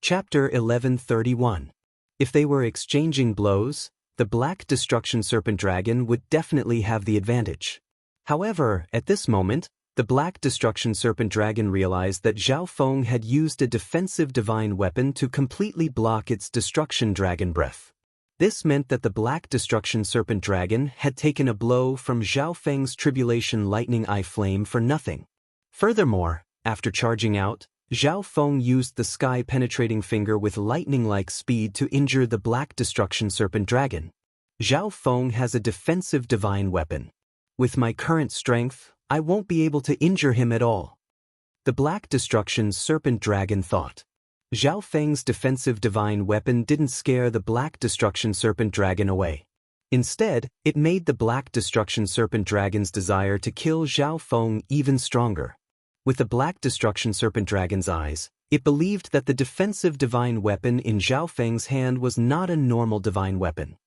Chapter 1131. If they were exchanging blows, the Black Destruction Serpent Dragon would definitely have the advantage. However, at this moment, the Black Destruction Serpent Dragon realized that Zhao Feng had used a defensive divine weapon to completely block its Destruction Dragon breath. This meant that the Black Destruction Serpent Dragon had taken a blow from Zhao Feng's Tribulation Lightning Eye Flame for nothing. Furthermore, after charging out, Zhao Feng used the sky-penetrating finger with lightning-like speed to injure the Black Destruction Serpent Dragon. Zhao Feng has a defensive divine weapon. With my current strength, I won't be able to injure him at all. The Black Destruction Serpent Dragon thought. Zhao Feng's defensive divine weapon didn't scare the Black Destruction Serpent Dragon away. Instead, it made the Black Destruction Serpent Dragon's desire to kill Zhao Feng even stronger. With the Black Destruction Serpent Dragon's eyes, it believed that the defensive divine weapon in Zhao Feng's hand was not a normal divine weapon.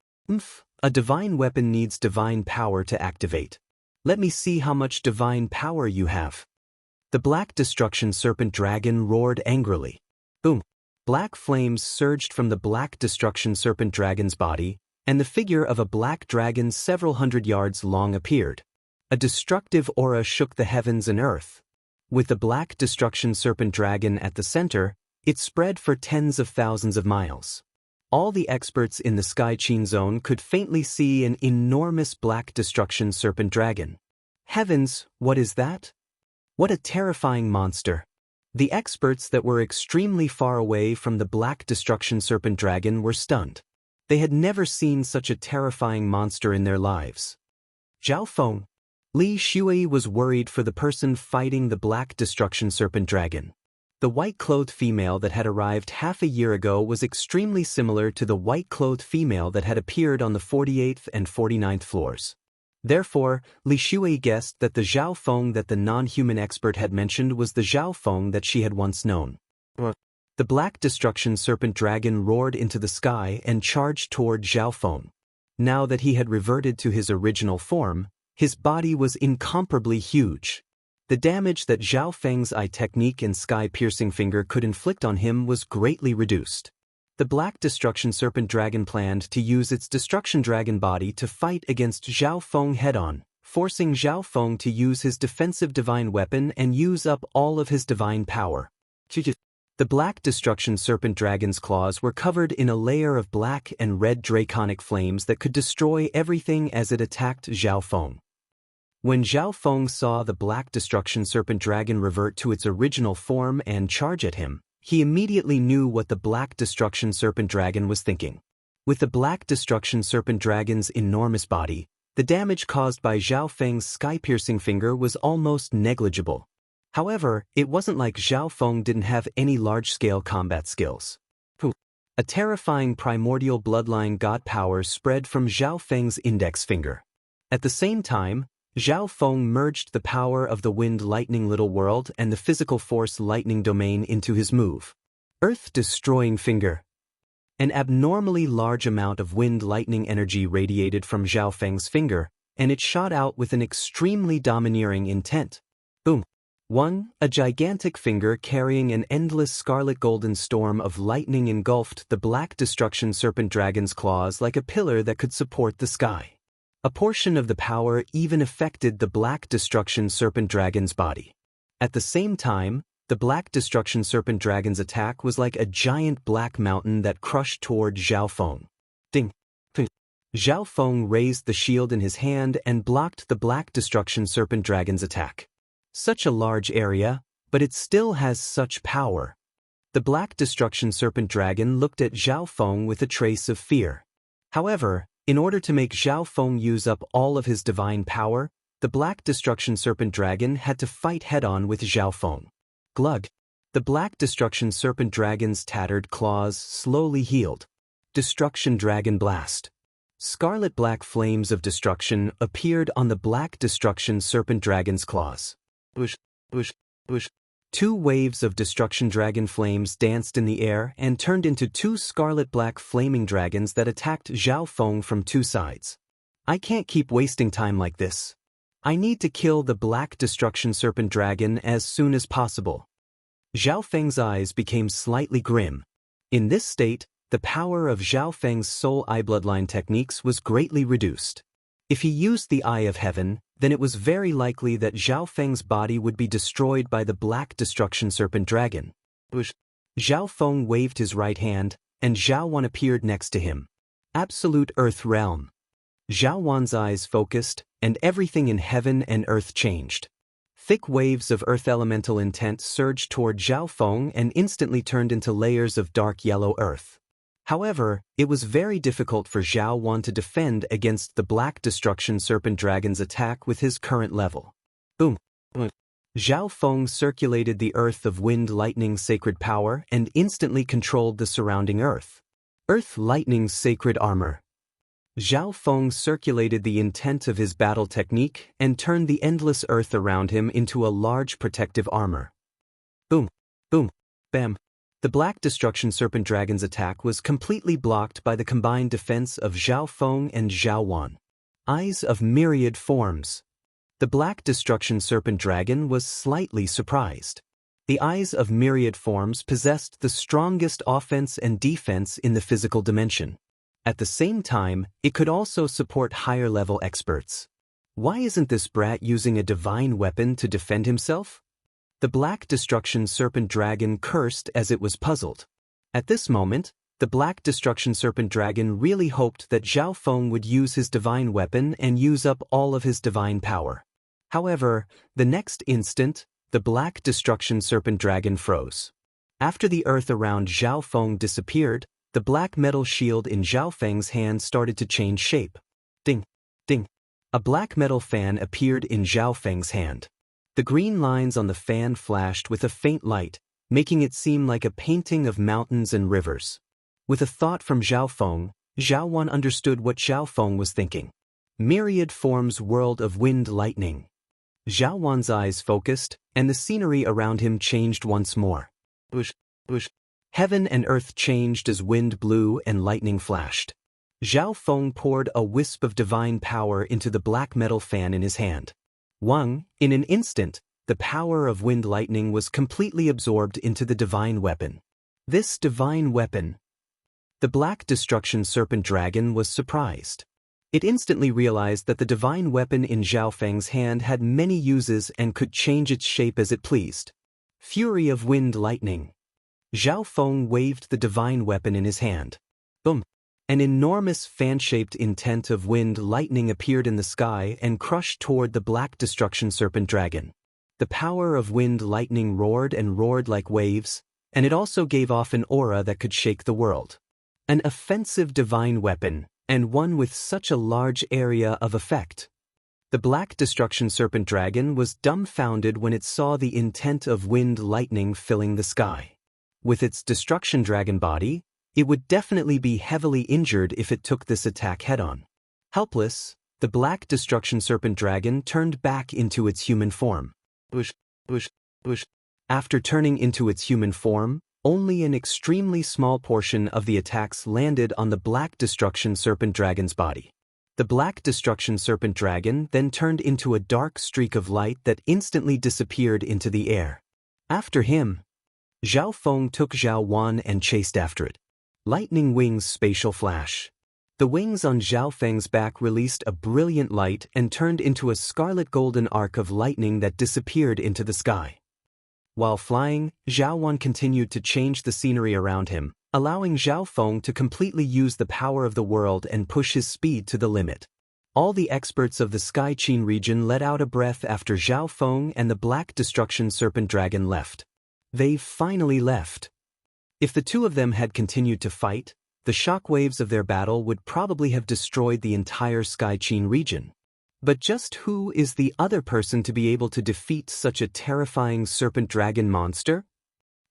A divine weapon needs divine power to activate. Let me see how much divine power you have. The Black Destruction Serpent Dragon roared angrily. Boom! Black flames surged from the Black Destruction Serpent Dragon's body, and the figure of a black dragon several hundred yards long appeared. A destructive aura shook the heavens and earth. With the Black Destruction Serpent Dragon at the center, it spread for tens of thousands of miles. All the experts in the Sky Qin Zone could faintly see an enormous Black Destruction Serpent Dragon. Heavens, what is that? What a terrifying monster! The experts that were extremely far away from the Black Destruction Serpent Dragon were stunned. They had never seen such a terrifying monster in their lives. Zhao Feng. Li Shui was worried for the person fighting the Black Destruction Serpent Dragon. The white-clothed female that had arrived half a year ago was extremely similar to the white-clothed female that had appeared on the 48th and 49th floors. Therefore, Li Shui guessed that the Zhao Feng that the non-human expert had mentioned was the Zhao Feng that she had once known. The Black Destruction Serpent Dragon roared into the sky and charged toward Zhao Feng. Now that he had reverted to his original form, his body was incomparably huge. The damage that Zhao Feng's eye technique and sky-piercing finger could inflict on him was greatly reduced. The Black Destruction Serpent Dragon planned to use its Destruction Dragon body to fight against Zhao Feng head-on, forcing Zhao Feng to use his defensive divine weapon and use up all of his divine power. The Black Destruction Serpent Dragon's claws were covered in a layer of black and red draconic flames that could destroy everything as it attacked Zhao Feng. When Zhao Feng saw the Black Destruction Serpent Dragon revert to its original form and charge at him, he immediately knew what the Black Destruction Serpent Dragon was thinking. With the Black Destruction Serpent Dragon's enormous body, the damage caused by Zhao Feng's sky-piercing finger was almost negligible. However, it wasn't like Zhao Feng didn't have any large-scale combat skills. A terrifying primordial bloodline god power spread from Zhao Feng's index finger. At the same time, Zhao Feng merged the power of the Wind Lightning Little World and the Physical Force Lightning Domain into his move. Earth-destroying finger. An abnormally large amount of wind lightning energy radiated from Zhao Feng's finger, and it shot out with an extremely domineering intent. Boom. A gigantic finger carrying an endless scarlet golden storm of lightning engulfed the Black Destruction Serpent Dragon's claws like a pillar that could support the sky. A portion of the power even affected the Black Destruction Serpent Dragon's body. At the same time, the Black Destruction Serpent Dragon's attack was like a giant black mountain that crushed toward Zhao Feng. Ding! Zhao Feng raised the shield in his hand and blocked the Black Destruction Serpent Dragon's attack. Such a large area, but it still has such power. The Black Destruction Serpent Dragon looked at Zhao Feng with a trace of fear. However, in order to make Zhao Feng use up all of his divine power, the Black Destruction Serpent Dragon had to fight head-on with Zhao Feng. Glug! The Black Destruction Serpent Dragon's tattered claws slowly healed. Destruction Dragon Blast. Scarlet-black flames of destruction appeared on the Black Destruction Serpent Dragon's claws. Two waves of Destruction Dragon flames danced in the air and turned into two scarlet-black flaming dragons that attacked Zhao Feng from two sides. I can't keep wasting time like this. I need to kill the Black Destruction Serpent Dragon as soon as possible. Zhao Feng's eyes became slightly grim. In this state, the power of Zhao Feng's soul eye bloodline techniques was greatly reduced. If he used the Eye of Heaven, then it was very likely that Zhao Feng's body would be destroyed by the Black Destruction Serpent Dragon. Zhao Feng waved his right hand, and Zhao Wan appeared next to him. Absolute Earth Realm. Zhao Wan's eyes focused, and everything in heaven and earth changed. Thick waves of earth elemental intent surged toward Zhao Feng and instantly turned into layers of dark yellow earth. However, it was very difficult for Zhao Wan to defend against the Black Destruction Serpent Dragon's attack with his current level. Boom! Zhao Feng circulated the earth of wind lightning sacred power and instantly controlled the surrounding earth. Earth lightning's sacred armor. Zhao Feng circulated the intent of his battle technique and turned the endless earth around him into a large protective armor. Boom! Boom! Bam! The Black Destruction Serpent Dragon's attack was completely blocked by the combined defense of Zhao Feng and Zhao Wan. Eyes of myriad forms. The Black Destruction Serpent Dragon was slightly surprised. The eyes of myriad forms possessed the strongest offense and defense in the physical dimension. At the same time, it could also support higher-level experts. Why isn't this brat using a divine weapon to defend himself? The Black Destruction Serpent Dragon cursed as it was puzzled. At this moment, the Black Destruction Serpent Dragon really hoped that Zhao Feng would use his divine weapon and use up all of his divine power. However, the next instant, the Black Destruction Serpent Dragon froze. After the earth around Zhao Feng disappeared, the black metal shield in Zhao Feng's hand started to change shape. Ding! Ding! A black metal fan appeared in Zhao Feng's hand. The green lines on the fan flashed with a faint light, making it seem like a painting of mountains and rivers. With a thought from Zhao Feng, Zhao Wan understood what Zhao Feng was thinking. Myriad forms world of wind lightning. Zhao Wan's eyes focused, and the scenery around him changed once more. Bush, bush. Heaven and earth changed as wind blew and lightning flashed. Zhao Feng poured a wisp of divine power into the black metal fan in his hand. In an instant, the power of wind lightning was completely absorbed into the divine weapon. This divine weapon. The Black Destruction Serpent Dragon was surprised. It instantly realized that the divine weapon in Zhao Feng's hand had many uses and could change its shape as it pleased. Fury of wind lightning. Zhao Feng waved the divine weapon in his hand. Boom! An enormous fan-shaped intent of wind lightning appeared in the sky and crushed toward the Black Destruction Serpent Dragon. The power of wind lightning roared and roared like waves, and it also gave off an aura that could shake the world. An offensive divine weapon, and one with such a large area of effect. The Black Destruction Serpent Dragon was dumbfounded when it saw the intent of wind lightning filling the sky. With its Destruction Dragon body, it would definitely be heavily injured if it took this attack head-on. Helpless, the Black Destruction Serpent Dragon turned back into its human form. Bush, bush, bush. After turning into its human form, only an extremely small portion of the attacks landed on the Black Destruction Serpent Dragon's body. The Black Destruction Serpent Dragon then turned into a dark streak of light that instantly disappeared into the air. After him, Zhao Feng took Zhao Wan and chased after it. Lightning Wings Spatial Flash. The wings on Zhao Feng's back released a brilliant light and turned into a scarlet golden arc of lightning that disappeared into the sky. While flying, Zhao Wan continued to change the scenery around him, allowing Zhao Feng to completely use the power of the world and push his speed to the limit. All the experts of the Sky Qin region let out a breath after Zhao Feng and the Black Destruction Serpent Dragon left. They finally left. If the two of them had continued to fight, the shockwaves of their battle would probably have destroyed the entire Sky Qin region. But just who is the other person to be able to defeat such a terrifying serpent dragon monster?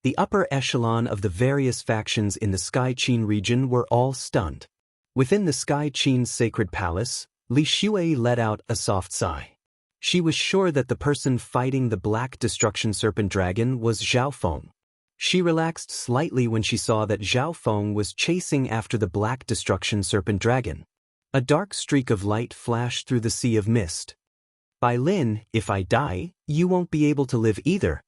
The upper echelon of the various factions in the Sky Qin region were all stunned. Within the Sky Qin's sacred palace, Li Xue let out a soft sigh. She was sure that the person fighting the Black Destruction Serpent Dragon was Zhao Feng. She relaxed slightly when she saw that Zhao Feng was chasing after the Black Destruction Serpent Dragon. A dark streak of light flashed through the sea of mist. Bai Lin, if I die, you won't be able to live either.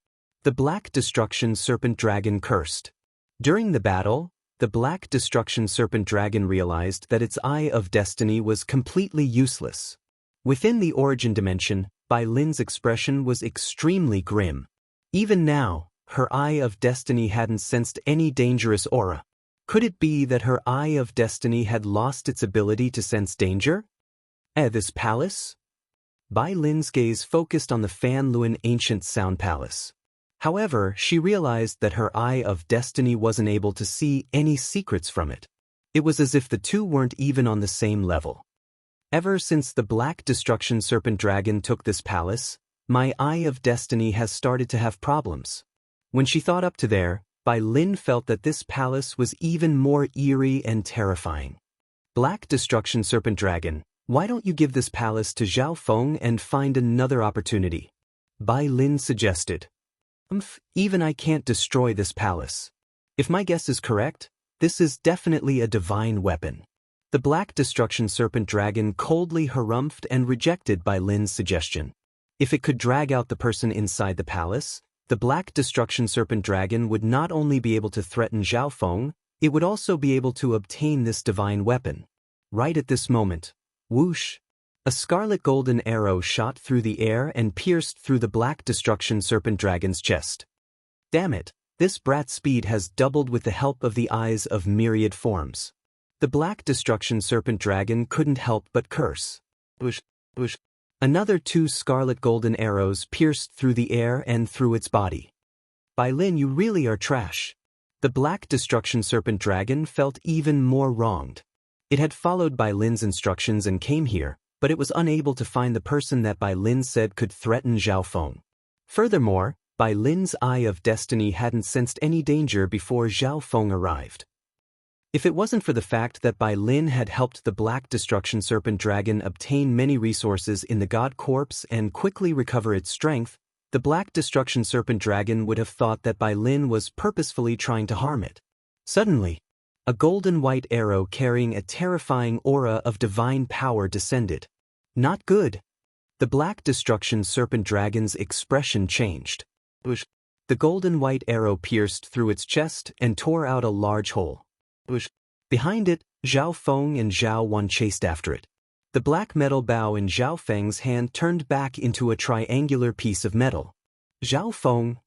The Black Destruction Serpent Dragon cursed. During the battle, the Black Destruction Serpent Dragon realized that its Eye of Destiny was completely useless. Within the origin dimension, Bai Lin's expression was extremely grim. Even now, her Eye of Destiny hadn't sensed any dangerous aura. Could it be that her Eye of Destiny had lost its ability to sense danger? This palace? Bai Lin's gaze focused on the Fan Luan ancient sound palace. However, she realized that her Eye of Destiny wasn't able to see any secrets from it. It was as if the two weren't even on the same level. Ever since the Black Destruction Serpent Dragon took this palace, my Eye of Destiny has started to have problems. When she thought up to there, Bai Lin felt that this palace was even more eerie and terrifying. Black Destruction Serpent Dragon, why don't you give this palace to Zhao Feng and find another opportunity? Bai Lin suggested. Even I can't destroy this palace. If my guess is correct, this is definitely a divine weapon. The Black Destruction Serpent Dragon coldly harumphed and rejected Bai Lin's suggestion. If it could drag out the person inside the palace, the Black Destruction Serpent Dragon would not only be able to threaten Zhao Feng, it would also be able to obtain this divine weapon. Right at this moment, whoosh! A scarlet golden arrow shot through the air and pierced through the Black Destruction Serpent Dragon's chest. Damn it, this brat's speed has doubled with the help of the eyes of myriad forms. The Black Destruction Serpent Dragon couldn't help but curse. Whoosh, whoosh. Another 2 scarlet golden arrows pierced through the air and through its body. Bai Lin, you really are trash. The Black Destruction Serpent Dragon felt even more wronged. It had followed Bai Lin's instructions and came here, but it was unable to find the person that Bai Lin said could threaten Zhao Feng. Furthermore, Bai Lin's Eye of Destiny hadn't sensed any danger before Zhao Feng arrived. If it wasn't for the fact that Bai Lin had helped the Black Destruction Serpent Dragon obtain many resources in the God Corpse and quickly recover its strength, the Black Destruction Serpent Dragon would have thought that Bai Lin was purposefully trying to harm it. Suddenly, a golden white arrow carrying a terrifying aura of divine power descended. Not good. The Black Destruction Serpent Dragon's expression changed. The golden white arrow pierced through its chest and tore out a large hole. Behind it, Zhao Feng and Zhao Wan chased after it. The black metal bow in Zhao Feng's hand turned back into a triangular piece of metal. Zhao Feng.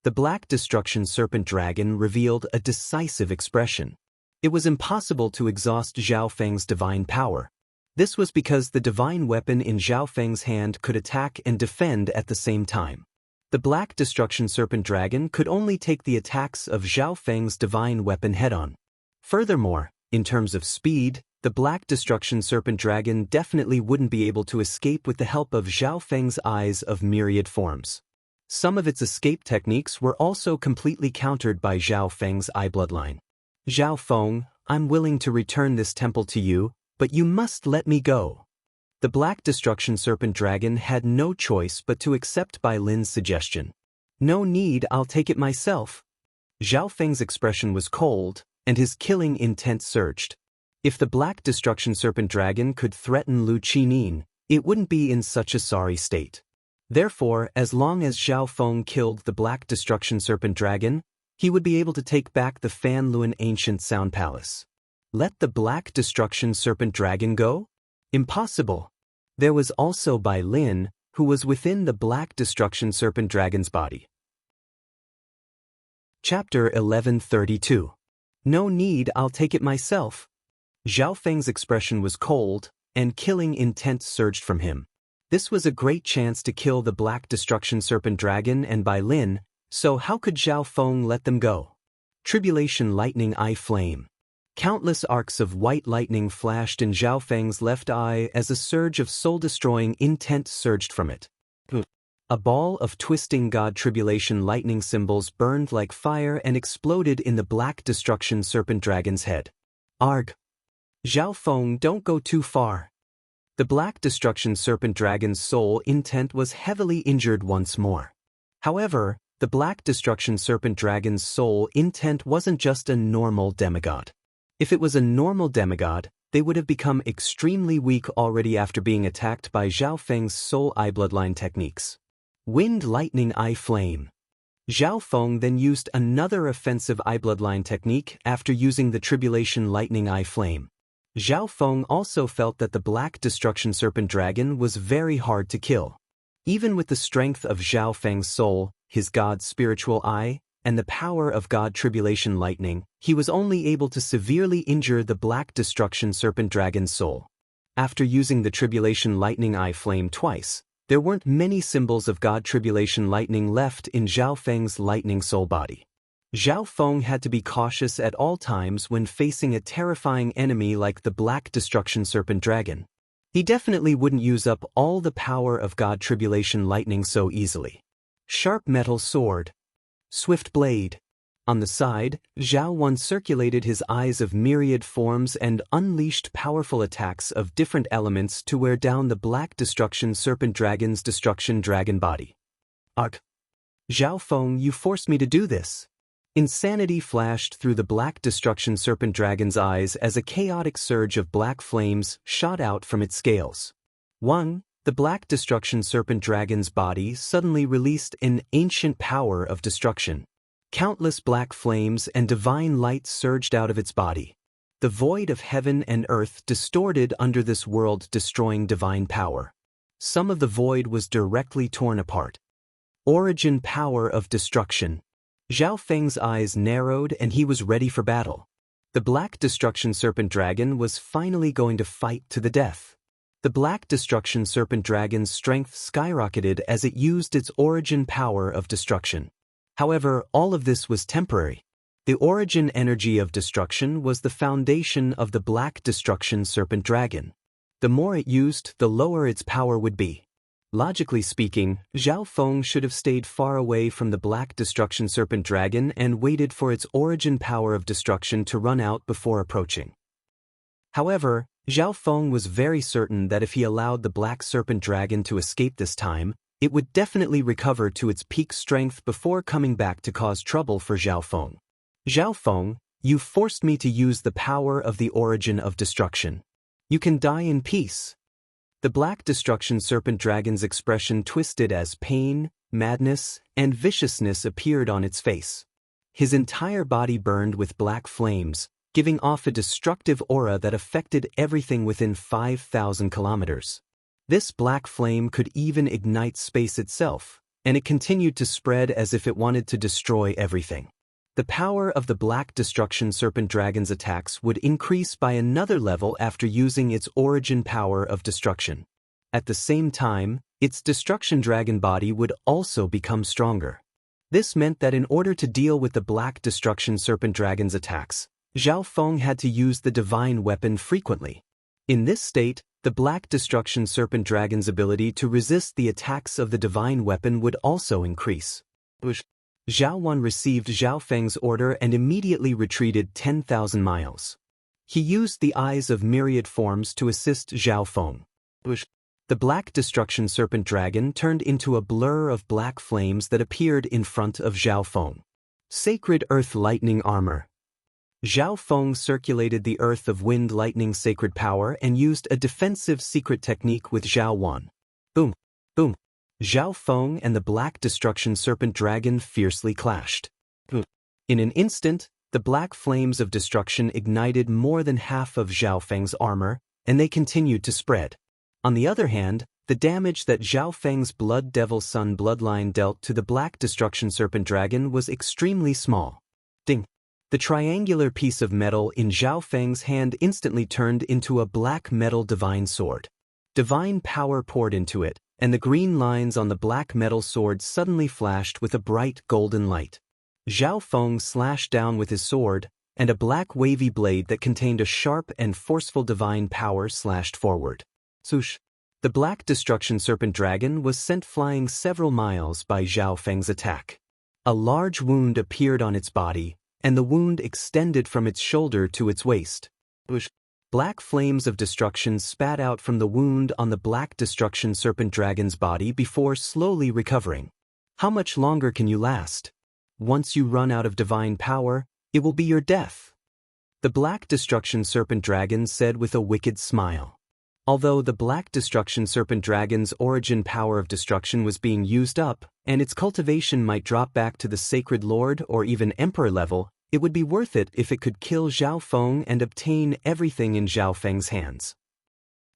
The Black Destruction Serpent Dragon revealed a decisive expression. It was impossible to exhaust Zhao Feng's divine power. This was because the divine weapon in Zhao Feng's hand could attack and defend at the same time. The Black Destruction Serpent Dragon could only take the attacks of Zhao Feng's divine weapon head-on. Furthermore, in terms of speed, the Black Destruction Serpent Dragon definitely wouldn't be able to escape with the help of Zhao Feng's eyes of myriad forms. Some of its escape techniques were also completely countered by Zhao Feng's eye bloodline. Zhao Feng, I'm willing to return this temple to you, but you must let me go. The Black Destruction Serpent Dragon had no choice but to accept Bai Lin's suggestion. No need, I'll take it myself. Zhao Feng's expression was cold, and his killing intent surged. If the Black Destruction Serpent Dragon could threaten Lu Qinin, it wouldn't be in such a sorry state. Therefore, as long as Zhao Feng killed the Black Destruction Serpent Dragon, he would be able to take back the Fan Luan Ancient Sound Palace. Let the Black Destruction Serpent Dragon go? Impossible. There was also Bai Lin, who was within the Black Destruction Serpent Dragon's body. Chapter 1132. No need, I'll take it myself. Zhao Feng's expression was cold, and killing intent surged from him. This was a great chance to kill the Black Destruction Serpent Dragon and Bai Lin, so how could Zhao Feng let them go? Tribulation Lightning Eye Flame. Countless arcs of white lightning flashed in Zhao Feng's left eye as a surge of soul-destroying intent surged from it. A ball of twisting God Tribulation lightning symbols burned like fire and exploded in the Black Destruction Serpent Dragon's head. Arg! Zhao Feng, don't go too far. The Black Destruction Serpent Dragon's soul intent was heavily injured once more. However, the Black Destruction Serpent Dragon's soul intent wasn't just a normal demigod. If it was a normal demigod, they would have become extremely weak already after being attacked by Zhao Feng's soul eye bloodline techniques. Wind Lightning Eye Flame. Zhao Feng then used another offensive eye bloodline technique after using the Tribulation Lightning Eye Flame. Zhao Feng also felt that the Black Destruction Serpent Dragon was very hard to kill. Even with the strength of Zhao Feng's soul, his God's spiritual eye, and the power of God Tribulation Lightning, he was only able to severely injure the Black Destruction Serpent Dragon's soul. After using the Tribulation Lightning Eye Flame twice, there weren't many symbols of God Tribulation Lightning left in Zhao Feng's lightning soul body. Zhao Feng had to be cautious at all times when facing a terrifying enemy like the Black Destruction Serpent Dragon. He definitely wouldn't use up all the power of God Tribulation Lightning so easily. Sharp metal sword. Swift blade. On the side, Zhao Wan circulated his eyes of myriad forms and unleashed powerful attacks of different elements to wear down the Black Destruction Serpent Dragon's Destruction Dragon body. Ugh! Zhao Feng, you forced me to do this. Insanity flashed through the Black Destruction Serpent Dragon's eyes as a chaotic surge of black flames shot out from its scales. 1. The Black Destruction Serpent Dragon's body suddenly released an ancient power of destruction. Countless black flames and divine light surged out of its body. The void of heaven and earth distorted under this world-destroying divine power. Some of the void was directly torn apart. Origin power of destruction. Zhao Feng's eyes narrowed and he was ready for battle. The Black Destruction Serpent Dragon was finally going to fight to the death. The Black Destruction Serpent Dragon's strength skyrocketed as it used its origin power of destruction. However, all of this was temporary. The origin energy of destruction was the foundation of the Black Destruction Serpent Dragon. The more it used, the lower its power would be. Logically speaking, Zhao Feng should have stayed far away from the Black Destruction Serpent Dragon and waited for its origin power of destruction to run out before approaching. However, Zhao Feng was very certain that if he allowed the Black Serpent Dragon to escape this time, it would definitely recover to its peak strength before coming back to cause trouble for Zhao Feng. Zhao Feng, you forced me to use the power of the origin of destruction. You can die in peace. The Black Destruction Serpent Dragon's expression twisted as pain, madness, and viciousness appeared on its face. His entire body burned with black flames, giving off a destructive aura that affected everything within 5,000 kilometers. This black flame could even ignite space itself, and it continued to spread as if it wanted to destroy everything. The power of the Black Destruction Serpent Dragon's attacks would increase by another level after using its origin power of destruction. At the same time, its Destruction Dragon body would also become stronger. This meant that in order to deal with the Black Destruction Serpent Dragon's attacks, Zhao Feng had to use the divine weapon frequently. In this state, the Black Destruction Serpent Dragon's ability to resist the attacks of the divine weapon would also increase. Zhao Wan received Zhao Feng's order and immediately retreated 10,000 miles. He used the eyes of myriad forms to assist Zhao Feng. The Black Destruction Serpent Dragon turned into a blur of black flames that appeared in front of Zhao Feng. Sacred Earth Lightning Armor. Zhao Feng circulated the Earth of Wind Lightning Sacred Power and used a defensive secret technique with Zhao Wan. Boom! Boom! Zhao Feng and the Black Destruction Serpent Dragon fiercely clashed. In an instant, the black flames of destruction ignited more than half of Zhao Feng's armor, and they continued to spread. On the other hand, the damage that Zhao Feng's Blood Devil Sun bloodline dealt to the Black Destruction Serpent Dragon was extremely small. Ding! The triangular piece of metal in Zhao Feng's hand instantly turned into a black metal divine sword. Divine power poured into it, and the green lines on the black metal sword suddenly flashed with a bright golden light. Zhao Feng slashed down with his sword, and a black wavy blade that contained a sharp and forceful divine power slashed forward. Swoosh! The Black Destruction Serpent Dragon was sent flying several miles by Zhao Feng's attack. A large wound appeared on its body, and the wound extended from its shoulder to its waist. Black flames of destruction spat out from the wound on the Black Destruction Serpent Dragon's body before slowly recovering. How much longer can you last? Once you run out of divine power, it will be your death. The Black Destruction Serpent Dragon said with a wicked smile. Although the Black Destruction Serpent Dragon's origin power of destruction was being used up, and its cultivation might drop back to the Sacred Lord or even Emperor level, it would be worth it if it could kill Zhao Feng and obtain everything in Zhao Feng's hands.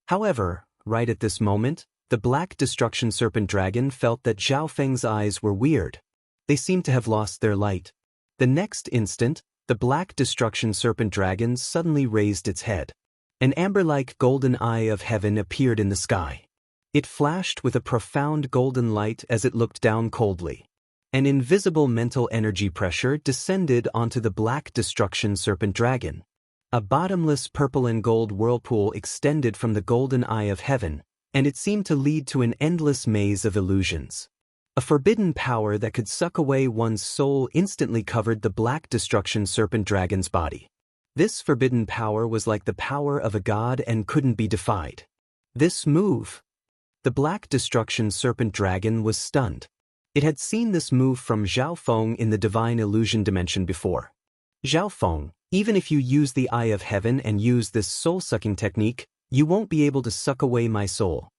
However, right at this moment, the Black Destruction Serpent Dragon felt that Zhao Feng's eyes were weird. They seemed to have lost their light. The next instant, the Black Destruction Serpent Dragon suddenly raised its head. An amber-like golden eye of heaven appeared in the sky. It flashed with a profound golden light as it looked down coldly. An invisible mental energy pressure descended onto the Black Destruction Serpent Dragon. A bottomless purple and gold whirlpool extended from the golden eye of heaven, and it seemed to lead to an endless maze of illusions. A forbidden power that could suck away one's soul instantly covered the Black Destruction Serpent Dragon's body. This forbidden power was like the power of a god and couldn't be defied. This move. The Black Destruction Serpent Dragon was stunned. It had seen this move from Zhao Feng in the Divine Illusion dimension before. Zhao Feng, even if you use the Eye of Heaven and use this soul-sucking technique, you won't be able to suck away my soul.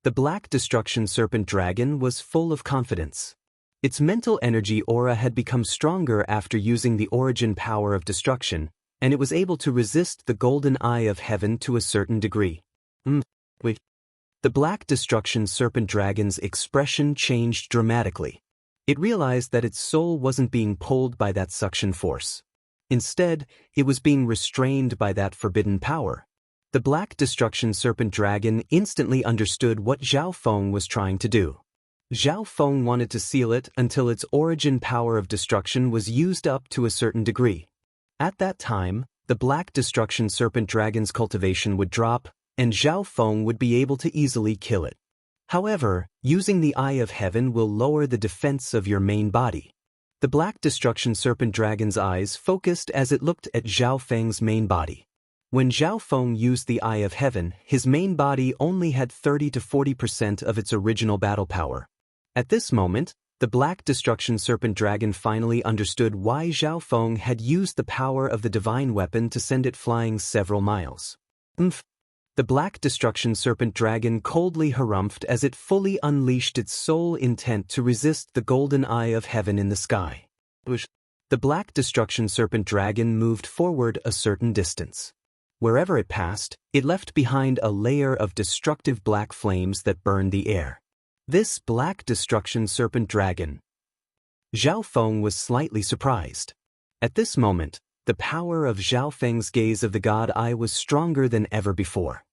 The Black Destruction Serpent Dragon was full of confidence. Its mental energy aura had become stronger after using the origin power of destruction, and it was able to resist the golden eye of heaven to a certain degree. Wait. The Black Destruction Serpent Dragon's expression changed dramatically. It realized that its soul wasn't being pulled by that suction force. Instead, it was being restrained by that forbidden power. The Black Destruction Serpent Dragon instantly understood what Zhao Feng was trying to do. Zhao Feng wanted to seal it until its origin power of destruction was used up to a certain degree. At that time, the Black Destruction Serpent Dragon's cultivation would drop, and Zhao Feng would be able to easily kill it. However, using the Eye of Heaven will lower the defense of your main body. The Black Destruction Serpent Dragon's eyes focused as it looked at Zhao Feng's main body. When Zhao Feng used the Eye of Heaven, his main body only had 30 to 40% of its original battle power. At this moment, the Black Destruction Serpent Dragon finally understood why Zhao Feng had used the power of the divine weapon to send it flying several miles. The Black Destruction Serpent Dragon coldly harumphed as it fully unleashed its sole intent to resist the golden eye of heaven in the sky. The Black Destruction Serpent Dragon moved forward a certain distance. Wherever it passed, it left behind a layer of destructive black flames that burned the air. This Black Destruction Serpent Dragon. Zhao Feng was slightly surprised. At this moment, the power of Zhao Feng's gaze of the God Eye was stronger than ever before.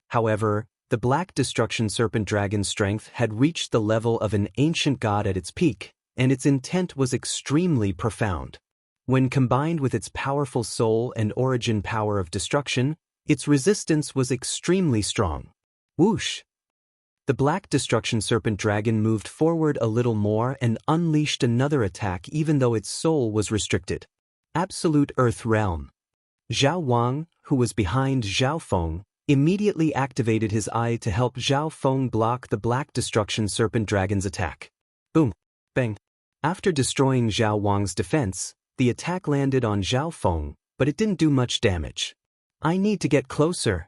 However, the Black Destruction Serpent Dragon's strength had reached the level of an ancient god at its peak, and its intent was extremely profound. When combined with its powerful soul and origin power of destruction, its resistance was extremely strong. Whoosh! The Black Destruction Serpent Dragon moved forward a little more and unleashed another attack even though its soul was restricted. Absolute Earth Realm. Zhao Wang, who was behind Zhao Feng, immediately activated his eye to help Zhao Feng block the Black Destruction Serpent Dragon's attack. Boom! Bang! After destroying Zhao Wang's defense, the attack landed on Zhao Feng, but it didn't do much damage. I need to get closer.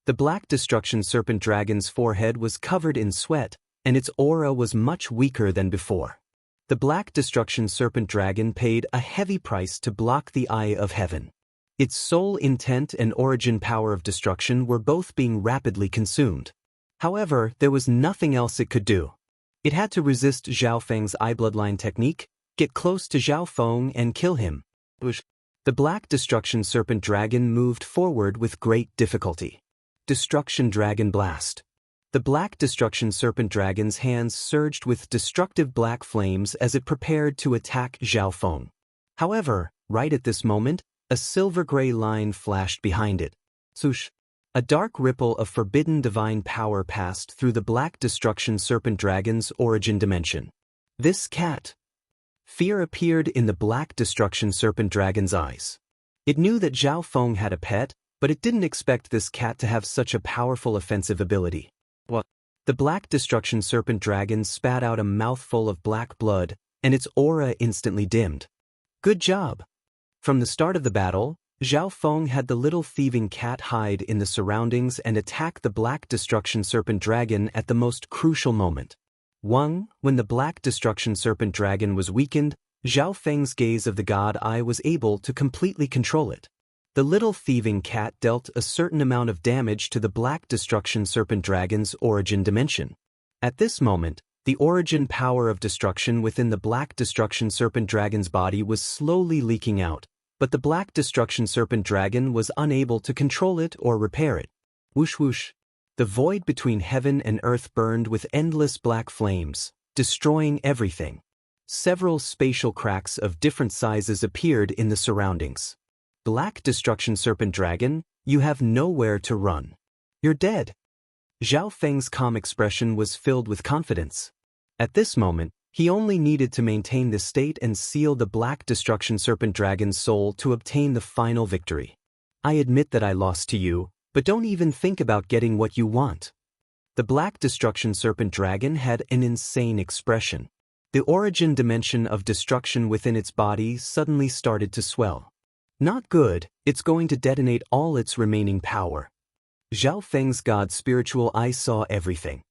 The Black Destruction Serpent Dragon's forehead was covered in sweat, and its aura was much weaker than before. The Black Destruction Serpent Dragon paid a heavy price to block the Eye of Heaven. Its sole intent and origin power of destruction were both being rapidly consumed. However, there was nothing else it could do. It had to resist Zhao Feng's eye bloodline technique, get close to Zhao Feng and kill him. The Black Destruction Serpent Dragon moved forward with great difficulty. Destruction Dragon Blast. The Black Destruction Serpent Dragon's hands surged with destructive black flames as it prepared to attack Zhao Feng. However, right at this moment, a silver-gray line flashed behind it. Swoosh! A dark ripple of forbidden divine power passed through the Black Destruction Serpent Dragon's origin dimension. This cat. Fear appeared in the Black Destruction Serpent Dragon's eyes. It knew that Zhao Feng had a pet, but it didn't expect this cat to have such a powerful offensive ability. What? The Black Destruction Serpent Dragon spat out a mouthful of black blood, and its aura instantly dimmed. Good job! From the start of the battle, Zhao Feng had the little thieving cat hide in the surroundings and attack the Black Destruction Serpent Dragon at the most crucial moment. When the Black Destruction Serpent Dragon was weakened, Zhao Feng's gaze of the God Eye was able to completely control it. The little thieving cat dealt a certain amount of damage to the Black Destruction Serpent Dragon's origin dimension. At this moment, the origin power of destruction within the Black Destruction Serpent Dragon's body was slowly leaking out, but the Black Destruction Serpent Dragon was unable to control it or repair it. Whoosh whoosh. The void between heaven and earth burned with endless black flames, destroying everything. Several spatial cracks of different sizes appeared in the surroundings. Black Destruction Serpent Dragon, you have nowhere to run. You're dead. Zhao Feng's calm expression was filled with confidence. At this moment, he only needed to maintain this state and seal the Black Destruction Serpent Dragon's soul to obtain the final victory. I admit that I lost to you, but don't even think about getting what you want. The Black Destruction Serpent Dragon had an insane expression. The origin dimension of destruction within its body suddenly started to swell. Not good, it's going to detonate all its remaining power. Zhao Feng's God spiritual eye saw everything.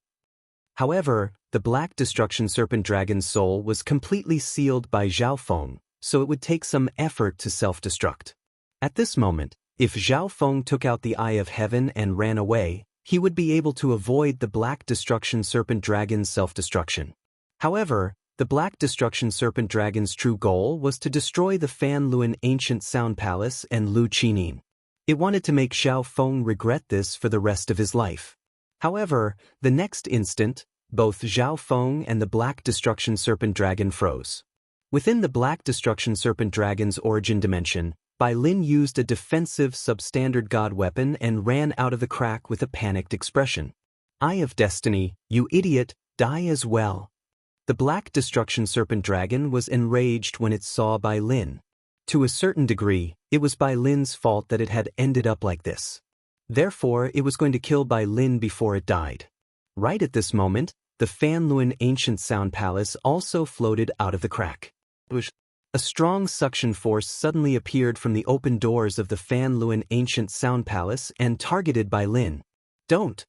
However, the Black Destruction Serpent Dragon's soul was completely sealed by Zhao Feng, so it would take some effort to self-destruct. At this moment, if Zhao Feng took out the Eye of Heaven and ran away, he would be able to avoid the Black Destruction Serpent Dragon's self-destruction. However, the Black Destruction Serpent Dragon's true goal was to destroy the Fan Luan Ancient Sound Palace and Lu Qinin. It wanted to make Zhao Feng regret this for the rest of his life. However, the next instant, both Zhao Feng and the Black Destruction Serpent Dragon froze. Within the Black Destruction Serpent Dragon's origin dimension, Bai Lin used a defensive substandard god weapon and ran out of the crack with a panicked expression. Eye of Destiny, you idiot, die as well. The Black Destruction Serpent Dragon was enraged when it saw Bai Lin. To a certain degree, it was Bai Lin's fault that it had ended up like this. Therefore, it was going to kill Bai Lin before it died. Right at this moment, the Fan Luan Ancient Sound Palace also floated out of the crack. A strong suction force suddenly appeared from the open doors of the Fan Luan Ancient Sound Palace and targeted Bai Lin. Don't!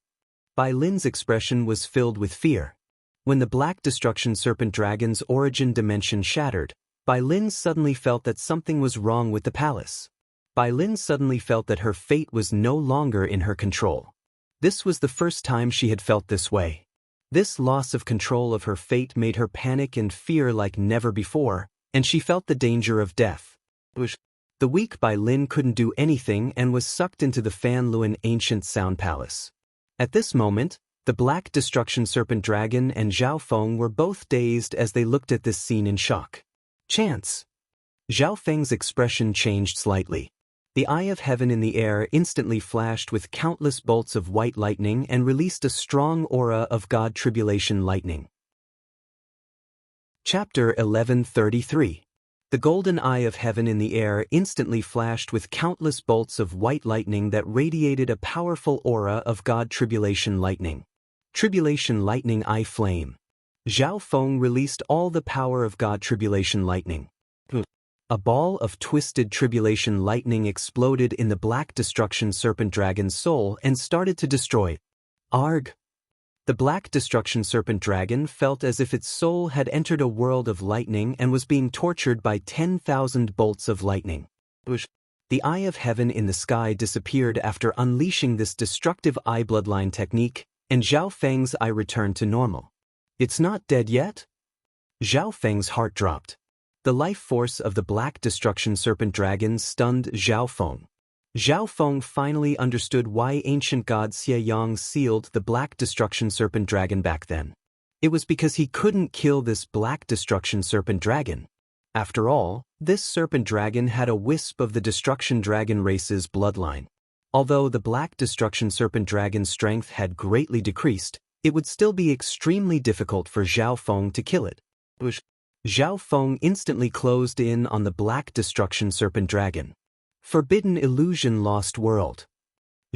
Bai Lin's expression was filled with fear. When the Black Destruction Serpent Dragon's origin dimension shattered, Bai Lin suddenly felt that something was wrong with the palace. Bai Lin suddenly felt that her fate was no longer in her control. This was the first time she had felt this way. This loss of control of her fate made her panic and fear like never before, and she felt the danger of death. The weak Bai Lin couldn't do anything and was sucked into the Fan Luan Ancient Sound Palace. At this moment, the Black Destruction Serpent Dragon and Zhao Feng were both dazed as they looked at this scene in shock. Chance! Zhao Feng's expression changed slightly. The Eye of Heaven in the air instantly flashed with countless bolts of white lightning and released a strong aura of God Tribulation lightning. Chapter 1133. The golden Eye of Heaven in the air instantly flashed with countless bolts of white lightning that radiated a powerful aura of God Tribulation lightning. Tribulation Lightning Eye Flame. Zhao Feng released all the power of God Tribulation lightning. A ball of twisted tribulation lightning exploded in the Black Destruction Serpent Dragon's soul and started to destroy it. Arg! The Black Destruction Serpent Dragon felt as if its soul had entered a world of lightning and was being tortured by 10,000 bolts of lightning. The Eye of Heaven in the sky disappeared after unleashing this destructive eye bloodline technique, and Zhao Feng's eye returned to normal. It's not dead yet? Zhao Feng's heart dropped. The life force of the Black Destruction Serpent Dragon stunned Zhao Feng. Zhao Feng finally understood why ancient god Xie Yang sealed the Black Destruction Serpent Dragon back then. It was because he couldn't kill this Black Destruction Serpent Dragon. After all, this Serpent Dragon had a wisp of the Destruction Dragon race's bloodline. Although the Black Destruction Serpent Dragon's strength had greatly decreased, it would still be extremely difficult for Zhao Feng to kill it. Zhao Feng instantly closed in on the Black Destruction Serpent Dragon. Forbidden Illusion Lost World.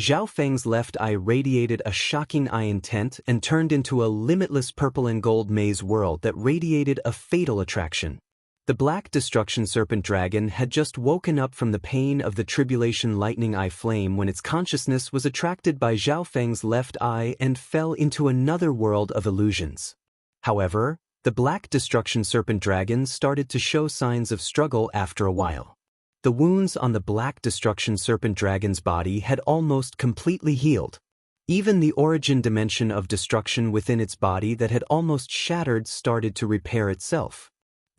Zhao Feng's left eye radiated a shocking eye intent and turned into a limitless purple and gold maze world that radiated a fatal attraction. The Black Destruction Serpent Dragon had just woken up from the pain of the Tribulation Lightning Eye Flame when its consciousness was attracted by Zhao Feng's left eye and fell into another world of illusions. However, the Black Destruction Serpent Dragon started to show signs of struggle after a while. The wounds on the Black Destruction Serpent Dragon's body had almost completely healed. Even the origin dimension of destruction within its body that had almost shattered started to repair itself.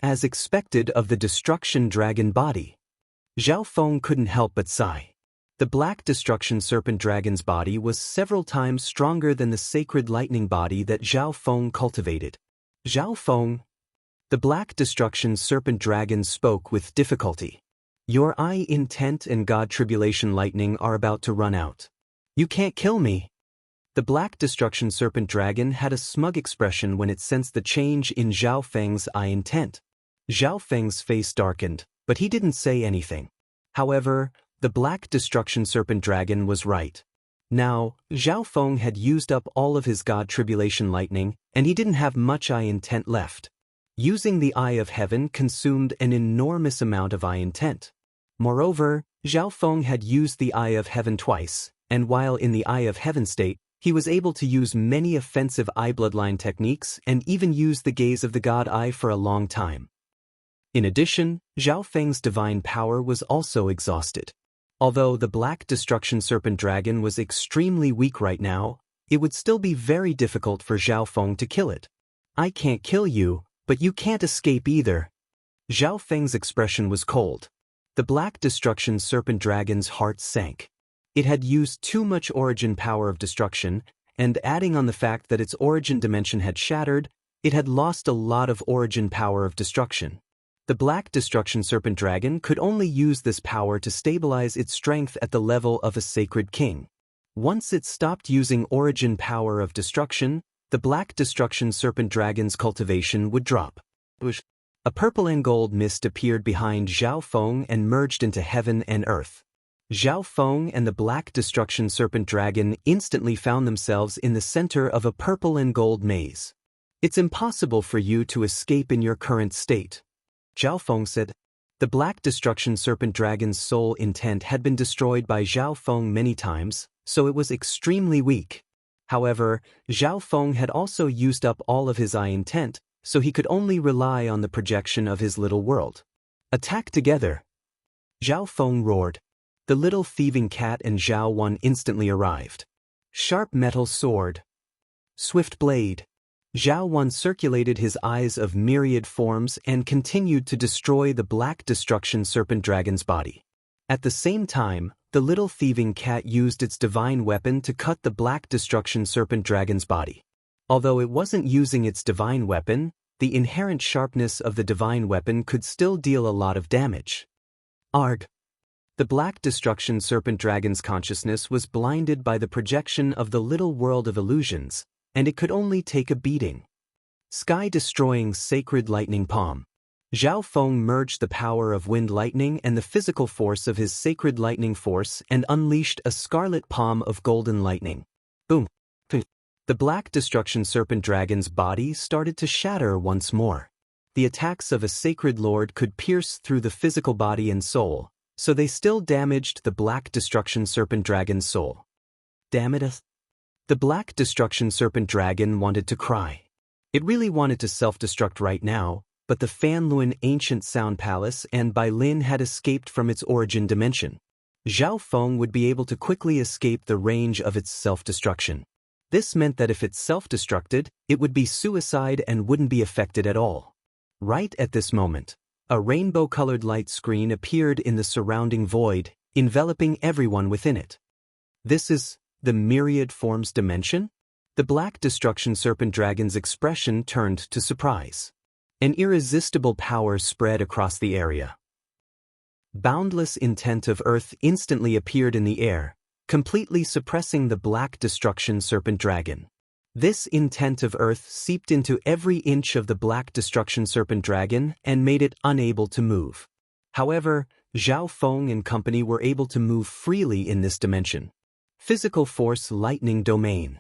As expected of the Destruction Dragon body, Zhao Feng couldn't help but sigh. The Black Destruction Serpent Dragon's body was several times stronger than the Sacred Lightning body that Zhao Feng cultivated. Zhao Feng, the Black Destruction Serpent Dragon spoke with difficulty. Your eye intent and God Tribulation Lightning are about to run out. You can't kill me. The Black Destruction Serpent Dragon had a smug expression when it sensed the change in Zhao Feng's eye intent. Zhao Feng's face darkened, but he didn't say anything. However, the Black Destruction Serpent Dragon was right. Now, Zhao Feng had used up all of his God Tribulation Lightning, and he didn't have much eye intent left. Using the Eye of Heaven consumed an enormous amount of eye intent. Moreover, Zhao Feng had used the Eye of Heaven twice, and while in the Eye of Heaven state, he was able to use many offensive eye bloodline techniques and even use the gaze of the God Eye for a long time. In addition, Zhao Feng's divine power was also exhausted. Although the Black Destruction Serpent Dragon was extremely weak right now, it would still be very difficult for Zhao Feng to kill it. I can't kill you, but you can't escape either. Zhao Feng's expression was cold. The Black Destruction Serpent Dragon's heart sank. It had used too much origin power of destruction, and adding on the fact that its origin dimension had shattered, it had lost a lot of origin power of destruction. The Black Destruction Serpent Dragon could only use this power to stabilize its strength at the level of a sacred king. Once it stopped using origin power of destruction, the Black Destruction Serpent Dragon's cultivation would drop. A purple and gold mist appeared behind Zhao Feng and merged into heaven and earth. Zhao Feng and the Black Destruction Serpent Dragon instantly found themselves in the center of a purple and gold maze. It's impossible for you to escape in your current state, Zhao Feng said. The Black Destruction Serpent Dragon's soul intent had been destroyed by Zhao Feng many times, so it was extremely weak. However, Zhao Feng had also used up all of his eye intent, so he could only rely on the projection of his little world. Attack together! Zhao Feng roared. The little thieving cat and Zhao Wan instantly arrived. Sharp metal sword. Swift blade. Zhao Wan circulated his eyes of myriad forms and continued to destroy the Black Destruction Serpent Dragon's body. At the same time, the little thieving cat used its divine weapon to cut the Black Destruction Serpent Dragon's body. Although it wasn't using its divine weapon, the inherent sharpness of the divine weapon could still deal a lot of damage. Arg! The Black Destruction Serpent Dragon's consciousness was blinded by the projection of the little world of illusions, and it could only take a beating. Sky-destroying Sacred Lightning Palm. Zhao Feng merged the power of Wind Lightning and the physical force of his Sacred Lightning Force and unleashed a scarlet palm of golden lightning. Boom! The Black Destruction Serpent Dragon's body started to shatter once more. The attacks of a Sacred Lord could pierce through the physical body and soul, so they still damaged the Black Destruction Serpent Dragon's soul. Damn it! The Black Destruction Serpent Dragon wanted to cry. It really wanted to self-destruct right now, but the Fanluan Ancient Sound Palace and Bai Lin had escaped from its origin dimension. Zhao Feng would be able to quickly escape the range of its self-destruction. This meant that if it self-destructed, it would be suicide and wouldn't be affected at all. Right at this moment, a rainbow-colored light screen appeared in the surrounding void, enveloping everyone within it. This is the Myriad Forms dimension? The Black Destruction Serpent Dragon's expression turned to surprise. An irresistible power spread across the area. Boundless intent of Earth instantly appeared in the air, completely suppressing the Black Destruction Serpent Dragon. This intent of Earth seeped into every inch of the Black Destruction Serpent Dragon and made it unable to move. However, Zhao Feng and company were able to move freely in this dimension. Physical Force Lightning Domain.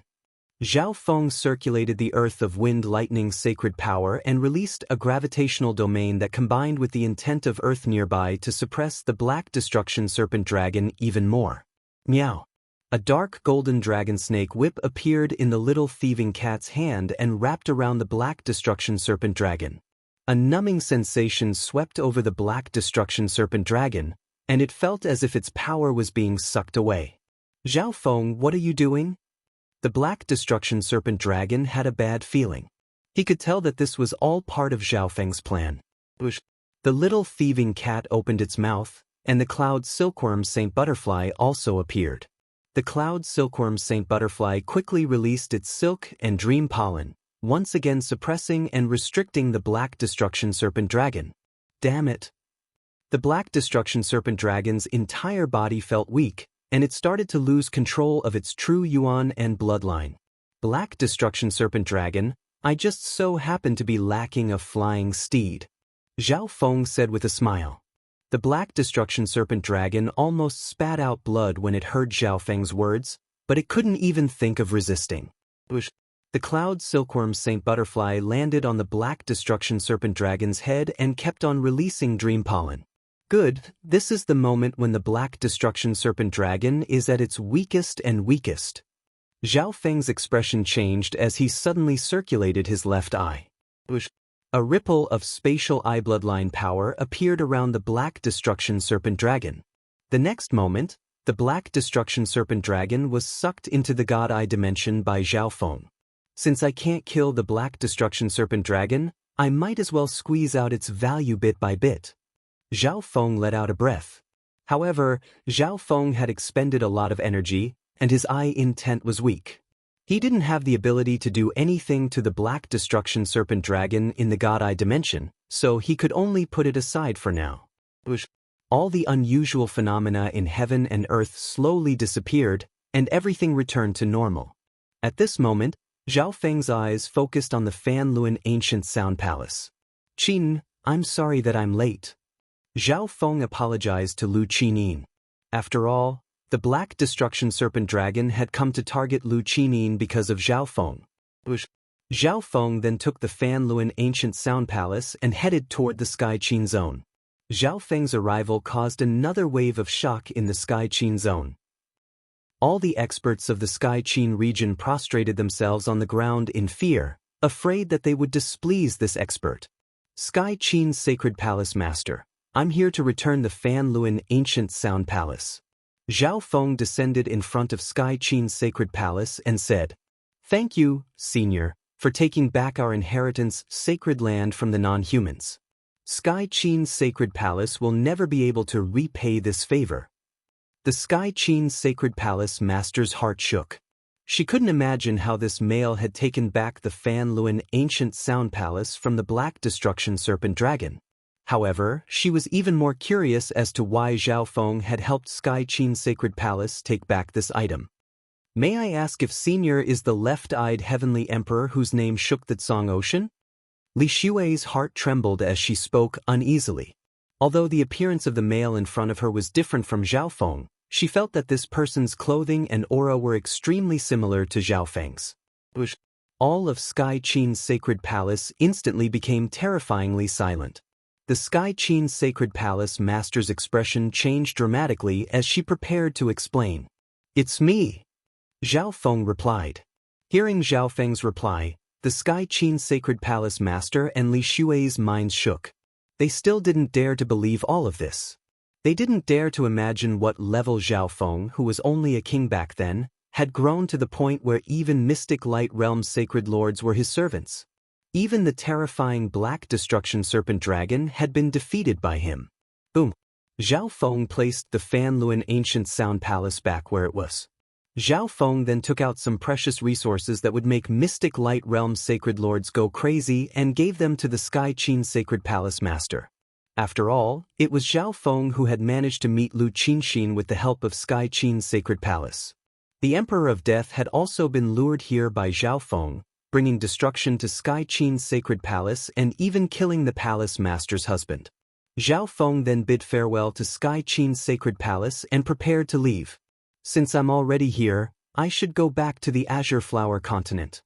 Zhao Feng circulated the earth of wind lightning's sacred power and released a gravitational domain that combined with the intent of earth nearby to suppress the black destruction serpent dragon even more. Meow. A dark golden dragon snake whip appeared in the little thieving cat's hand and wrapped around the black destruction serpent dragon. A numbing sensation swept over the black destruction serpent dragon, and it felt as if its power was being sucked away. Zhao Feng, what are you doing? The black destruction serpent dragon had a bad feeling. He could tell that this was all part of Zhao Feng's plan. The little thieving cat opened its mouth, and the cloud silkworm Saint Butterfly also appeared. The cloud silkworm Saint Butterfly quickly released its silk and dream pollen, once again suppressing and restricting the black destruction serpent dragon. Damn it! The black destruction serpent dragon's entire body felt weak, and it started to lose control of its true yuan and bloodline. Black destruction serpent dragon, I just so happen to be lacking a flying steed. Zhao Feng said with a smile. The black destruction serpent dragon almost spat out blood when it heard Zhao Feng's words, but it couldn't even think of resisting. The cloud silkworm Saint Butterfly landed on the black destruction serpent dragon's head and kept on releasing dream pollen. Good, this is the moment when the black destruction serpent dragon is at its weakest and weakest. Zhao Feng's expression changed as he suddenly circulated his left eye. A ripple of spatial eye bloodline power appeared around the black destruction serpent dragon. The next moment, the black destruction serpent dragon was sucked into the God Eye dimension by Zhao Feng. Since I can't kill the black destruction serpent dragon, I might as well squeeze out its value bit by bit. Zhao Feng let out a breath. However, Zhao Feng had expended a lot of energy, and his eye intent was weak. He didn't have the ability to do anything to the black destruction serpent dragon in the God Eye dimension, so he could only put it aside for now. All the unusual phenomena in heaven and earth slowly disappeared, and everything returned to normal. At this moment, Zhao Feng's eyes focused on the Fan Luan Ancient Sound Palace. Qin, I'm sorry that I'm late. Zhao Feng apologized to Lu Qinin. After all, the black destruction serpent dragon had come to target Lu Qinin because of Zhao Feng. Zhao Feng then took the Fan Luan Ancient Sound Palace and headed toward the Sky Qin Zone. Zhao Feng's arrival caused another wave of shock in the Sky Qin Zone. All the experts of the Sky Qin region prostrated themselves on the ground in fear, afraid that they would displease this expert. Sky Qin's Sacred Palace Master, I'm here to return the Fan Luan Ancient Sound Palace. Zhao Feng descended in front of Sky Qin's Sacred Palace and said, Thank you, Senior, for taking back our inheritance, sacred land from the non-humans. Sky Qin's Sacred Palace will never be able to repay this favor. The Sky Qin's Sacred Palace Master's heart shook. She couldn't imagine how this male had taken back the Fan Luan Ancient Sound Palace from the Black Destruction Serpent Dragon. However, she was even more curious as to why Zhao Feng had helped Sky Qin's Sacred Palace take back this item. May I ask if Senior is the left-eyed heavenly emperor whose name shook the Tsang Ocean? Li Xue's heart trembled as she spoke uneasily. Although the appearance of the male in front of her was different from Zhao Feng, she felt that this person's clothing and aura were extremely similar to Zhao Feng's. All of Sky Qin's Sacred Palace instantly became terrifyingly silent. The Sky Qin's Sacred Palace Master's expression changed dramatically as she prepared to explain. It's me, Zhao Feng replied. Hearing Zhao Feng's reply, the Sky Qin's Sacred Palace Master and Li Xue's minds shook. They still didn't dare to believe all of this. They didn't dare to imagine what level Zhao Feng, who was only a king back then, had grown to the point where even Mystic Light Realm's sacred lords were his servants. Even the terrifying Black Destruction Serpent Dragon had been defeated by him. Boom! Zhao Feng placed the Fan Luan Ancient Sound Palace back where it was. Zhao Feng then took out some precious resources that would make Mystic Light Realm's sacred lords go crazy and gave them to the Sky Qin Sacred Palace Master. After all, it was Zhao Feng who had managed to meet Lu Qinxin with the help of Sky Qin's Sacred Palace. The Emperor of Death had also been lured here by Zhao Feng, bringing destruction to Sky Qin's Sacred Palace and even killing the Palace Master's husband. Zhao Feng then bid farewell to Sky Qin's Sacred Palace and prepared to leave. Since I'm already here, I should go back to the Azure Flower continent.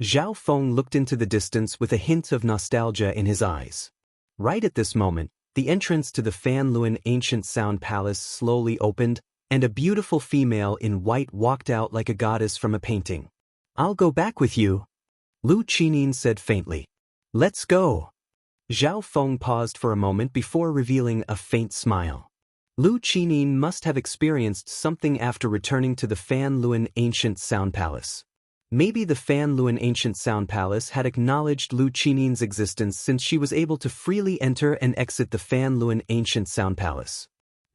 Zhao Feng looked into the distance with a hint of nostalgia in his eyes. Right at this moment, the entrance to the Fan Luan Ancient Sound Palace slowly opened, and a beautiful female in white walked out like a goddess from a painting. I'll go back with you, Lu Qinin said faintly. Let's go. Zhao Feng paused for a moment before revealing a faint smile. Lu Qinin must have experienced something after returning to the Fan Luan Ancient Sound Palace. Maybe the Fan Luan Ancient Sound Palace had acknowledged Lu Qinin's existence since she was able to freely enter and exit the Fan Luan Ancient Sound Palace.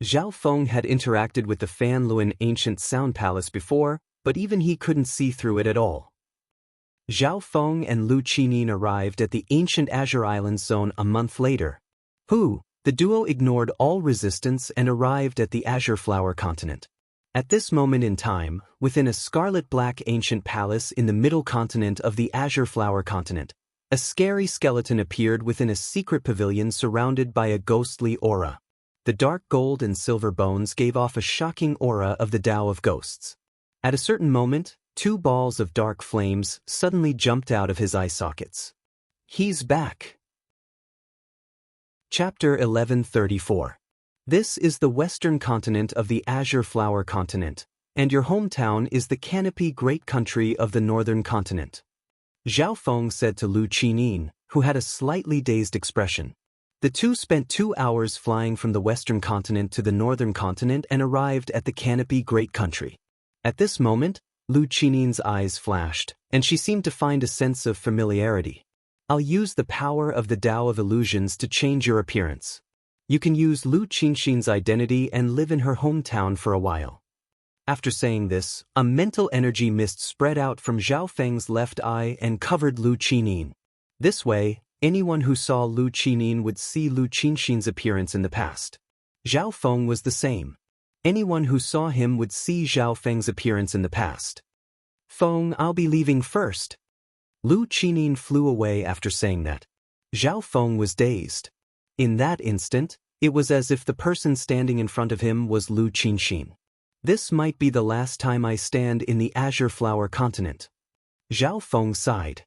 Zhao Feng had interacted with the Fan Luan Ancient Sound Palace before, but even he couldn't see through it at all. Zhao Feng and Lu Qinin arrived at the ancient Azure Islands zone a month later. The duo ignored all resistance and arrived at the Azure Flower continent. At this moment in time, within a scarlet-black ancient palace in the middle continent of the Azure Flower continent, a scary skeleton appeared within a secret pavilion surrounded by a ghostly aura. The dark gold and silver bones gave off a shocking aura of the Tao of Ghosts. At a certain moment, 2 balls of dark flames suddenly jumped out of his eye sockets. He's back. Chapter 1134. This is the western continent of the Azure Flower continent, and your hometown is the Canopy Great Country of the northern continent. Zhao Feng said to Lu Qinin, who had a slightly dazed expression. The two spent 2 hours flying from the western continent to the northern continent and arrived at the Canopy Great Country. At this moment, Lu Qinin's eyes flashed, and she seemed to find a sense of familiarity. I'll use the power of the Tao of Illusions to change your appearance. You can use Lu Qinxin's identity and live in her hometown for a while. After saying this, a mental energy mist spread out from Zhao Feng's left eye and covered Lu Qinin. This way, anyone who saw Lu Qinin would see Lu Qinxin's appearance in the past. Zhao Feng was the same. Anyone who saw him would see Zhao Feng's appearance in the past. Feng, I'll be leaving first. Lu Qinin flew away after saying that. Zhao Feng was dazed. In that instant, it was as if the person standing in front of him was Lu Qinxin. This might be the last time I stand in the Azure Flower continent. Zhao Feng sighed.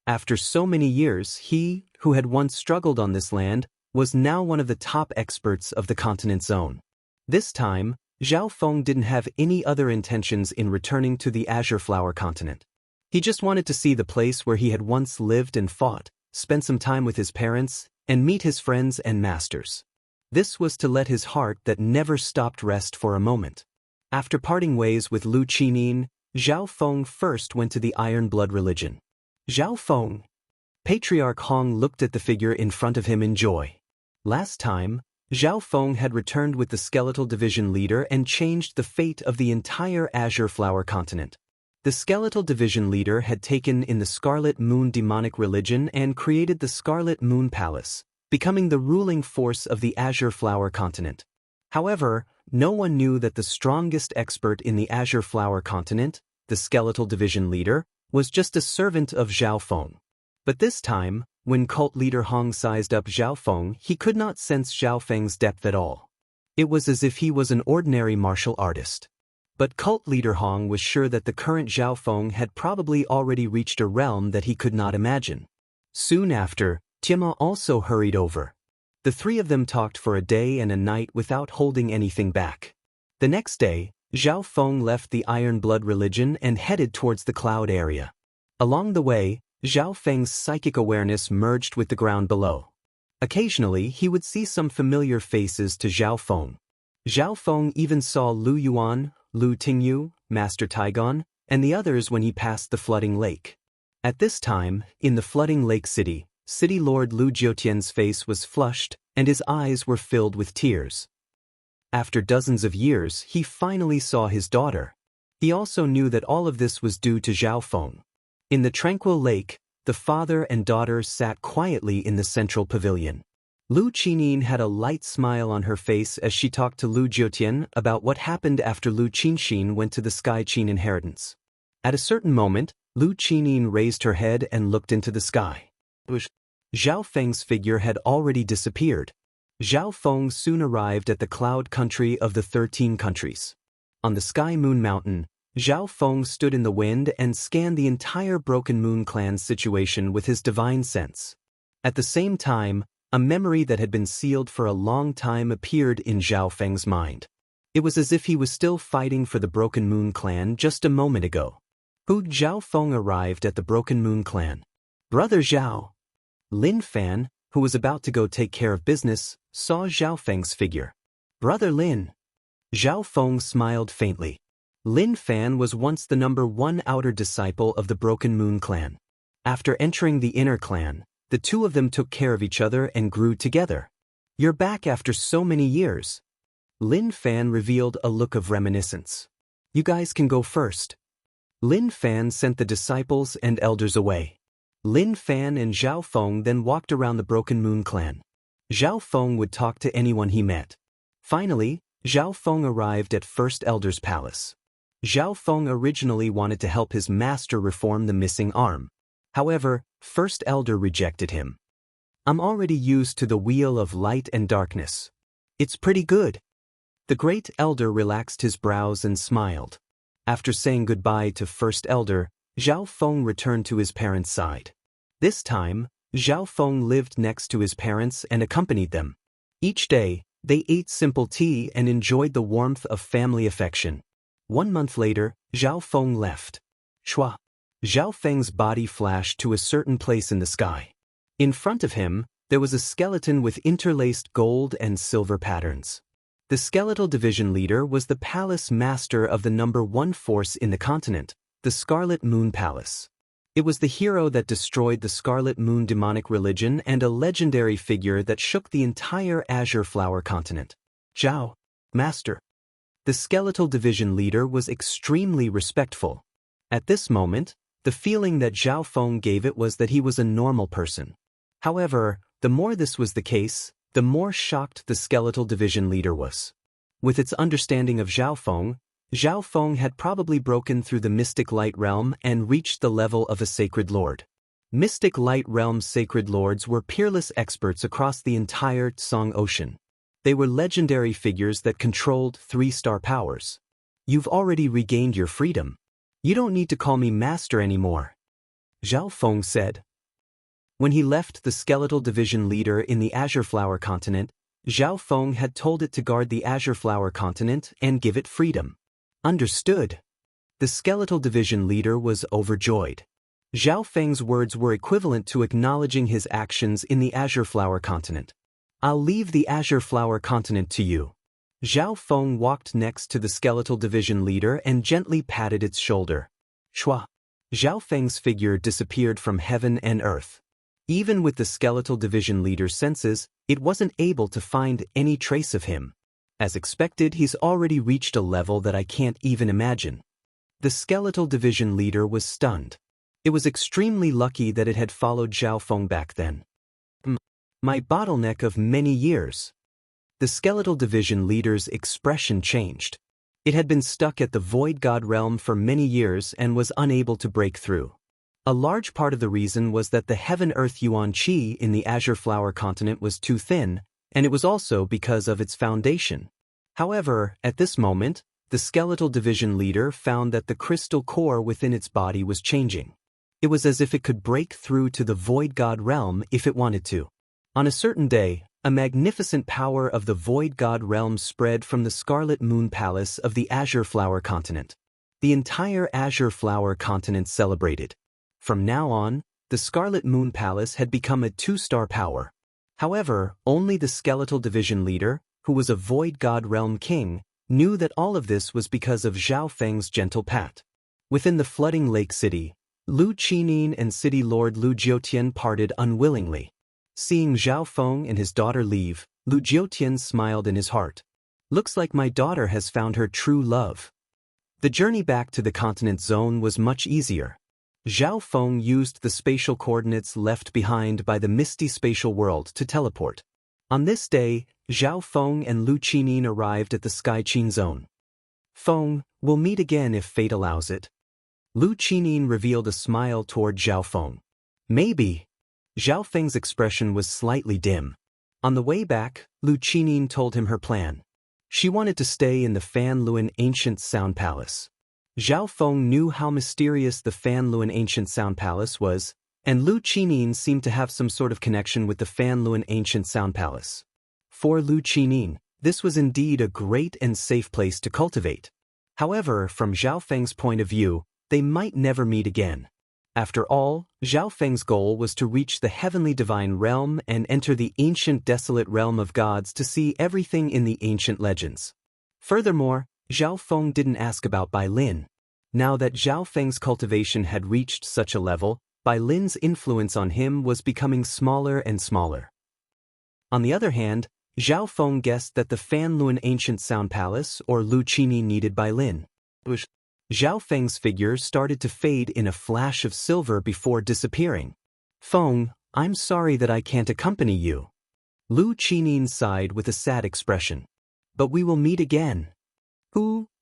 After so many years, he, who had once struggled on this land, was now one of the top experts of the continent's zone. This time, Zhao Feng didn't have any other intentions in returning to the Azure Flower continent. He just wanted to see the place where he had once lived and fought, spend some time with his parents, and meet his friends and masters. This was to let his heart that never stopped rest for a moment. After parting ways with Lu Qinin, Zhao Feng first went to the Iron Blood religion. Zhao Feng. Patriarch Hong looked at the figure in front of him in joy. Last time, Zhao Feng had returned with the Skeletal Division leader and changed the fate of the entire Azure Flower continent. The Skeletal Division leader had taken in the Scarlet Moon demonic religion and created the Scarlet Moon Palace, becoming the ruling force of the Azure Flower continent. However, no one knew that the strongest expert in the Azure Flower continent, the Skeletal Division leader, was just a servant of Zhao Feng. But this time, when cult leader Hong sized up Zhao Feng, he could not sense Zhao Feng's depth at all. It was as if he was an ordinary martial artist. But cult leader Hong was sure that the current Zhao Feng had probably already reached a realm that he could not imagine. Soon after, Tiama also hurried over. The 3 of them talked for a day and a night without holding anything back. The next day, Zhao Feng left the Iron Blood religion and headed towards the cloud area. Along the way, Zhao Feng's psychic awareness merged with the ground below. Occasionally, he would see some familiar faces to Zhao Feng. Zhao Feng even saw Lu Yuan, Lu Tingyu, Master Taigon, and the others when he passed the flooding lake. At this time, in the flooding lake city, City Lord Lu Jiotian's face was flushed, and his eyes were filled with tears. After dozens of years, he finally saw his daughter. He also knew that all of this was due to Zhao Feng. In the tranquil lake, the father and daughter sat quietly in the central pavilion. Lu Qinin had a light smile on her face as she talked to Lu Jiotian about what happened after Lu Qinxin went to the Sky Qin inheritance. At a certain moment, Lu Qinin raised her head and looked into the sky. Zhao Feng's figure had already disappeared. Zhao Feng soon arrived at the cloud country of the 13 countries. On the Sky Moon Mountain, Zhao Feng stood in the wind and scanned the entire Broken Moon clan's situation with his divine sense. At the same time, a memory that had been sealed for a long time appeared in Zhao Feng's mind. It was as if he was still fighting for the Broken Moon clan just a moment ago. Zhao Feng arrived at the Broken Moon clan. Brother Zhao. Lin Fan, who was about to go take care of business, saw Zhao Feng's figure. Brother Lin. Zhao Feng smiled faintly. Lin Fan was once the #1 outer disciple of the Broken Moon clan. After entering the inner clan, the two of them took care of each other and grew together. You're back after so many years. Lin Fan revealed a look of reminiscence. You guys can go first. Lin Fan sent the disciples and elders away. Lin Fan and Zhao Feng then walked around the Broken Moon clan. Zhao Feng would talk to anyone he met. Finally, Zhao Feng arrived at First Elder's palace. Zhao Feng originally wanted to help his master reform the missing arm. However, First Elder rejected him. I'm already used to the wheel of light and darkness. It's pretty good. The Great Elder relaxed his brows and smiled. After saying goodbye to First Elder, Zhao Feng returned to his parents' side. This time, Zhao Feng lived next to his parents and accompanied them. Each day, they ate simple tea and enjoyed the warmth of family affection. 1 month later, Zhao Feng left. Shua. Zhao Feng's body flashed to a certain place in the sky. In front of him, there was a skeleton with interlaced gold and silver patterns. The skeletal division leader was the palace master of the #1 force in the continent, the Scarlet Moon Palace. It was the hero that destroyed the Scarlet Moon demonic religion and a legendary figure that shook the entire Azure Flower continent. Zhao, Master. The skeletal division leader was extremely respectful. At this moment, the feeling that Zhao Feng gave it was that he was a normal person. However, the more this was the case, the more shocked the skeletal division leader was. With its understanding of Zhao Feng had probably broken through the Mystic Light Realm and reached the level of a Sacred Lord. Mystic Light Realm's Sacred Lords were peerless experts across the entire Tsang Ocean. They were legendary figures that controlled 3-star powers. You've already regained your freedom. You don't need to call me master anymore, Zhao Feng said. When he left the skeletal division leader in the Azure Flower continent, Zhao Feng had told it to guard the Azure Flower continent and give it freedom. Understood. The skeletal division leader was overjoyed. Zhao Feng's words were equivalent to acknowledging his actions in the Azure Flower continent. I'll leave the Azure Flower continent to you. Zhao Feng walked next to the skeletal division leader and gently patted its shoulder. Shua. Zhao Feng's figure disappeared from heaven and earth. Even with the skeletal division leader's senses, it wasn't able to find any trace of him. As expected, he's already reached a level that I can't even imagine. The skeletal division leader was stunned. It was extremely lucky that it had followed Zhao Feng back then. My bottleneck of many years. The skeletal division leader's expression changed. It had been stuck at the Void God realm for many years and was unable to break through. A large part of the reason was that the Heaven-Earth Yuan Qi in the Azure Flower continent was too thin, and it was also because of its foundation. However, at this moment, the skeletal division leader found that the crystal core within its body was changing. It was as if it could break through to the Void God realm if it wanted to. On a certain day, a magnificent power of the Void God realm spread from the Scarlet Moon Palace of the Azure Flower continent. The entire Azure Flower continent celebrated. From now on, the Scarlet Moon Palace had become a 2-star power. However, only the skeletal division leader, who was a Void God realm king, knew that all of this was because of Zhao Feng's gentle pat. Within the flooding lake city, Lu Qining and City Lord Lu Jiutian parted unwillingly. Seeing Zhao Feng and his daughter leave, Lu Jiutian smiled in his heart. Looks like my daughter has found her true love. The journey back to the continent zone was much easier. Zhao Feng used the spatial coordinates left behind by the misty spatial world to teleport. On this day, Zhao Feng and Lu Qining arrived at the Skychin zone. Feng, we'll meet again if fate allows it. Lu Qining revealed a smile toward Zhao Feng. Maybe. Zhao Feng's expression was slightly dim. On the way back, Lu Qining told him her plan. She wanted to stay in the Fan Luan ancient sound palace. Zhao Feng knew how mysterious the Fanluan Ancient Sound Palace was, and Lu Qinin seemed to have some sort of connection with the Fanluan Ancient Sound Palace. For Lu Qinin, this was indeed a great and safe place to cultivate. However, from Zhao Feng's point of view, they might never meet again. After all, Zhao Feng's goal was to reach the heavenly divine realm and enter the ancient desolate realm of gods to see everything in the ancient legends. Furthermore, Zhao Feng didn't ask about Bai Lin. Now that Zhao Feng's cultivation had reached such a level, Bai Lin's influence on him was becoming smaller and smaller. On the other hand, Zhao Feng guessed that the Fanluan Ancient Sound Palace or Lu Qinin needed Bai Lin. Zhao Feng's figure started to fade in a flash of silver before disappearing. Feng, I'm sorry that I can't accompany you. Lu Qinin sighed with a sad expression. But we will meet again.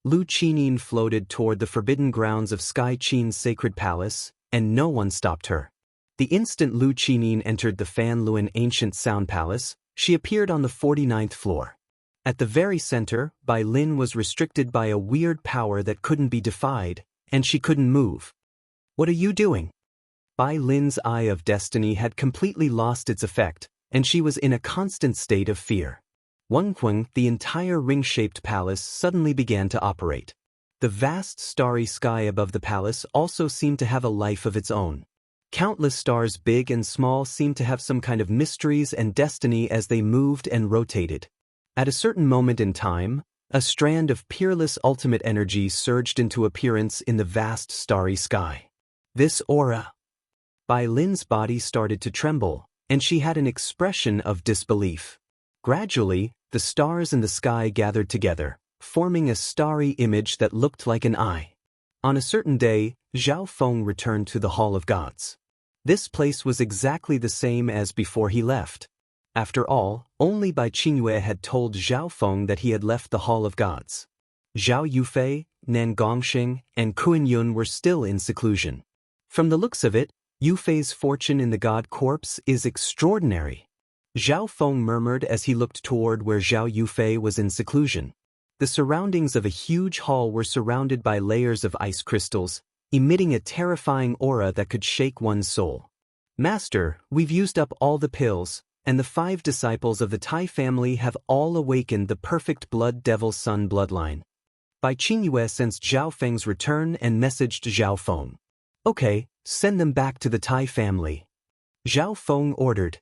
Lu Qinin floated toward the forbidden grounds of Sky Qin's sacred palace, and no one stopped her. The instant Lu Qinin entered the Fanluan Ancient Sound Palace, she appeared on the 49th floor. At the very center, Bai Lin was restricted by a weird power that couldn't be defied, and she couldn't move. What are you doing? Bai Lin's Eye of Destiny had completely lost its effect, and she was in a constant state of fear. Wengqing, the entire ring-shaped palace suddenly began to operate. The vast starry sky above the palace also seemed to have a life of its own. Countless stars big and small seemed to have some kind of mysteries and destiny as they moved and rotated. At a certain moment in time, a strand of peerless ultimate energy surged into appearance in the vast starry sky. This aura. Bai Lin's body started to tremble, and she had an expression of disbelief. Gradually, the stars in the sky gathered together, forming a starry image that looked like an eye. On a certain day, Zhao Feng returned to the Hall of Gods. This place was exactly the same as before he left. After all, only Bai Qingyue had told Zhao Feng that he had left the Hall of Gods. Zhao Yufei, Nan Gongxing, and Kuan Yun were still in seclusion. From the looks of it, Yufei's fortune in the God Corpse is extraordinary. Zhao Feng murmured as he looked toward where Zhao Yufei was in seclusion. The surroundings of a huge hall were surrounded by layers of ice crystals, emitting a terrifying aura that could shake one's soul. Master, we've used up all the pills, and the 5 disciples of the Tai family have all awakened the perfect Blood Devil Sun bloodline. Bai Qingyue sensed Zhao Feng's return and messaged Zhao Feng. Okay, send them back to the Tai family. Zhao Feng ordered.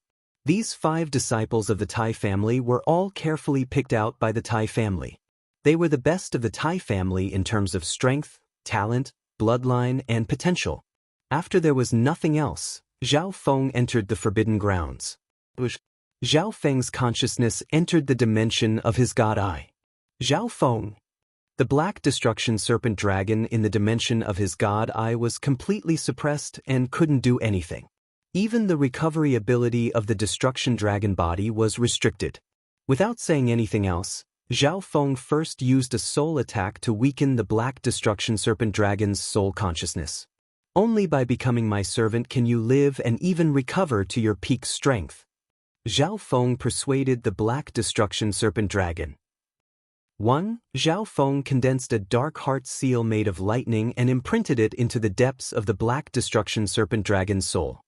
These 5 disciples of the Tai family were all carefully picked out by the Tai family. They were the best of the Tai family in terms of strength, talent, bloodline, and potential. After there was nothing else, Zhao Feng entered the forbidden grounds. Zhao Feng's consciousness entered the dimension of his God Eye. Zhao Feng. The black destruction serpent dragon in the dimension of his God Eye was completely suppressed and couldn't do anything. Even the recovery ability of the destruction dragon body was restricted. Without saying anything else, Zhao Feng first used a soul attack to weaken the black destruction serpent dragon's soul consciousness. Only by becoming my servant can you live and even recover to your peak strength. Zhao Feng persuaded the black destruction serpent dragon. 1. Zhao Feng condensed a dark heart seal made of lightning and imprinted it into the depths of the black destruction serpent dragon's soul.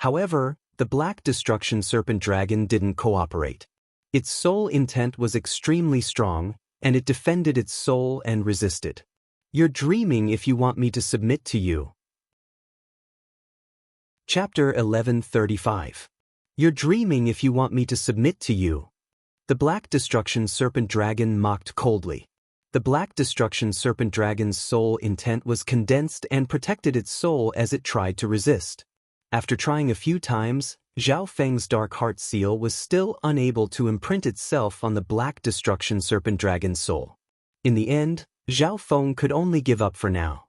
However, the black destruction serpent dragon didn't cooperate. Its soul intent was extremely strong, and it defended its soul and resisted. You're dreaming if you want me to submit to you. Chapter 1135. You're dreaming if you want me to submit to you. The black destruction serpent dragon mocked coldly. The black destruction serpent dragon's soul intent was condensed and protected its soul as it tried to resist. After trying a few times, Zhao Feng's dark heart seal was still unable to imprint itself on the black destruction serpent dragon's soul. In the end, Zhao Feng could only give up for now.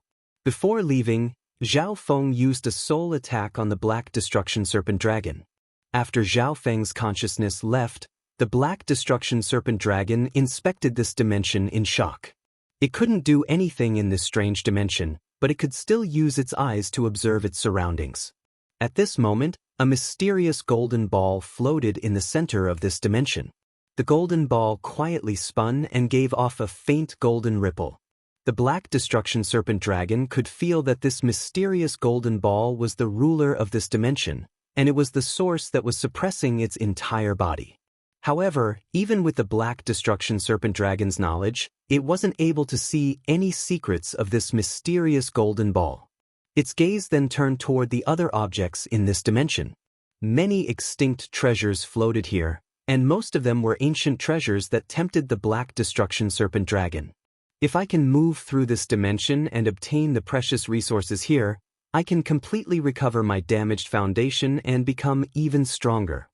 Before leaving, Zhao Feng used a soul attack on the black destruction serpent dragon. After Zhao Feng's consciousness left, the black destruction serpent dragon inspected this dimension in shock. It couldn't do anything in this strange dimension, but it could still use its eyes to observe its surroundings. At this moment, a mysterious golden ball floated in the center of this dimension. The golden ball quietly spun and gave off a faint golden ripple. The Black Destruction Serpent Dragon could feel that this mysterious golden ball was the ruler of this dimension, and it was the source that was suppressing its entire body. However, even with the Black Destruction Serpent Dragon's knowledge, it wasn't able to see any secrets of this mysterious golden ball. Its gaze then turned toward the other objects in this dimension. Many extinct treasures floated here, and most of them were ancient treasures that tempted the Black Destruction Serpent Dragon. If I can move through this dimension and obtain the precious resources here, I can completely recover my damaged foundation and become even stronger.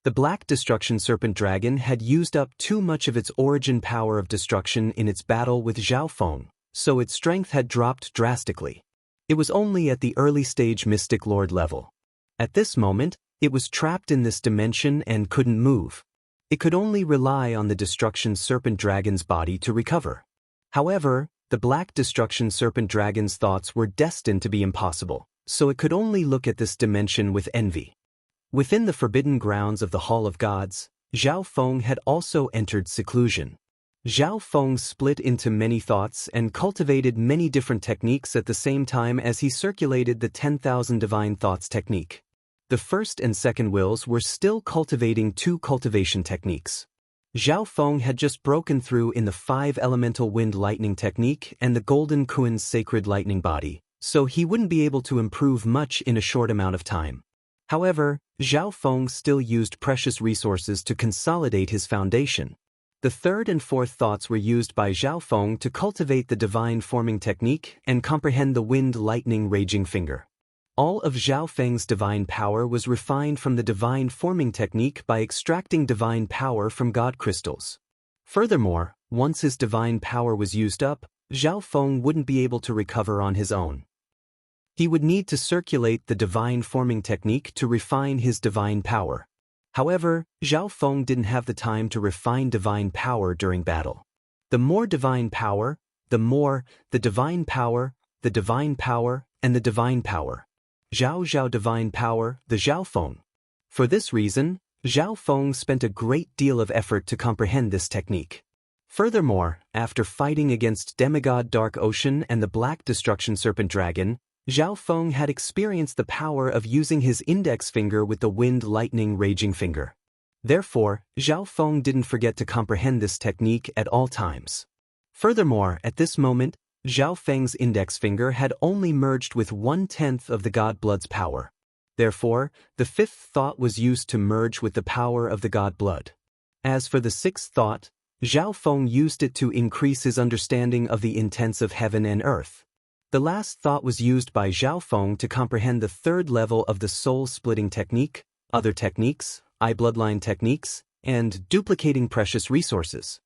The Black Destruction Serpent Dragon had used up too much of its origin power of destruction in its battle with Zhao Feng, so its strength had dropped drastically. It was only at the early stage Mystic Lord level. At this moment, it was trapped in this dimension and couldn't move. It could only rely on the Destruction Serpent Dragon's body to recover. However, the Black Destruction Serpent Dragon's thoughts were destined to be impossible, so it could only look at this dimension with envy. Within the forbidden grounds of the Hall of Gods, Zhao Feng had also entered seclusion. Zhao Feng split into many thoughts and cultivated many different techniques at the same time as he circulated the 10,000 Divine Thoughts technique. The first and second wills were still cultivating two cultivation techniques. Zhao Feng had just broken through in the 5 elemental wind lightning technique and the Golden Kuan's sacred lightning body, so he wouldn't be able to improve much in a short amount of time. However, Zhao Feng still used precious resources to consolidate his foundation. The third and fourth thoughts were used by Zhao Feng to cultivate the divine forming technique and comprehend the wind lightning raging finger. All of Zhao Feng's divine power was refined from the divine forming technique by extracting divine power from God crystals. Furthermore, once his divine power was used up, Zhao Feng wouldn't be able to recover on his own. He would need to circulate the divine forming technique to refine his divine power. However, Zhao Feng didn't have the time to refine divine power during battle. The more divine power, the more, the divine power, the divine power, and the divine power. Zhao divine power, the Zhao Feng. For this reason, Zhao Feng spent a great deal of effort to comprehend this technique. Furthermore, after fighting against Demigod Dark Ocean and the Black Destruction Serpent Dragon, Zhao Feng had experienced the power of using his index finger with the wind lightning raging finger. Therefore, Zhao Feng didn't forget to comprehend this technique at all times. Furthermore, at this moment, Zhao Feng's index finger had only merged with 1/10 of the God Blood's power. Therefore, the fifth thought was used to merge with the power of the God Blood. As for the sixth thought, Zhao Feng used it to increase his understanding of the intents of heaven and earth. The last thought was used by Zhao Feng to comprehend the third level of the soul-splitting technique, other techniques, eye-bloodline techniques, and duplicating precious resources.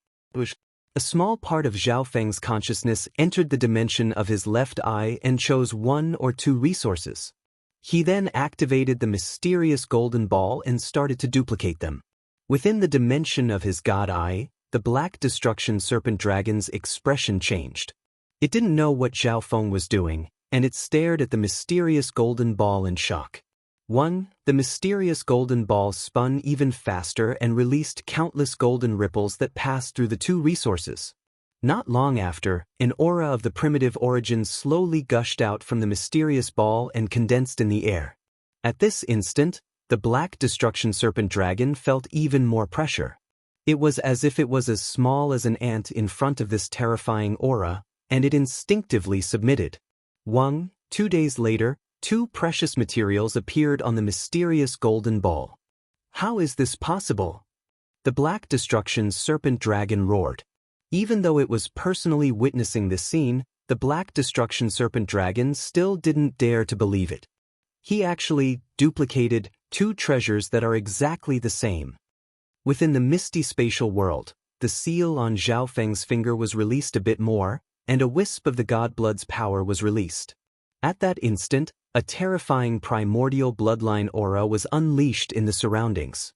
A small part of Zhao Feng's consciousness entered the dimension of his left eye and chose 1 or 2 resources. He then activated the mysterious golden ball and started to duplicate them. Within the dimension of his God Eye, the Black Destruction Serpent Dragon's expression changed. It didn't know what Zhao Feng was doing, and it stared at the mysterious golden ball in shock. The mysterious golden ball spun even faster and released countless golden ripples that passed through the 2 resources. Not long after, an aura of the primitive origin slowly gushed out from the mysterious ball and condensed in the air. At this instant, the Black Destruction Serpent Dragon felt even more pressure. It was as if it was as small as an ant in front of this terrifying aura, and it instinctively submitted. 2 days later, 2 precious materials appeared on the mysterious golden ball. How is this possible? The Black Destruction Serpent Dragon roared. Even though it was personally witnessing this scene, the Black Destruction Serpent Dragon still didn't dare to believe it. He actually duplicated 2 treasures that are exactly the same. Within the misty spatial world, the seal on Zhao Feng's finger was released a bit more, and a wisp of the God Blood's power was released. At that instant, a terrifying primordial bloodline aura was unleashed in the surroundings.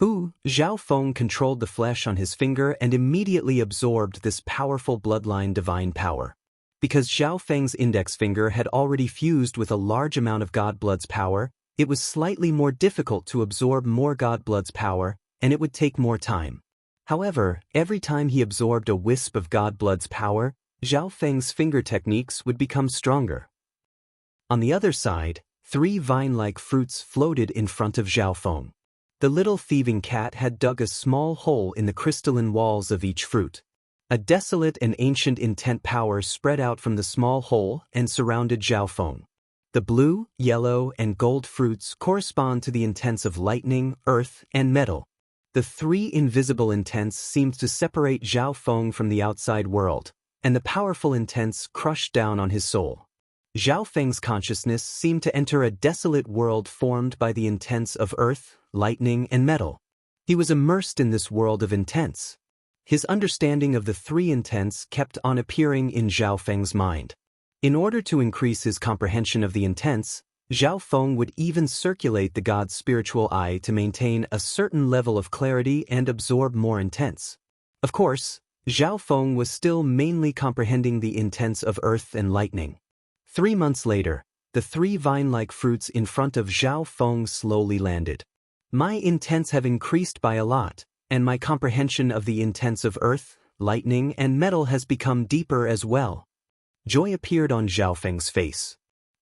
Zhao Feng controlled the flesh on his finger and immediately absorbed this powerful bloodline divine power. Because Zhao Feng's index finger had already fused with a large amount of God Blood's power, it was slightly more difficult to absorb more God Blood's power, and it would take more time. However, every time he absorbed a wisp of God Blood's power, Zhao Feng's finger techniques would become stronger. On the other side, 3 vine-like fruits floated in front of Zhao Feng. The little thieving cat had dug a small hole in the crystalline walls of each fruit. A desolate and ancient intent power spread out from the small hole and surrounded Zhao Feng. The blue, yellow, and gold fruits correspond to the intents of lightning, earth, and metal. The 3 invisible intents seemed to separate Zhao Feng from the outside world, and the powerful intents crushed down on his soul. Zhao Feng's consciousness seemed to enter a desolate world formed by the intents of earth, lightning, and metal. He was immersed in this world of intents. His understanding of the 3 intents kept on appearing in Zhao Feng's mind. In order to increase his comprehension of the intents, Zhao Feng would even circulate the god's spiritual eye to maintain a certain level of clarity and absorb more intents. Of course, Zhao Feng was still mainly comprehending the intents of earth and lightning. 3 months later, the 3 vine-like fruits in front of Zhao Feng slowly landed. My intents have increased by a lot, and my comprehension of the intents of earth, lightning, and metal has become deeper as well. Joy appeared on Zhao Feng's face.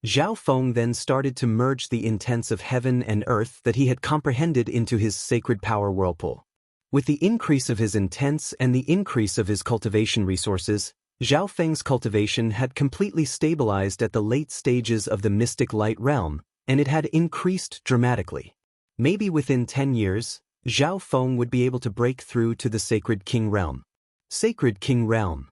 Zhao Feng then started to merge the intents of heaven and earth that he had comprehended into his sacred power whirlpool. With the increase of his intents and the increase of his cultivation resources, Zhao Feng's cultivation had completely stabilized at the late stages of the mystic light realm, and it had increased dramatically. Maybe within 10 years, Zhao Feng would be able to break through to the Sacred King realm. Sacred King realm.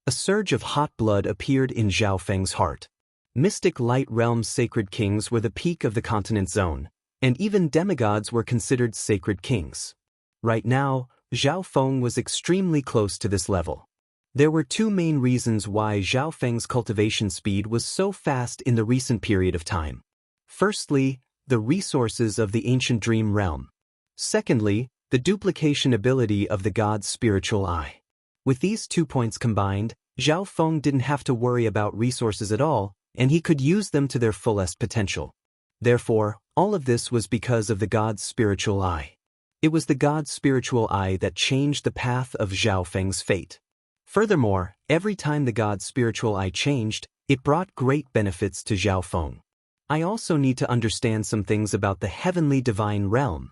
A surge of hot blood appeared in Zhao Feng's heart. Mystic light realm's sacred kings were the peak of the continent zone, and even demigods were considered sacred kings. Right now, Zhao Feng was extremely close to this level. There were 2 main reasons why Zhao Feng's cultivation speed was so fast in the recent period of time. Firstly, the resources of the ancient dream realm. Secondly, the duplication ability of the god's spiritual eye. With these 2 points combined, Zhao Feng didn't have to worry about resources at all, and he could use them to their fullest potential. Therefore, all of this was because of the god's spiritual eye. It was the god's spiritual eye that changed the path of Zhao Feng's fate. Furthermore, every time the god's spiritual eye changed, it brought great benefits to Zhao Feng. I also need to understand some things about the heavenly divine realm.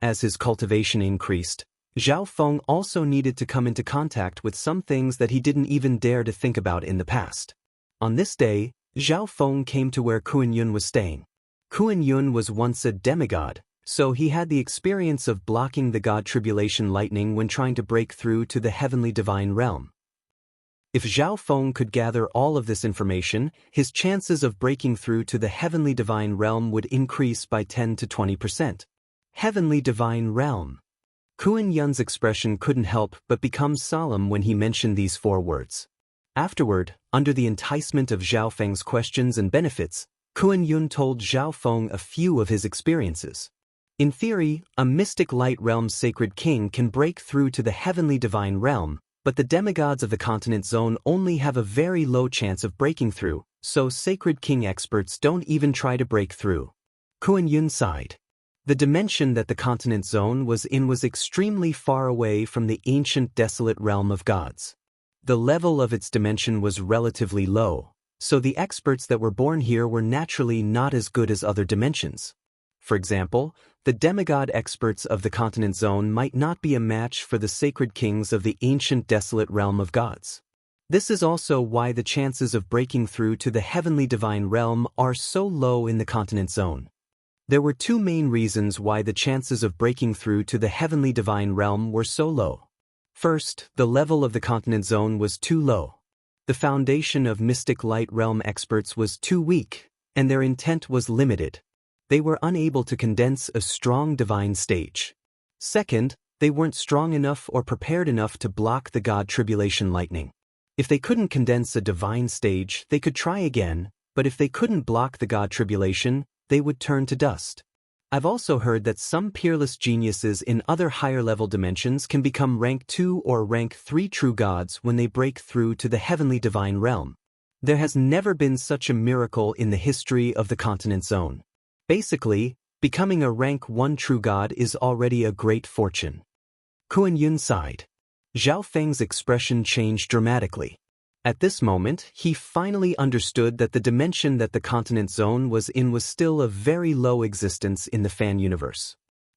As his cultivation increased, Zhao Feng also needed to come into contact with some things that he didn't even dare to think about in the past. On this day, Zhao Feng came to where Kuan Yun was staying. Kuan Yun was once a demigod, so he had the experience of blocking the god tribulation lightning when trying to break through to the heavenly divine realm. If Zhao Feng could gather all of this information, his chances of breaking through to the heavenly divine realm would increase by 10 to 20%. Heavenly divine realm. Kuan Yun's expression couldn't help but become solemn when he mentioned these 4 words. Afterward, under the enticement of Zhao Feng's questions and benefits, Kuan Yun told Zhao Feng a few of his experiences. In theory, a mystic light realm's sacred king can break through to the heavenly divine realm, but the demigods of the continent zone only have a very low chance of breaking through, so sacred king experts don't even try to break through. Kuan Yun sighed. The dimension that the continent zone was in was extremely far away from the ancient desolate realm of gods. The level of its dimension was relatively low, so the experts that were born here were naturally not as good as other dimensions. For example, the demigod experts of the continent zone might not be a match for the sacred kings of the ancient desolate realm of gods. This is also why the chances of breaking through to the heavenly divine realm are so low in the continent zone. There were 2 main reasons why the chances of breaking through to the heavenly divine realm were so low. First, the level of the continent zone was too low. The foundation of mystic light realm experts was too weak, and their intent was limited. They were unable to condense a strong divine stage. Second, they weren't strong enough or prepared enough to block the god tribulation lightning. If they couldn't condense a divine stage, they could try again, but if they couldn't block the god tribulation, they would turn to dust. I've also heard that some peerless geniuses in other higher-level dimensions can become rank 2 or rank 3 true gods when they break through to the heavenly divine realm. There has never been such a miracle in the history of the continent zone. Basically, becoming a rank 1 true god is already a great fortune. Kuan Yun sighed. Zhao Feng's expression changed dramatically. At this moment, he finally understood that the dimension that the continent zone was in was still of very low existence in the fan universe.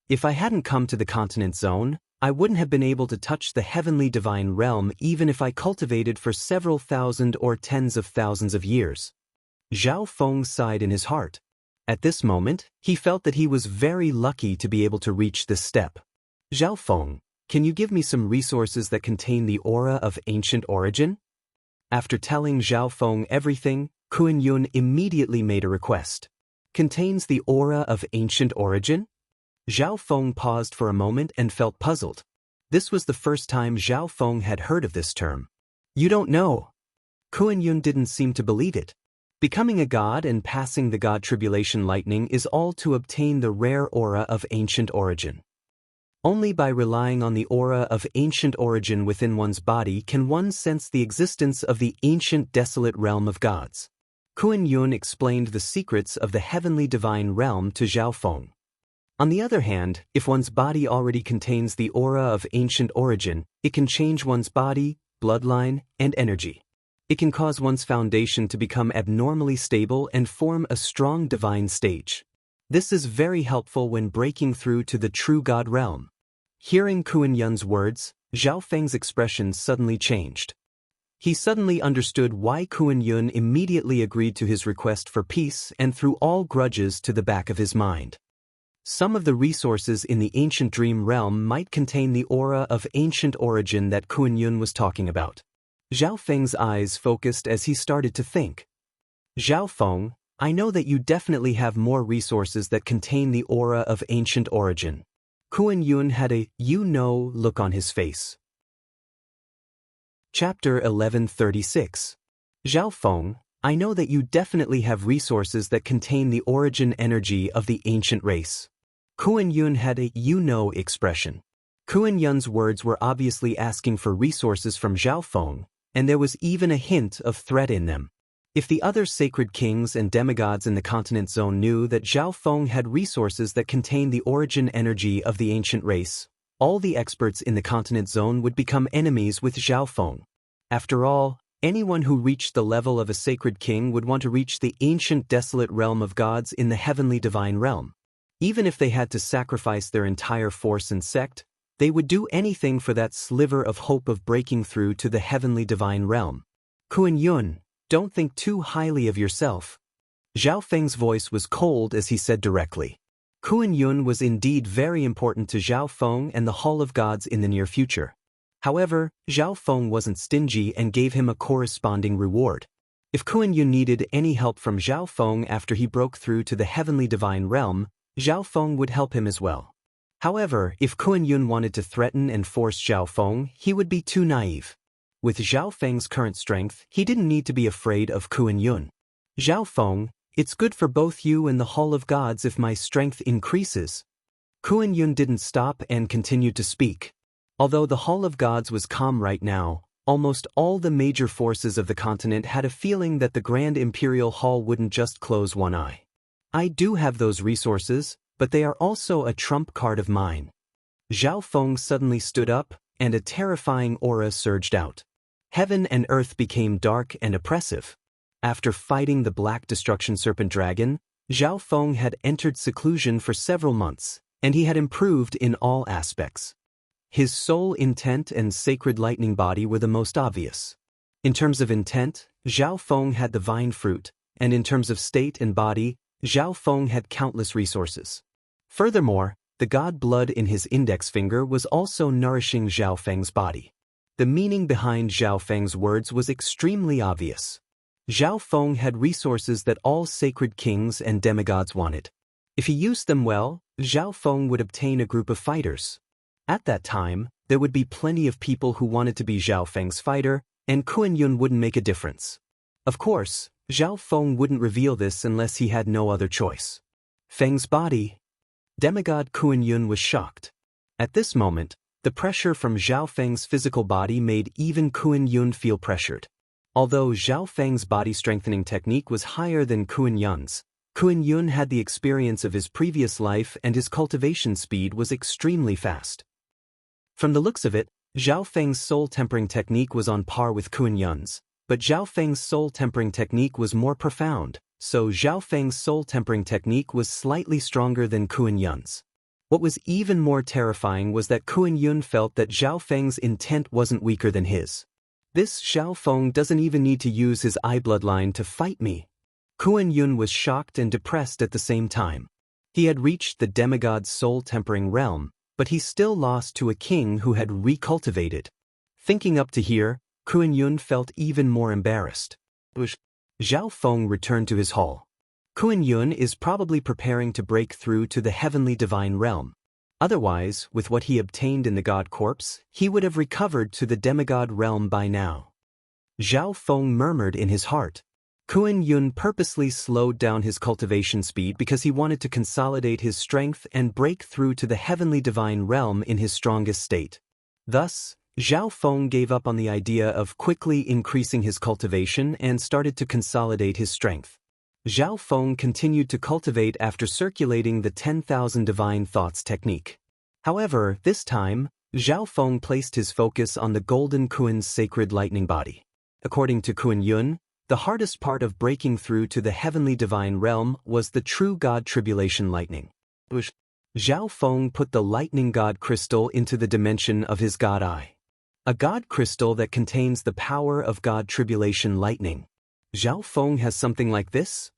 If I hadn't come to the continent zone, I wouldn't have been able to touch the heavenly divine realm even if I cultivated for several thousand or tens of thousands of years. Zhao Feng sighed in his heart. At this moment, he felt that he was very lucky to be able to reach this step. Zhao Feng, can you give me some resources that contain the aura of ancient origin? After telling Zhao Feng everything, Kuan Yun immediately made a request. Contains the aura of ancient origin? Zhao Feng paused for a moment and felt puzzled. This was the first time Zhao Feng had heard of this term. You don't know. Kuan Yun didn't seem to believe it. Becoming a god and passing the god tribulation lightning is all to obtain the rare aura of ancient origin. Only by relying on the aura of ancient origin within one's body can one sense the existence of the ancient desolate realm of gods. Kuan Yun explained the secrets of the heavenly divine realm to Zhao Feng. On the other hand, if one's body already contains the aura of ancient origin, it can change one's body, bloodline, and energy. It can cause one's foundation to become abnormally stable and form a strong divine stage. This is very helpful when breaking through to the true God realm. Hearing Kuan Yun's words, Zhao Feng's expression suddenly changed. He suddenly understood why Kuan Yun immediately agreed to his request for peace and threw all grudges to the back of his mind. Some of the resources in the ancient dream realm might contain the aura of ancient origin that Kuan Yun was talking about. Zhao Feng's eyes focused as he started to think. Zhao Feng, I know that you definitely have more resources that contain the aura of ancient origin. Kuan Yun had a you-know look on his face. Chapter 1136. Zhao Feng, I know that you definitely have resources that contain the origin energy of the ancient race. Kuan Yun had a you-know expression. Kuan Yun's words were obviously asking for resources from Zhao Feng, and there was even a hint of threat in them. If the other sacred kings and demigods in the continent zone knew that Zhao Feng had resources that contained the origin energy of the ancient race, all the experts in the continent zone would become enemies with Zhao Feng. After all, anyone who reached the level of a sacred king would want to reach the ancient desolate realm of gods in the heavenly divine realm. Even if they had to sacrifice their entire force and sect, they would do anything for that sliver of hope of breaking through to the heavenly divine realm. Kuan Yun, don't think too highly of yourself. Zhao Feng's voice was cold as he said directly. Kuan Yun was indeed very important to Zhao Feng and the Hall of Gods in the near future. However, Zhao Feng wasn't stingy and gave him a corresponding reward. If Kuan Yun needed any help from Zhao Feng after he broke through to the heavenly divine realm, Zhao Feng would help him as well. However, if Kuan Yun wanted to threaten and force Zhao Feng, he would be too naive. With Zhao Feng's current strength, he didn't need to be afraid of Kuan Yun. Zhao Feng, it's good for both you and the Hall of Gods if my strength increases. Kuan Yun didn't stop and continued to speak. Although the Hall of Gods was calm right now, almost all the major forces of the continent had a feeling that the Grand Imperial Hall wouldn't just close one eye. I do have those resources, but they are also a trump card of mine. Zhao Feng suddenly stood up, and a terrifying aura surged out. Heaven and earth became dark and oppressive. After fighting the Black Destruction Serpent Dragon, Zhao Feng had entered seclusion for several months, and he had improved in all aspects. His soul intent and sacred lightning body were the most obvious. In terms of intent, Zhao Feng had the vine fruit, and in terms of state and body, Zhao Feng had countless resources. Furthermore, the god blood in his index finger was also nourishing Zhao Feng's body. The meaning behind Zhao Feng's words was extremely obvious. Zhao Feng had resources that all sacred kings and demigods wanted. If he used them well, Zhao Feng would obtain a group of fighters. At that time, there would be plenty of people who wanted to be Zhao Feng's fighter, and Kuan Yun wouldn't make a difference. Of course, Zhao Feng wouldn't reveal this unless he had no other choice. Feng's body. Demigod Kuan Yun was shocked. At this moment, the pressure from Zhao Feng's physical body made even Kuan Yun feel pressured. Although Zhao Feng's body strengthening technique was higher than Kuan Yun's, Kuan Yun had the experience of his previous life and his cultivation speed was extremely fast. From the looks of it, Zhao Feng's soul tempering technique was on par with Kuan Yun's, But Zhao Feng's soul tempering technique was more profound, so Zhao Feng's soul tempering technique was slightly stronger than Kuan Yun's. What was even more terrifying was that Kuan Yun felt that Zhao Feng's intent wasn't weaker than his. This Zhao Feng doesn't even need to use his eye bloodline to fight me. Kuan Yun was shocked and depressed at the same time. He had reached the demigod's soul-tempering realm, but he still lost to a king who had recultivated. Thinking up to here, Kuan Yun felt even more embarrassed. Zhao Feng returned to his hall. Kuan Yun is probably preparing to break through to the heavenly divine realm. Otherwise, with what he obtained in the god corpse, he would have recovered to the demigod realm by now. Zhao Feng murmured in his heart. Kuan Yun purposely slowed down his cultivation speed because he wanted to consolidate his strength and break through to the heavenly divine realm in his strongest state. Thus, Zhao Feng gave up on the idea of quickly increasing his cultivation and started to consolidate his strength. Zhao Feng continued to cultivate after circulating the 10,000 divine thoughts technique. However, this time, Zhao Feng placed his focus on the golden Kuan's sacred lightning body. According to Kuan Yun, the hardest part of breaking through to the heavenly divine realm was the true god tribulation lightning. Zhao Feng put the lightning god crystal into the dimension of his god eye. A god crystal that contains the power of god tribulation lightning. Zhao Feng has something like this?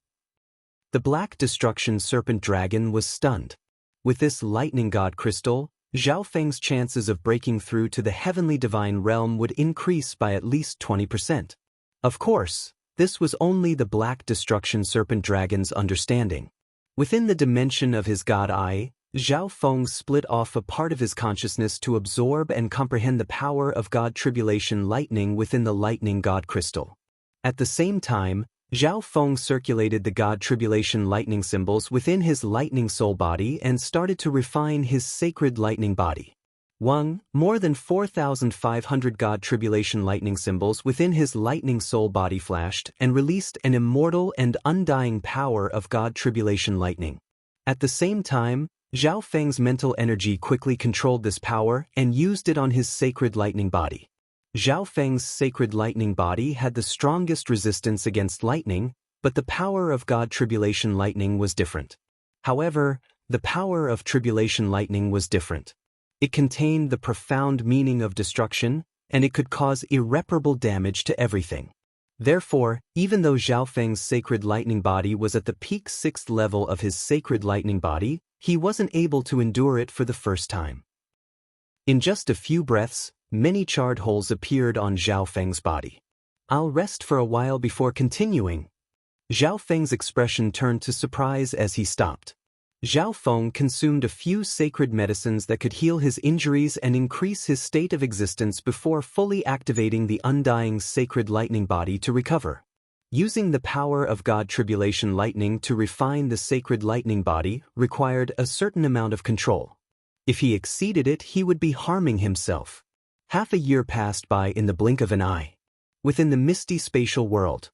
The black destruction serpent dragon was stunned. With this lightning god crystal, Zhao Feng's chances of breaking through to the heavenly divine realm would increase by at least 20%. Of course, this was only the black destruction serpent dragon's understanding. Within the dimension of his god eye, Zhao Feng split off a part of his consciousness to absorb and comprehend the power of god tribulation lightning within the lightning god crystal. At the same time, Zhao Feng circulated the god tribulation lightning symbols within his lightning soul body and started to refine his sacred lightning body. More than 4,500 god tribulation lightning symbols within his lightning soul body flashed and released an immortal and undying power of god tribulation lightning. At the same time, Zhao Feng's mental energy quickly controlled this power and used it on his sacred lightning body. Zhao Feng's sacred lightning body had the strongest resistance against lightning, but the power of god tribulation lightning was different. However, the power of tribulation lightning was different. It contained the profound meaning of destruction, and it could cause irreparable damage to everything. Therefore, even though Zhao Feng's sacred lightning body was at the peak 6th level of his sacred lightning body, he wasn't able to endure it for the first time. In just a few breaths, many charred holes appeared on Zhao Feng's body. I'll rest for a while before continuing. Zhao Feng's expression turned to surprise as he stopped. Zhao Feng consumed a few sacred medicines that could heal his injuries and increase his state of existence before fully activating the undying sacred lightning body to recover. Using the power of god tribulation lightning to refine the sacred lightning body required a certain amount of control. If he exceeded it, he would be harming himself. Half a year passed by in the blink of an eye. Within the misty spatial world,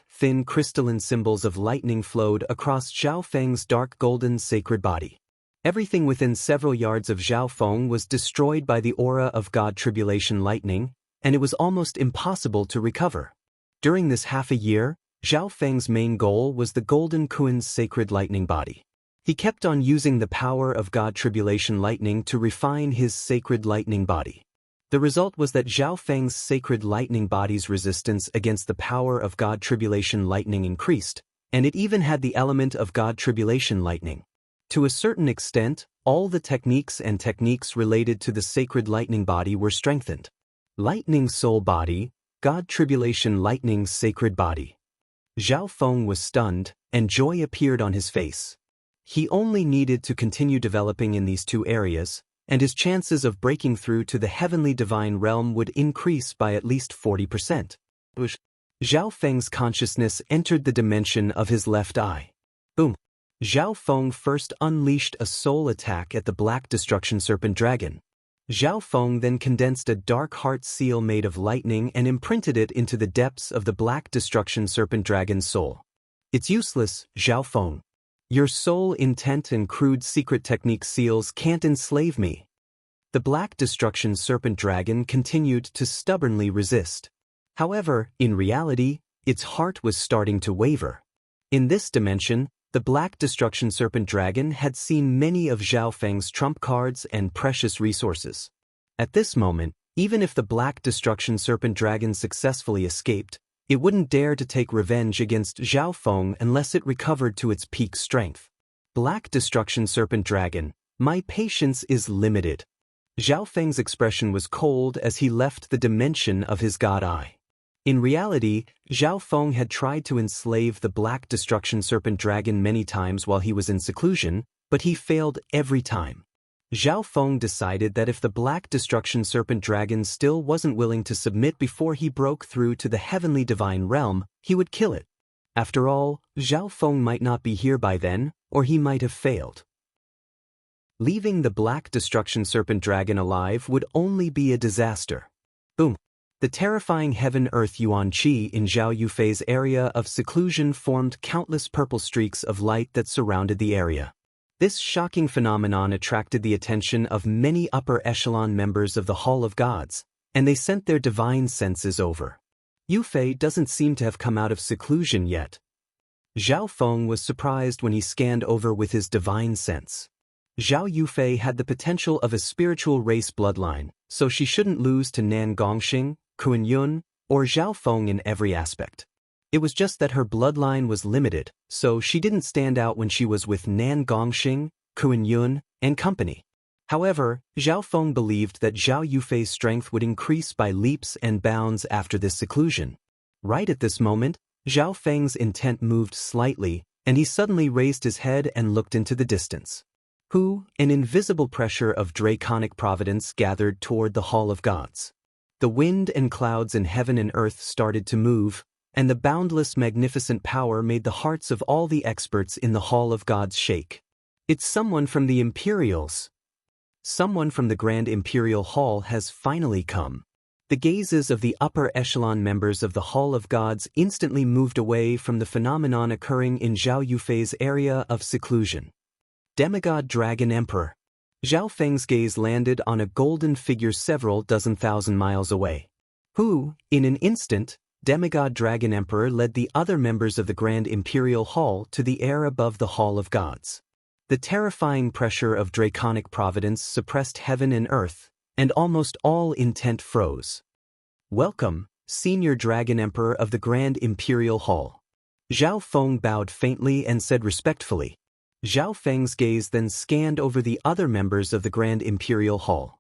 thin crystalline symbols of lightning flowed across Zhao Feng's dark golden sacred body. Everything within several yards of Zhao Feng was destroyed by the aura of god tribulation lightning, and it was almost impossible to recover. During this half a year, Zhao Feng's main goal was the golden Kuan's sacred lightning body. He kept on using the power of god tribulation lightning to refine his sacred lightning body. The result was that Zhao Feng's sacred lightning body's resistance against the power of god tribulation lightning increased, and it even had the element of god tribulation lightning. To a certain extent, all the techniques related to the sacred lightning body were strengthened. Lightning soul body, god tribulation lightning sacred body. Zhao Feng was stunned, and joy appeared on his face. He only needed to continue developing in these two areas, and his chances of breaking through to the heavenly divine realm would increase by at least 40%. Zhao Feng's consciousness entered the dimension of his left eye. Boom! Zhao Feng first unleashed a soul attack at the black destruction serpent dragon. Zhao Feng then condensed a dark heart seal made of lightning and imprinted it into the depths of the black destruction serpent dragon's soul. It's useless, Zhao Feng. Your soul intent and crude secret technique seals can't enslave me. The black destruction serpent dragon continued to stubbornly resist. However, in reality, its heart was starting to waver. In this dimension, the Black Destruction Serpent Dragon had seen many of Zhao Feng's trump cards and precious resources. At this moment, even if the Black Destruction Serpent Dragon successfully escaped, it wouldn't dare to take revenge against Zhao Feng unless it recovered to its peak strength. Black Destruction Serpent Dragon, my patience is limited. Zhao Feng's expression was cold as he left the dimension of his god eye. In reality, Zhao Feng had tried to enslave the Black Destruction Serpent Dragon many times while he was in seclusion, but he failed every time. Zhao Feng decided that if the Black Destruction Serpent Dragon still wasn't willing to submit before he broke through to the heavenly divine realm, he would kill it. After all, Zhao Feng might not be here by then, or he might have failed. Leaving the Black Destruction Serpent Dragon alive would only be a disaster. Boom. The terrifying heaven-earth yuan qi in Zhao Yufei's area of seclusion formed countless purple streaks of light that surrounded the area. This shocking phenomenon attracted the attention of many upper echelon members of the Hall of Gods, and they sent their divine senses over. Yufei doesn't seem to have come out of seclusion yet. Zhao Feng was surprised when he scanned over with his divine sense. Zhao Yufei had the potential of a spiritual race bloodline, so she shouldn't lose to Nan Gongxing, Kuan Yun, or Zhao Feng in every aspect. It was just that her bloodline was limited, so she didn't stand out when she was with Nan Gongxing, Kuan Yun, and company. However, Zhao Feng believed that Zhao Yufei's strength would increase by leaps and bounds after this seclusion. Right at this moment, Zhao Feng's intent moved slightly, and he suddenly raised his head and looked into the distance. An invisible pressure of draconic providence gathered toward the Hall of Gods. The wind and clouds in heaven and earth started to move, and the boundless magnificent power made the hearts of all the experts in the Hall of Gods shake. It's someone from the Imperials. Someone from the Grand Imperial Hall has finally come. The gazes of the upper echelon members of the Hall of Gods instantly moved away from the phenomenon occurring in Zhao Yufei's area of seclusion. Demigod Dragon Emperor. Zhao Feng's gaze landed on a golden figure several dozen thousand miles away. In an instant, Demigod Dragon Emperor led the other members of the Grand Imperial Hall to the air above the Hall of Gods. The terrifying pressure of draconic providence suppressed heaven and earth, and almost all intent froze. Welcome, Senior Dragon Emperor of the Grand Imperial Hall. Zhao Feng bowed faintly and said respectfully. Zhao Feng's gaze then scanned over the other members of the Grand Imperial Hall.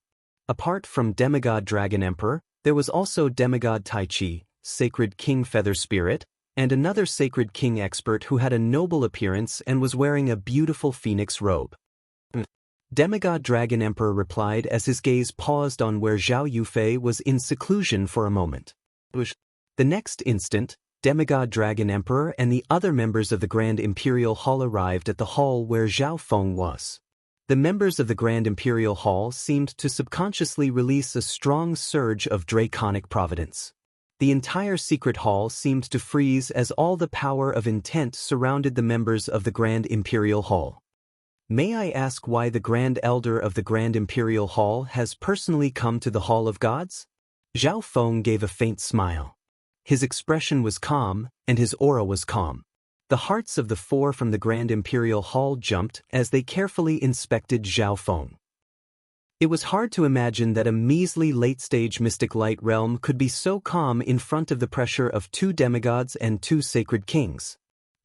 Apart from Demigod Dragon Emperor, there was also Demigod Tai Chi, Sacred King Feather Spirit, and another Sacred King expert who had a noble appearance and was wearing a beautiful phoenix robe. Demigod Dragon Emperor replied as his gaze paused on where Zhao Yufei was in seclusion for a moment. The next instant, Demigod Dragon Emperor and the other members of the Grand Imperial Hall arrived at the hall where Zhao Feng was. The members of the Grand Imperial Hall seemed to subconsciously release a strong surge of draconic providence. The entire secret hall seemed to freeze as all the power of intent surrounded the members of the Grand Imperial Hall. May I ask why the Grand Elder of the Grand Imperial Hall has personally come to the Hall of Gods? Zhao Feng gave a faint smile. His expression was calm, and his aura was calm. The hearts of the four from the Grand Imperial Hall jumped as they carefully inspected Zhao Feng. It was hard to imagine that a measly late-stage mystic light realm could be so calm in front of the pressure of two demigods and two sacred kings.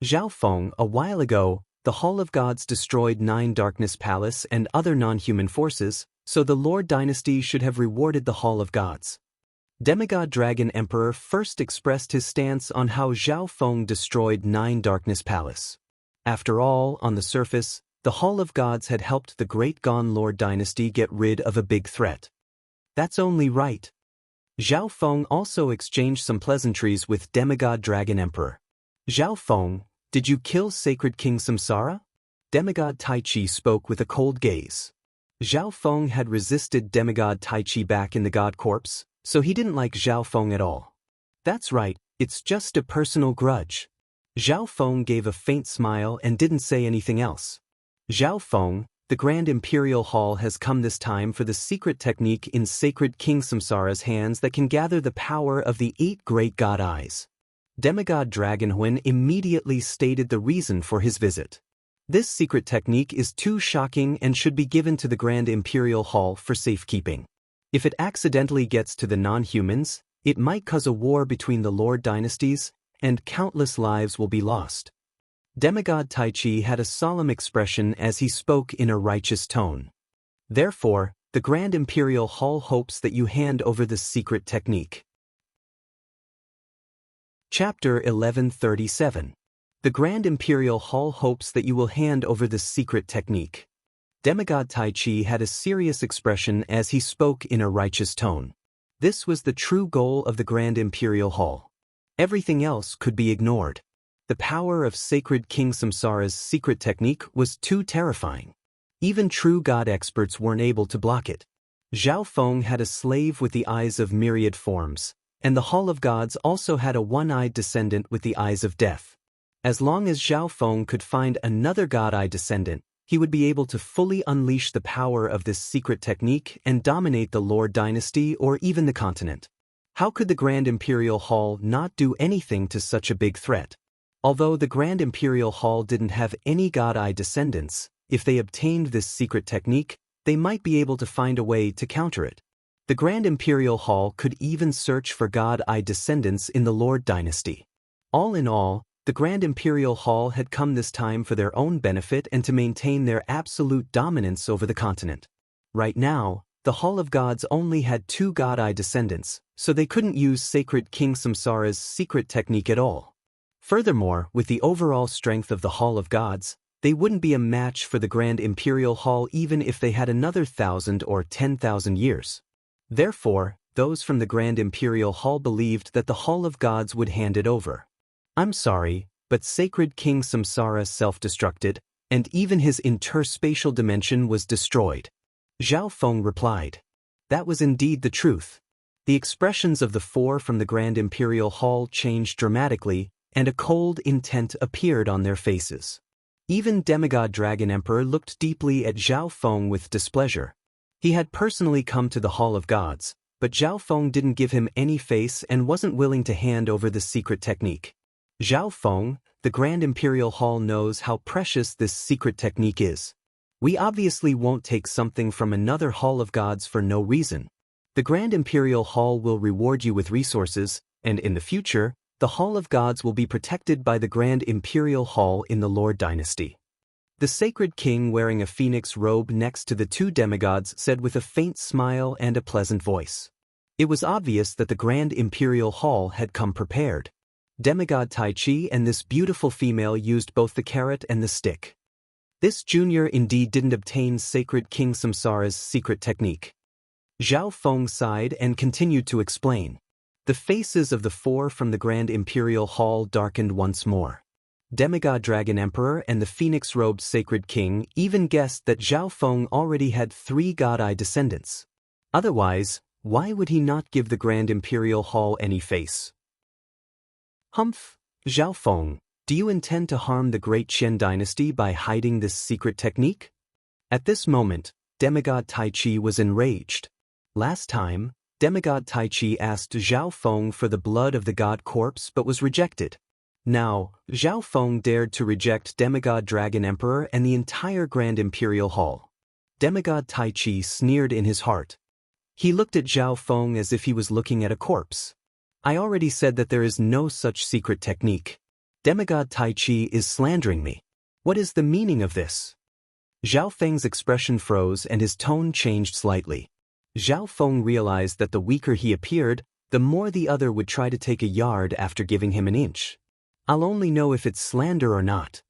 Zhao Feng, a while ago, the Hall of Gods destroyed 9 Darkness Palace and other non-human forces, so the Lord Dynasty should have rewarded the Hall of Gods. Demigod Dragon Emperor first expressed his stance on how Zhao Feng destroyed 9 Darkness Palace. After all, on the surface, the Hall of Gods had helped the Great Gone Lord Dynasty get rid of a big threat. That's only right. Zhao Feng also exchanged some pleasantries with Demigod Dragon Emperor. Zhao Feng, did you kill Sacred King Samsara? Demigod Tai Chi spoke with a cold gaze. Zhao Feng had resisted Demigod Tai Chi back in the God Corps, so he didn't like Zhao Feng at all. That's right, it's just a personal grudge. Zhao Feng gave a faint smile and didn't say anything else. Zhao Feng, The Grand Imperial Hall has come this time for the secret technique in sacred King Samsara's hands that can gather the power of the 8 great god eyes. Demigod Dragonhuan immediately stated the reason for his visit. This secret technique is too shocking and should be given to the Grand Imperial Hall for safekeeping. If it accidentally gets to the non-humans, it might cause a war between the Lord dynasties, and countless lives will be lost. Demigod Tai Chi had a solemn expression as he spoke in a righteous tone. Therefore, the Grand Imperial Hall hopes that you hand over this secret technique. Chapter 1137. The Grand Imperial Hall hopes that you will hand over this secret technique. Demigod Tai Chi had a serious expression as he spoke in a righteous tone. This was the true goal of the Grand Imperial Hall. Everything else could be ignored. The power of sacred King Samsara's secret technique was too terrifying. Even true god experts weren't able to block it. Zhao Feng had a slave with the eyes of myriad forms, and the Hall of Gods also had a one-eyed descendant with the eyes of death. As long as Zhao Feng could find another god-eye descendant, he would be able to fully unleash the power of this secret technique and dominate the Lord dynasty or even the continent. How could the Grand Imperial Hall not do anything to such a big threat? Although the Grand Imperial Hall didn't have any god-eye descendants, if they obtained this secret technique, they might be able to find a way to counter it. The Grand Imperial Hall could even search for god-eye descendants in the Lord dynasty. All in all, the Grand Imperial Hall had come this time for their own benefit and to maintain their absolute dominance over the continent. Right now, the Hall of Gods only had 2 god-eye descendants, so they couldn't use sacred King Samsara's secret technique at all. Furthermore, with the overall strength of the Hall of Gods, they wouldn't be a match for the Grand Imperial Hall even if they had another 1,000 or 10,000 years. Therefore, those from the Grand Imperial Hall believed that the Hall of Gods would hand it over. I'm sorry, but sacred King Samsara self-destructed, and even his interspatial dimension was destroyed. Zhao Feng replied. That was indeed the truth. The expressions of the 4 from the Grand Imperial Hall changed dramatically, and a cold intent appeared on their faces. Even Demigod Dragon Emperor looked deeply at Zhao Feng with displeasure. He had personally come to the Hall of Gods, but Zhao Feng didn't give him any face and wasn't willing to hand over the secret technique. Zhao Feng, the Grand Imperial Hall knows how precious this secret technique is. We obviously won't take something from another Hall of Gods for no reason. The Grand Imperial Hall will reward you with resources, and in the future, the Hall of Gods will be protected by the Grand Imperial Hall in the Lord dynasty. The sacred king wearing a phoenix robe next to the 2 demigods said with a faint smile and a pleasant voice. It was obvious that the Grand Imperial Hall had come prepared. Demigod Tai Chi and this beautiful female used both the carrot and the stick. This junior indeed didn't obtain sacred King Samsara's secret technique. Zhao Feng sighed and continued to explain. The faces of the 4 from the Grand Imperial Hall darkened once more. Demigod Dragon Emperor and the phoenix-robed Sacred King even guessed that Zhao Feng already had 3 god-eye descendants. Otherwise, why would he not give the Grand Imperial Hall any face? Humph, Zhao Feng, do you intend to harm the great Qian dynasty by hiding this secret technique? At this moment, Demigod Tai Chi was enraged. Last time, Demigod Tai Chi asked Zhao Feng for the blood of the god corpse but was rejected. Now, Zhao Feng dared to reject Demigod Dragon Emperor and the entire Grand Imperial Hall. Demigod Tai Chi sneered in his heart. He looked at Zhao Feng as if he was looking at a corpse. I already said that there is no such secret technique. Demigod Tai Chi is slandering me. What is the meaning of this? Zhao Feng's expression froze and his tone changed slightly. Zhao Feng realized that the weaker he appeared, the more the other would try to take a yard after giving him an inch. I'll only know if it's slander or not.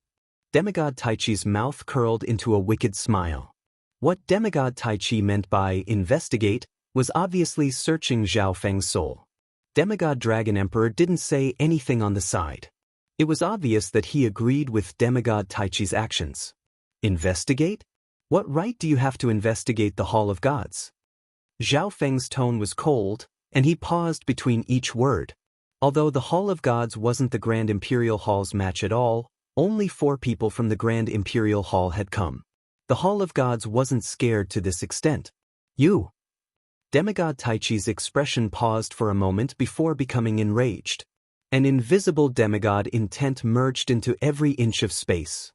Demigod Tai Chi's mouth curled into a wicked smile. What Demigod Tai Chi meant by investigate was obviously searching Zhao Feng's soul. Demigod Dragon Emperor didn't say anything on the side. It was obvious that he agreed with Demigod Tai Chi's actions. Investigate? What right do you have to investigate the Hall of Gods? Zhao Feng's tone was cold, and he paused between each word. Although the Hall of Gods wasn't the Grand Imperial Hall's match at all, only 4 people from the Grand Imperial Hall had come. The Hall of Gods wasn't scared to this extent. You. Demigod Taichi's expression paused for a moment before becoming enraged. An invisible demigod intent merged into every inch of space.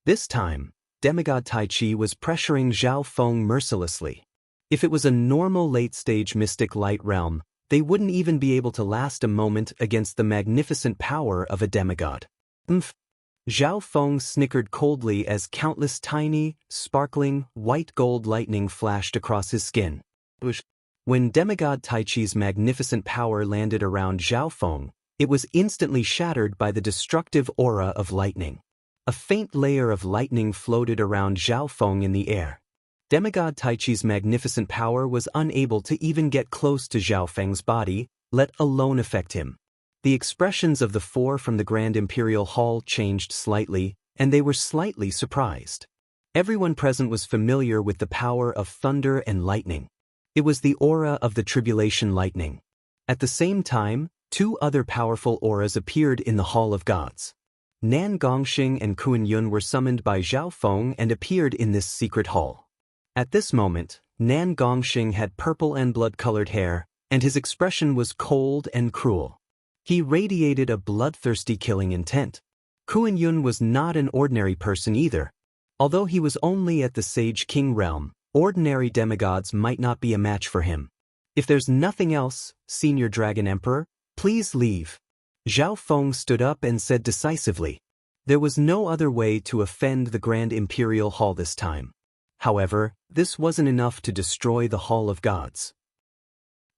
This time, Demigod Taichi was pressuring Zhao Feng mercilessly. If it was a normal late-stage mystic light realm, they wouldn't even be able to last a moment against the magnificent power of a demigod. Zhao Feng snickered coldly as countless tiny, sparkling, white gold lightning flashed across his skin. When Demigod Taichi's magnificent power landed around Zhao Feng, it was instantly shattered by the destructive aura of lightning. A faint layer of lightning floated around Zhao Feng in the air. Demigod Taichi's magnificent power was unable to even get close to Zhao Feng's body, let alone affect him. The expressions of the four from the Grand Imperial Hall changed slightly, and they were slightly surprised. Everyone present was familiar with the power of thunder and lightning. It was the aura of the Tribulation Lightning. At the same time, two other powerful auras appeared in the Hall of Gods. Nan Gongxing and Kuan Yun were summoned by Zhao Feng and appeared in this secret hall. At this moment, Nan Gongxing had purple and blood-colored hair, and his expression was cold and cruel. He radiated a bloodthirsty killing intent. Kuan Yun was not an ordinary person either. Although he was only at the Sage King realm, ordinary demigods might not be a match for him. If there's nothing else, Senior Dragon Emperor, please leave. Zhao Feng stood up and said decisively. There was no other way to offend the Grand Imperial Hall this time. However, this wasn't enough to destroy the Hall of Gods.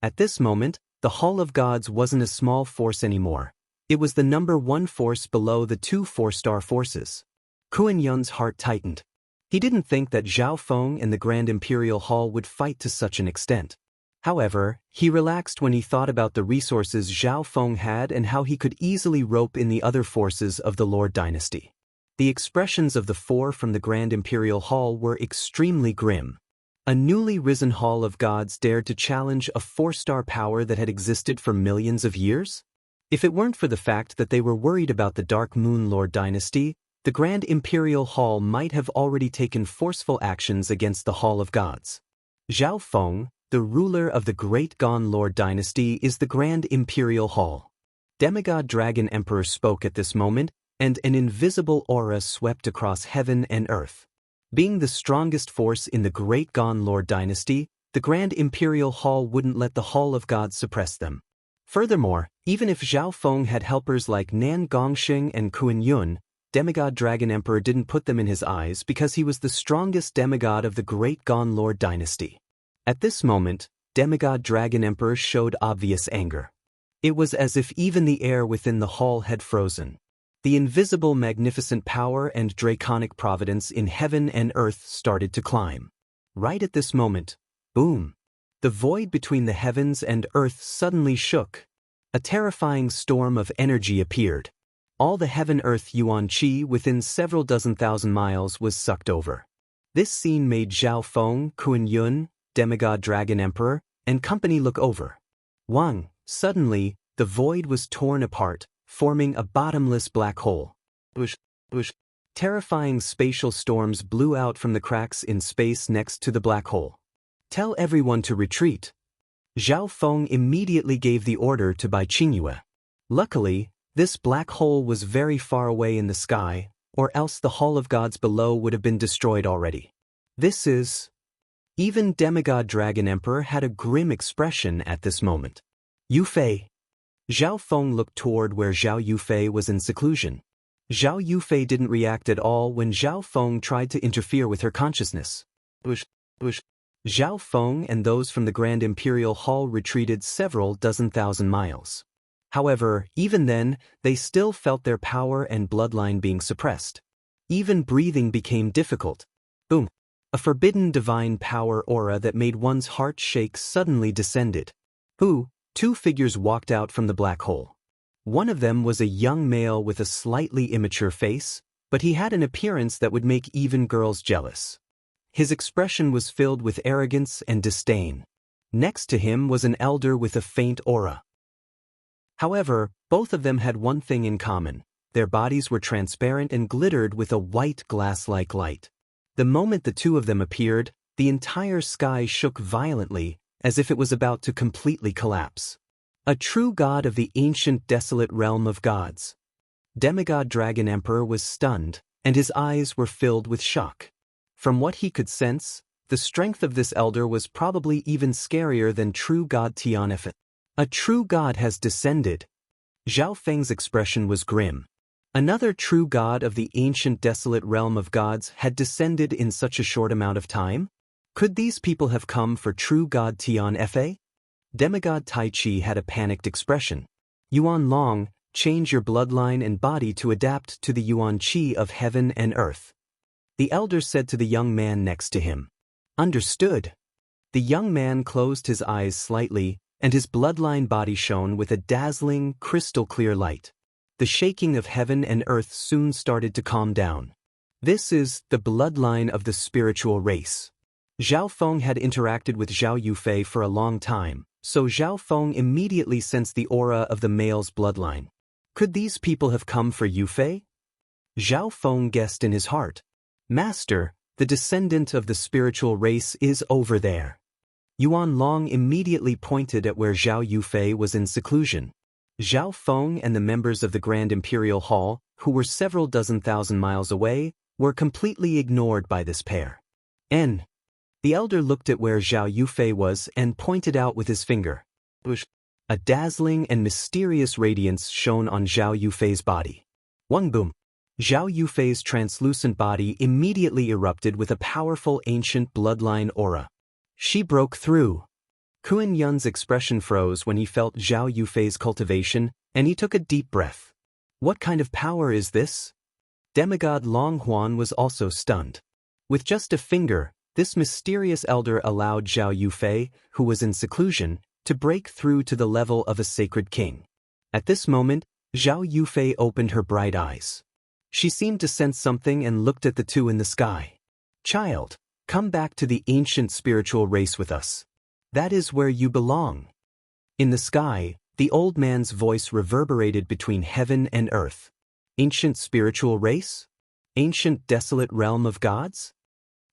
At this moment, the Hall of Gods wasn't a small force anymore. It was the number one force below the two four-star forces. Kuan Yun's heart tightened. He didn't think that Zhao Feng and the Grand Imperial Hall would fight to such an extent. However, he relaxed when he thought about the resources Zhao Feng had and how he could easily rope in the other forces of the Lord Dynasty. The expressions of the four from the Grand Imperial Hall were extremely grim. A newly risen Hall of Gods dared to challenge a four-star power that had existed for millions of years? If it weren't for the fact that they were worried about the Dark Moon Lord Dynasty, the Grand Imperial Hall might have already taken forceful actions against the Hall of Gods. Zhao Feng, the ruler of the Great Gon Lord Dynasty, is the Grand Imperial Hall. Demigod Dragon Emperor spoke at this moment, and an invisible aura swept across heaven and earth. Being the strongest force in the Great Gon Lord Dynasty, the Grand Imperial Hall wouldn't let the Hall of Gods suppress them. Furthermore, even if Zhao Feng had helpers like Nan Gongxing and Kuan Yun, Demigod Dragon Emperor didn't put them in his eyes because he was the strongest demigod of the Great Gon Lord Dynasty. At this moment, Demigod Dragon Emperor showed obvious anger. It was as if even the air within the hall had frozen. The invisible magnificent power and draconic providence in heaven and earth started to climb. Right at this moment, boom! The void between the heavens and earth suddenly shook. A terrifying storm of energy appeared. All the heaven-earth yuan qi within several dozen thousand miles was sucked over. This scene made Zhao Feng, Kuan Yun, Demigod Dragon Emperor, and company look over. Suddenly, the void was torn apart, forming a bottomless black hole. Terrifying spatial storms blew out from the cracks in space next to the black hole. Tell everyone to retreat. Zhao Feng immediately gave the order to Bai Qingyue. Luckily, this black hole was very far away in the sky, or else the Hall of Gods below would have been destroyed already. Even Demigod Dragon Emperor had a grim expression at this moment. Yufei. Zhao Feng looked toward where Zhao Yufei was in seclusion. Zhao Yufei didn't react at all when Zhao Feng tried to interfere with her consciousness. Zhao Feng and those from the Grand Imperial Hall retreated several dozen thousand miles. However, even then, they still felt their power and bloodline being suppressed. Even breathing became difficult. Boom! A forbidden divine power aura that made one's heart shake suddenly descended. Two figures walked out from the black hole. One of them was a young male with a slightly immature face, but he had an appearance that would make even girls jealous. His expression was filled with arrogance and disdain. Next to him was an elder with a faint aura. However, both of them had one thing in common. Their bodies were transparent and glittered with a white glass-like light. The moment the two of them appeared, the entire sky shook violently, as if it was about to completely collapse. A true god of the ancient desolate realm of gods. Demigod Dragon Emperor was stunned, and his eyes were filled with shock. From what he could sense, the strength of this elder was probably even scarier than true god Tianfeng. A true god has descended. Zhao Feng's expression was grim. Another true god of the ancient desolate realm of gods had descended in such a short amount of time? Could these people have come for true god Tianfeng? Demigod Tai Chi had a panicked expression. Yuan Long, change your bloodline and body to adapt to the Yuan Qi of heaven and earth. The elder said to the young man next to him. Understood. The young man closed his eyes slightly, and his bloodline body shone with a dazzling, crystal-clear light. The shaking of heaven and earth soon started to calm down. This is the bloodline of the spiritual race. Zhao Feng had interacted with Zhao Yufei for a long time, so Zhao Feng immediately sensed the aura of the male's bloodline. Could these people have come for Yufei? Zhao Feng guessed in his heart. Master, the descendant of the spiritual race is over there. Yuan Long immediately pointed at where Zhao Yufei was in seclusion. Zhao Feng and the members of the Grand Imperial Hall, who were several dozen thousand miles away, were completely ignored by this pair. The elder looked at where Zhao Yufei was and pointed out with his finger. A dazzling and mysterious radiance shone on Zhao Yufei's body. One boom. Zhao Yufei's translucent body immediately erupted with a powerful ancient bloodline aura. She broke through. Kuan Yun's expression froze when he felt Zhao Yufei's cultivation, and he took a deep breath. What kind of power is this? Demigod Long Huan was also stunned. With just a finger, this mysterious elder allowed Zhao Yufei, who was in seclusion, to break through to the level of a sacred king. At this moment, Zhao Yufei opened her bright eyes. She seemed to sense something and looked at the two in the sky. Child, come back to the ancient spiritual race with us. That is where you belong. In the sky, the old man's voice reverberated between heaven and earth. Ancient spiritual race? Ancient desolate realm of gods?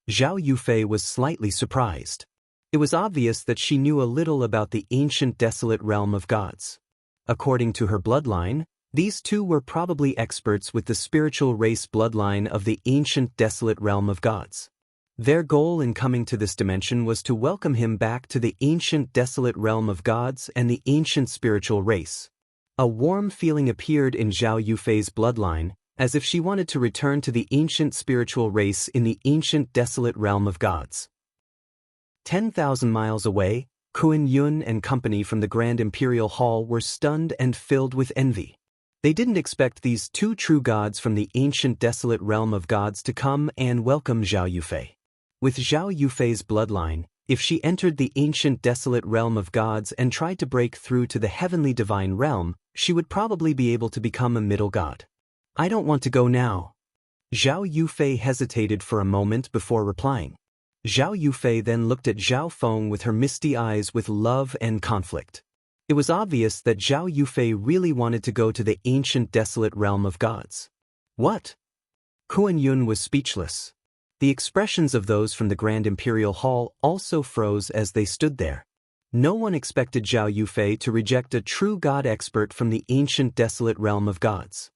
Zhao Yufei was slightly surprised. It was obvious that she knew a little about the ancient desolate realm of gods. According to her bloodline, these two were probably experts with the spiritual race bloodline of the ancient desolate realm of gods. Their goal in coming to this dimension was to welcome him back to the ancient desolate realm of gods and the ancient spiritual race. A warm feeling appeared in Zhao Yufei's bloodline, as if she wanted to return to the ancient spiritual race in the ancient desolate realm of gods. 10,000 miles away, Kuan Yun and company from the Grand Imperial Hall were stunned and filled with envy. They didn't expect these two true gods from the ancient desolate realm of gods to come and welcome Zhao Yufei. With Zhao Yufei's bloodline, if she entered the ancient desolate realm of gods and tried to break through to the heavenly divine realm, she would probably be able to become a middle god. I don't want to go now. Zhao Yufei hesitated for a moment before replying. Zhao Yufei then looked at Zhao Feng with her misty eyes with love and conflict. It was obvious that Zhao Yufei really wanted to go to the ancient desolate realm of gods. What? Kuan Yun was speechless. The expressions of those from the Grand Imperial Hall also froze as they stood there. No one expected Zhao Yufei to reject a true god expert from the ancient desolate realm of gods.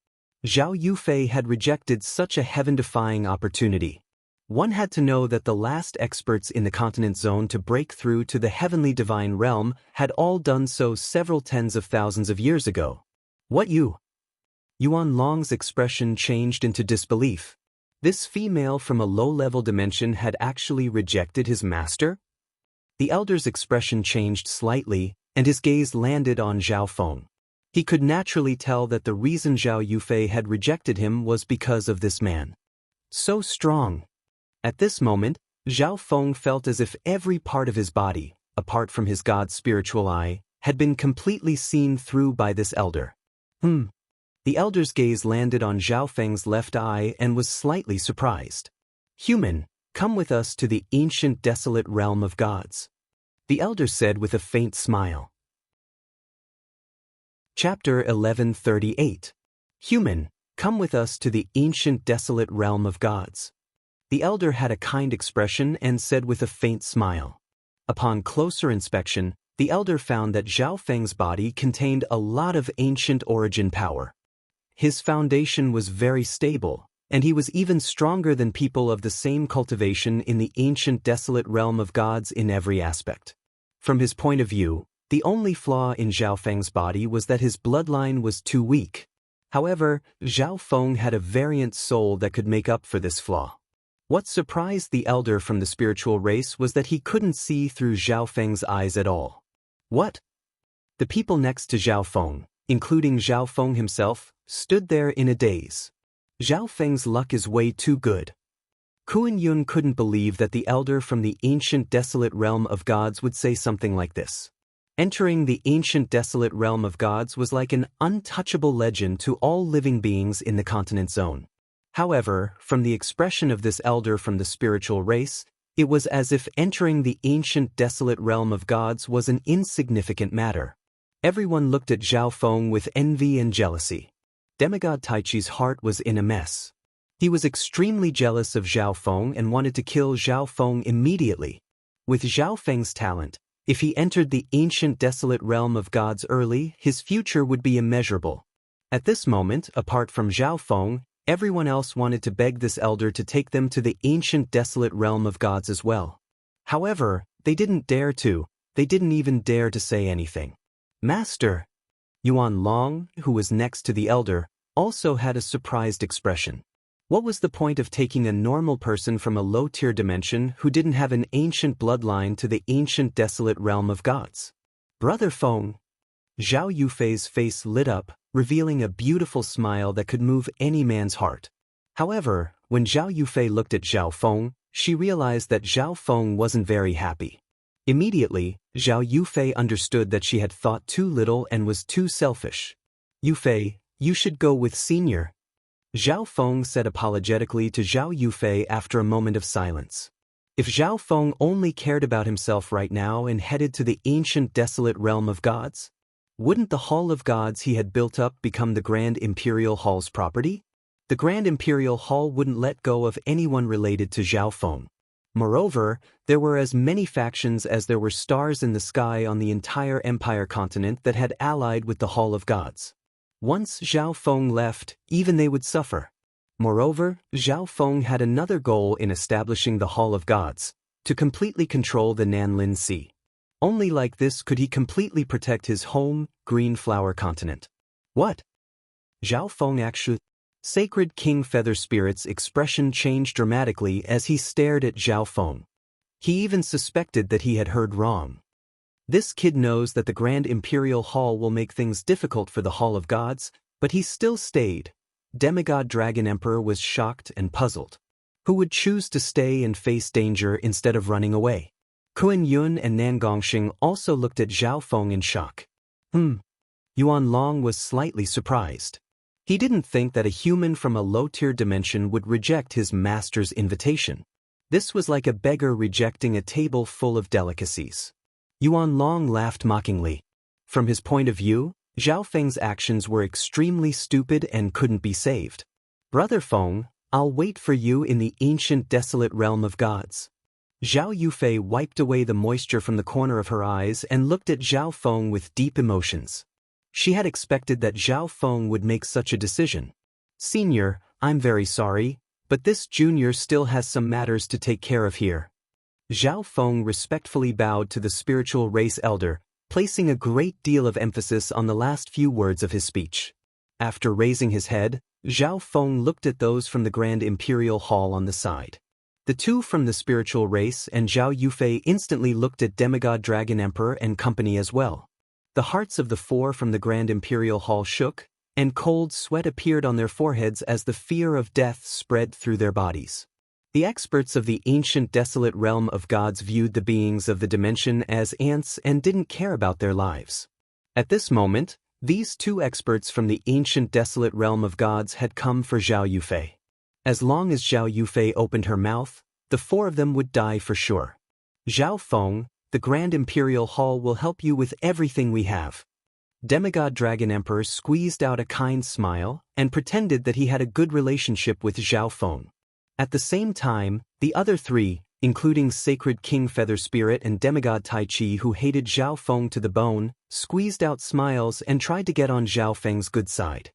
Zhao Yufei had rejected such a heaven-defying opportunity. One had to know that the last experts in the continent zone to break through to the heavenly divine realm had all done so several tens of thousands of years ago. What you? Yuan Long's expression changed into disbelief. This female from a low-level dimension had actually rejected his master? The elder's expression changed slightly, and his gaze landed on Zhao Feng. He could naturally tell that the reason Zhao Yufei had rejected him was because of this man. So strong. At this moment, Zhao Feng felt as if every part of his body, apart from his god's spiritual eye, had been completely seen through by this elder. The elder's gaze landed on Zhao Feng's left eye and was slightly surprised. Human, come with us to the ancient desolate realm of gods. The elder said with a faint smile. Chapter 1138. Human, come with us to the ancient desolate realm of gods. The elder had a kind expression and said with a faint smile. Upon closer inspection, the elder found that Zhao Feng's body contained a lot of ancient origin power. His foundation was very stable, and he was even stronger than people of the same cultivation in the ancient desolate realm of gods in every aspect. From his point of view, the only flaw in Zhao Feng's body was that his bloodline was too weak. However, Zhao Feng had a variant soul that could make up for this flaw. What surprised the elder from the spiritual race was that he couldn't see through Zhao Feng's eyes at all. What? The people next to Zhao Feng, including Zhao Feng himself, stood there in a daze. Zhao Feng's luck is way too good. Kuan Yun couldn't believe that the elder from the ancient desolate realm of gods would say something like this. Entering the ancient desolate realm of gods was like an untouchable legend to all living beings in the continent zone. However, from the expression of this elder from the spiritual race, it was as if entering the ancient desolate realm of gods was an insignificant matter. Everyone looked at Zhao Feng with envy and jealousy. Demigod Taichi's heart was in a mess. He was extremely jealous of Zhao Feng and wanted to kill Zhao Feng immediately. With Zhao Feng's talent, if he entered the ancient desolate realm of gods early, his future would be immeasurable. At this moment, apart from Zhao Feng, everyone else wanted to beg this elder to take them to the ancient desolate realm of gods as well. However, they didn't dare to, they didn't even dare to say anything. Master! Yuan Long, who was next to the elder, also had a surprised expression. What was the point of taking a normal person from a low-tier dimension who didn't have an ancient bloodline to the ancient desolate realm of gods? Brother Feng! Zhao Yufei's face lit up, revealing a beautiful smile that could move any man's heart. However, when Zhao Yufei looked at Zhao Feng, she realized that Zhao Feng wasn't very happy. Immediately, Zhao Yufei understood that she had thought too little and was too selfish. Yufei, you should go with Senior. Zhao Feng said apologetically to Zhao Yufei after a moment of silence. If Zhao Feng only cared about himself right now and headed to the ancient desolate realm of gods, wouldn't the Hall of Gods he had built up become the Grand Imperial Hall's property? The Grand Imperial Hall wouldn't let go of anyone related to Zhao Feng. Moreover, there were as many factions as there were stars in the sky on the entire Empire continent that had allied with the Hall of Gods. Once Zhao Feng left, even they would suffer. Moreover, Zhao Feng had another goal in establishing the Hall of Gods, to completely control the Nanlin Sea. Only like this could he completely protect his home, Green Flower Continent. What? Zhao Feng actually... Sacred King Feather Spirit's expression changed dramatically as he stared at Zhao Feng. He even suspected that he had heard wrong. This kid knows that the Grand Imperial Hall will make things difficult for the Hall of Gods, but he still stayed. Demigod Dragon Emperor was shocked and puzzled. Who would choose to stay and face danger instead of running away? Kuan Yun and Nan Gongxing also looked at Zhao Feng in shock. Yuan Long was slightly surprised. He didn't think that a human from a low-tier dimension would reject his master's invitation. This was like a beggar rejecting a table full of delicacies. Yuan Long laughed mockingly. From his point of view, Zhao Feng's actions were extremely stupid and couldn't be saved. Brother Feng, I'll wait for you in the ancient desolate realm of gods. Zhao Yufei wiped away the moisture from the corner of her eyes and looked at Zhao Feng with deep emotions. She had expected that Zhao Feng would make such a decision. Senior, I'm very sorry, but this junior still has some matters to take care of here. Zhao Feng respectfully bowed to the spiritual race elder, placing a great deal of emphasis on the last few words of his speech. After raising his head, Zhao Feng looked at those from the Grand Imperial Hall on the side. The two from the spiritual race and Zhao Yufei instantly looked at Demigod Dragon Emperor and company as well. The hearts of the four from the Grand Imperial Hall shook, and cold sweat appeared on their foreheads as the fear of death spread through their bodies. The experts of the ancient desolate realm of gods viewed the beings of the dimension as ants and didn't care about their lives. At this moment, these two experts from the ancient desolate realm of gods had come for Zhao Yufei. As long as Zhao Yufei opened her mouth, the four of them would die for sure. Zhao Feng, the Grand Imperial Hall will help you with everything we have. Demigod Dragon Emperor squeezed out a kind smile and pretended that he had a good relationship with Zhao Feng. At the same time, the other three, including Sacred King Feather Spirit and Demigod Tai Chi who hated Zhao Feng to the bone, squeezed out smiles and tried to get on Zhao Feng's good side.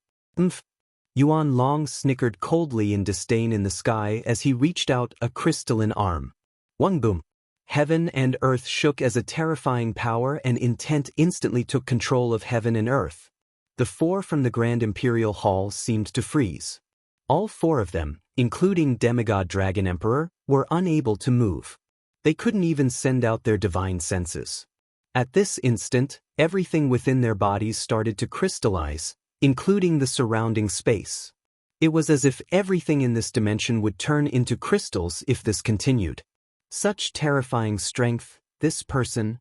Yuan Long snickered coldly in disdain in the sky as he reached out a crystalline arm. One boom. Heaven and earth shook as a terrifying power and intent instantly took control of heaven and earth. The four from the Grand Imperial Hall seemed to freeze. All four of them, including Demigod Dragon Emperor, were unable to move. They couldn't even send out their divine senses. At this instant, everything within their bodies started to crystallize, including the surrounding space. It was as if everything in this dimension would turn into crystals if this continued. Such terrifying strength, this person.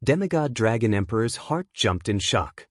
Demigod Dragon Emperor's heart jumped in shock.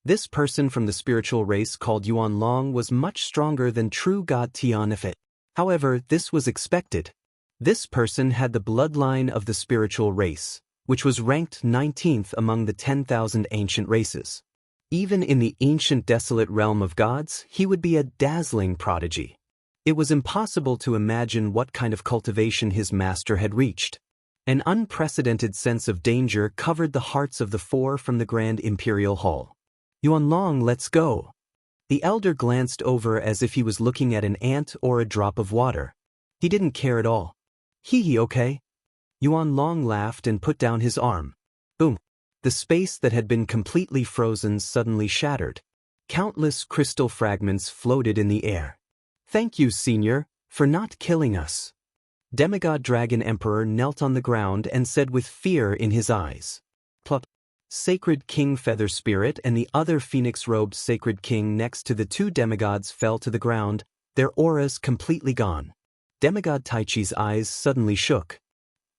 This person from the spiritual race called Yuan Long was much stronger than true God Tian Ifit. However, this was expected. This person had the bloodline of the spiritual race, which was ranked 19th among the 10,000 ancient races. Even in the ancient desolate realm of gods, he would be a dazzling prodigy. It was impossible to imagine what kind of cultivation his master had reached. An unprecedented sense of danger covered the hearts of the four from the Grand Imperial Hall. Yuan Long, let's go. The elder glanced over as if he was looking at an ant or a drop of water. He didn't care at all. Hee, okay? Yuan Long laughed and put down his arm. Boom. The space that had been completely frozen suddenly shattered. Countless crystal fragments floated in the air. Thank you, Senior, for not killing us. Demigod Dragon Emperor knelt on the ground and said with fear in his eyes. Plop. Sacred King Feather Spirit and the other phoenix-robed Sacred King next to the two demigods fell to the ground, their auras completely gone. Demigod Tai Chi's eyes suddenly shook.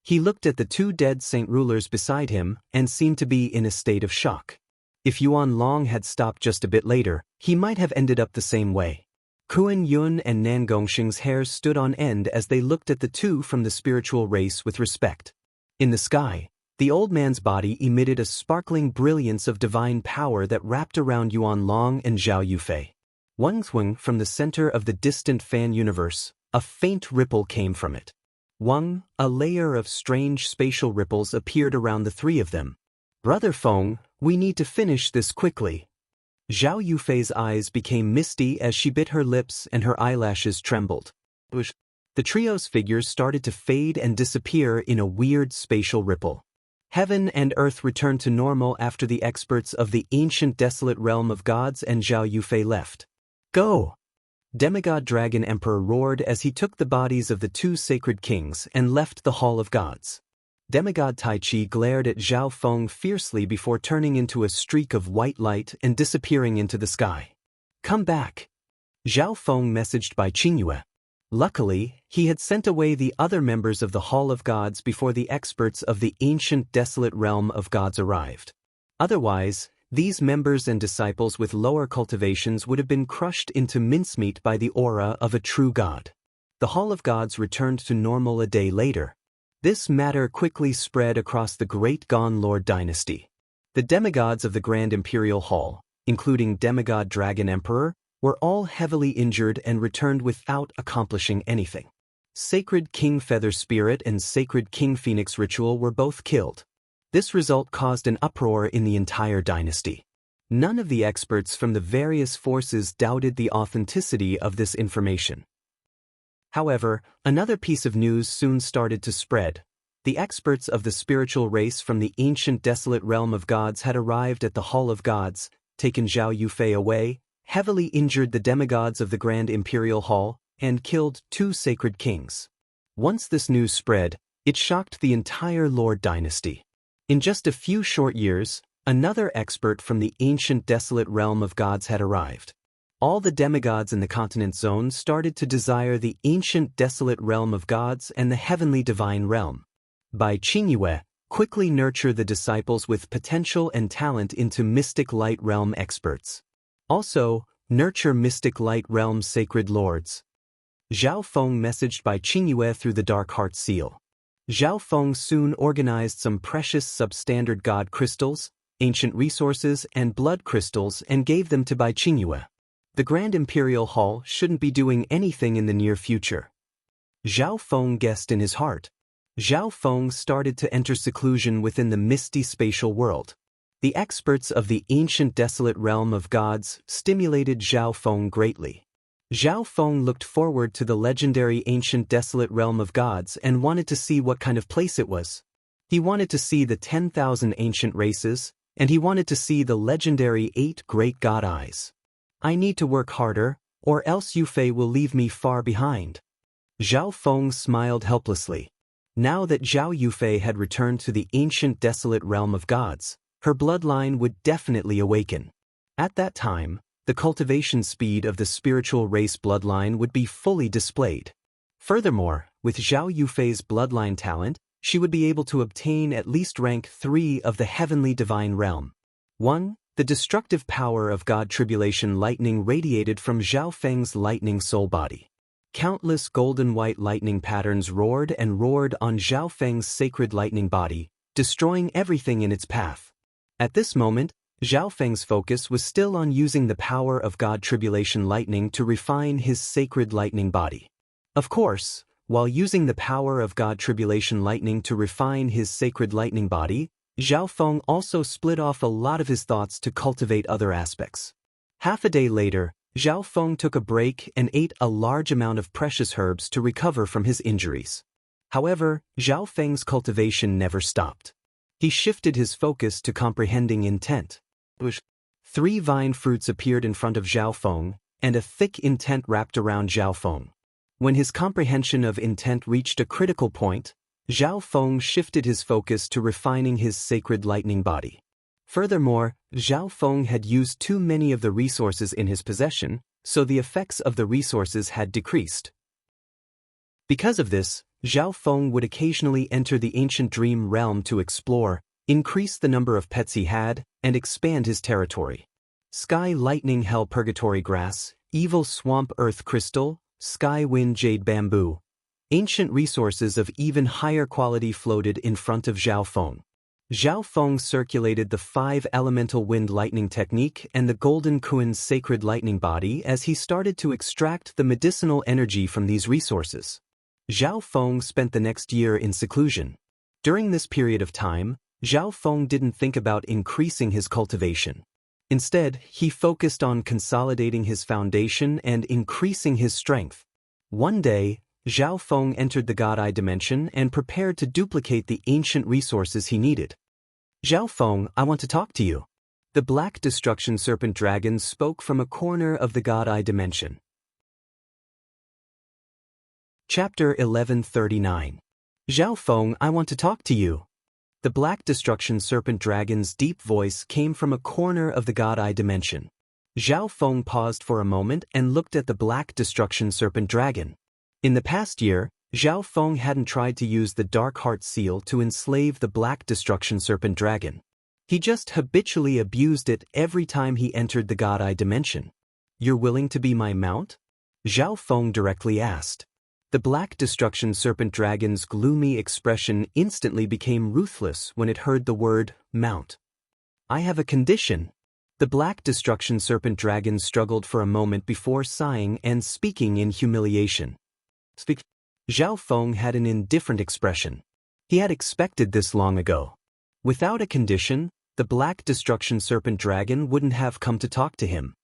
He looked at the two dead saint rulers beside him and seemed to be in a state of shock. If Yuan Long had stopped just a bit later, he might have ended up the same way. Kuan Yun and Nan Gongxing's hairs stood on end as they looked at the two from the spiritual race with respect. In the sky, the old man's body emitted a sparkling brilliance of divine power that wrapped around Yuan Long and Zhao Yufei. Wang from the center of the distant fan universe, a faint ripple came from it. A layer of strange spatial ripples appeared around the three of them. Brother Feng, we need to finish this quickly. Zhao Yufei's eyes became misty as she bit her lips and her eyelashes trembled. The trio's figures started to fade and disappear in a weird spatial ripple. Heaven and earth returned to normal after the experts of the ancient desolate realm of gods and Zhao Yufei left. Go! Demigod Dragon Emperor roared as he took the bodies of the two sacred kings and left the Hall of Gods. Demigod Tai Chi glared at Zhao Feng fiercely before turning into a streak of white light and disappearing into the sky. Come back! Zhao Feng messaged by Qingyue. Luckily, he had sent away the other members of the Hall of Gods before the experts of the ancient desolate realm of gods arrived. Otherwise, these members and disciples with lower cultivations would have been crushed into mincemeat by the aura of a true god. The Hall of Gods returned to normal a day later. This matter quickly spread across the Great Gon Lord dynasty. The demigods of the Grand Imperial Hall, including Demigod Dragon Emperor, were all heavily injured and returned without accomplishing anything. Sacred King Feather Spirit and Sacred King Phoenix Ritual were both killed. This result caused an uproar in the entire dynasty. None of the experts from the various forces doubted the authenticity of this information. However, another piece of news soon started to spread. The experts of the spiritual race from the ancient desolate realm of gods had arrived at the Hall of Gods, taken Zhao Yufei away, heavily injured the demigods of the Grand Imperial Hall, and killed two sacred kings. Once this news spread, it shocked the entire Lord dynasty. In just a few short years, another expert from the ancient desolate realm of gods had arrived. All the demigods in the continent zone started to desire the ancient desolate realm of gods and the heavenly divine realm. By Qingyue, quickly nurture the disciples with potential and talent into mystic light realm experts. Also, nurture mystic light realm sacred lords. Zhao Feng messaged by Qingyue through the Dark Heart Seal. Zhao Feng soon organized some precious substandard god crystals, ancient resources, and blood crystals and gave them to Bai Qingyue. The Grand Imperial Hall shouldn't be doing anything in the near future. Zhao Feng guessed in his heart. Zhao Feng started to enter seclusion within the misty spatial world. The experts of the ancient desolate realm of gods stimulated Zhao Feng greatly. Zhao Feng looked forward to the legendary ancient desolate realm of gods and wanted to see what kind of place it was. He wanted to see the 10,000 ancient races, and he wanted to see the legendary 8 great god eyes. I need to work harder, or else Yufei will leave me far behind. Zhao Feng smiled helplessly. Now that Zhao Yufei had returned to the ancient desolate realm of gods, her bloodline would definitely awaken. At that time, the cultivation speed of the spiritual race bloodline would be fully displayed. Furthermore, with Zhao Yufei's bloodline talent, she would be able to obtain at least rank 3 of the heavenly divine realm. 1. The destructive power of God Tribulation lightning radiated from Zhao Feng's lightning soul body. Countless golden-white lightning patterns roared and roared on Zhao Feng's sacred lightning body, destroying everything in its path. At this moment, Zhao Feng's focus was still on using the power of God Tribulation lightning to refine his sacred lightning body. Of course, while using the power of God Tribulation lightning to refine his sacred lightning body, Zhao Feng also split off a lot of his thoughts to cultivate other aspects. Half a day later, Zhao Feng took a break and ate a large amount of precious herbs to recover from his injuries. However, Zhao Feng's cultivation never stopped. He shifted his focus to comprehending intent. 3 vine fruits appeared in front of Zhao Feng, and a thick intent wrapped around Zhao Feng. When his comprehension of intent reached a critical point, Zhao Feng shifted his focus to refining his sacred lightning body. Furthermore, Zhao Feng had used too many of the resources in his possession, so the effects of the resources had decreased. Because of this, Zhao Feng would occasionally enter the ancient dream realm to explore, increase the number of pets he had, and expand his territory. Sky Lightning Hell Purgatory Grass, Evil Swamp Earth Crystal, Sky Wind Jade Bamboo. Ancient resources of even higher quality floated in front of Zhao Feng. Zhao Feng circulated the 5 elemental wind lightning technique and the golden Kuan's sacred lightning body as he started to extract the medicinal energy from these resources. Zhao Feng spent the next year in seclusion. During this period of time, Zhao Feng didn't think about increasing his cultivation. Instead, he focused on consolidating his foundation and increasing his strength. One day, Zhao Feng entered the God Eye dimension and prepared to duplicate the ancient resources he needed. Zhao Feng, I want to talk to you. The Black Destruction Serpent Dragon spoke from a corner of the God Eye dimension. Chapter 1139. Zhao Feng, I want to talk to you. The Black Destruction Serpent Dragon's deep voice came from a corner of the God Eye dimension. Zhao Feng paused for a moment and looked at the Black Destruction Serpent Dragon. In the past year, Zhao Feng hadn't tried to use the Dark Heart Seal to enslave the Black Destruction Serpent Dragon. He just habitually abused it every time he entered the God Eye dimension. You're willing to be my mount? Zhao Feng directly asked. The Black Destruction Serpent Dragon's gloomy expression instantly became ruthless when it heard the word mount. I have a condition. The Black Destruction Serpent Dragon struggled for a moment before sighing and speaking in humiliation. Zhao Feng had an indifferent expression. He had expected this long ago. Without a condition, the Black Destruction Serpent Dragon wouldn't have come to talk to him.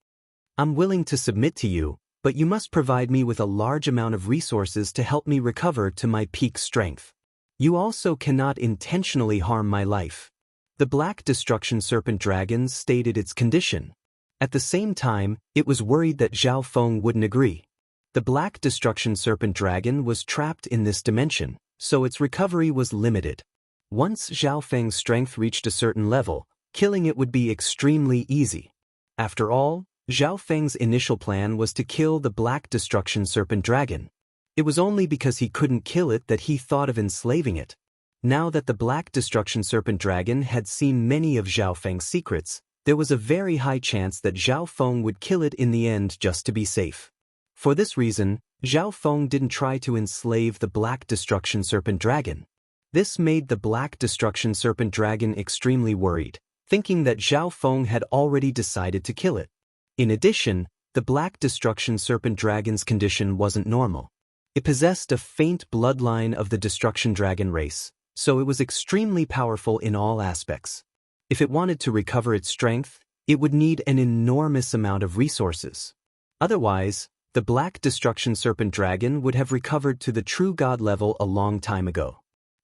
I'm willing to submit to you, but you must provide me with a large amount of resources to help me recover to my peak strength. You also cannot intentionally harm my life. The Black Destruction Serpent Dragon stated its condition. At the same time, it was worried that Zhao Feng wouldn't agree. The Black Destruction Serpent Dragon was trapped in this dimension, so its recovery was limited. Once Zhao Feng's strength reached a certain level, killing it would be extremely easy. After all, Zhao Feng's initial plan was to kill the Black Destruction Serpent Dragon. It was only because he couldn't kill it that he thought of enslaving it. Now that the Black Destruction Serpent Dragon had seen many of Zhao Feng's secrets, there was a very high chance that Zhao Feng would kill it in the end just to be safe. For this reason, Zhao Feng didn't try to enslave the Black Destruction Serpent Dragon. This made the Black Destruction Serpent Dragon extremely worried, thinking that Zhao Feng had already decided to kill it. In addition, the Black Destruction Serpent Dragon's condition wasn't normal. It possessed a faint bloodline of the Destruction Dragon race, so it was extremely powerful in all aspects. If it wanted to recover its strength, it would need an enormous amount of resources. Otherwise, the Black Destruction Serpent Dragon would have recovered to the true god level a long time ago.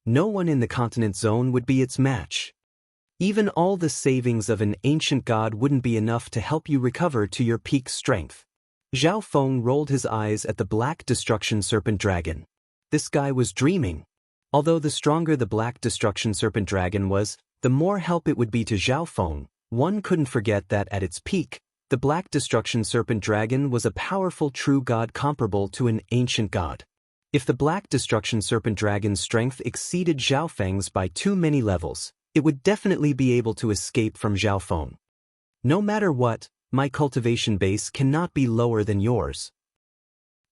No one in the continent zone would be its match. Even all the savings of an ancient god wouldn't be enough to help you recover to your peak strength. Zhao Feng rolled his eyes at the Black Destruction Serpent Dragon. This guy was dreaming. Although the stronger the Black Destruction Serpent Dragon was, the more help it would be to Zhao Feng. One couldn't forget that at its peak, the Black Destruction Serpent Dragon was a powerful true god comparable to an ancient god. If the Black Destruction Serpent Dragon's strength exceeded Zhao Feng's by too many levels, it would definitely be able to escape from Zhao Feng. No matter what, my cultivation base cannot be lower than yours.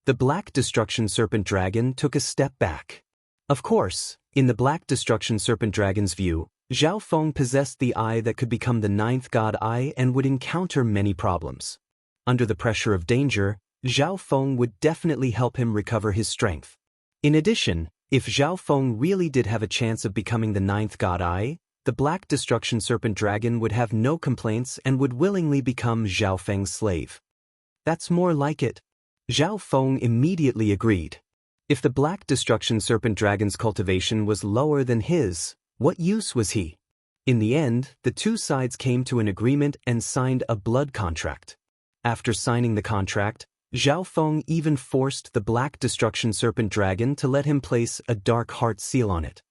The Black Destruction Serpent Dragon took a step back. Of course, in the Black Destruction Serpent Dragon's view, Zhao Feng possessed the eye that could become the ninth god eye and would encounter many problems. Under the pressure of danger, Zhao Feng would definitely help him recover his strength. In addition, if Zhao Feng really did have a chance of becoming the ninth god eye, the Black Destruction Serpent Dragon would have no complaints and would willingly become Zhao Feng's slave. That's more like it. Zhao Feng immediately agreed. If the Black Destruction Serpent Dragon's cultivation was lower than his, what use was he? In the end, the two sides came to an agreement and signed a blood contract. After signing the contract, Zhao Feng even forced the Black Destruction Serpent Dragon to let him place a dark heart seal on it.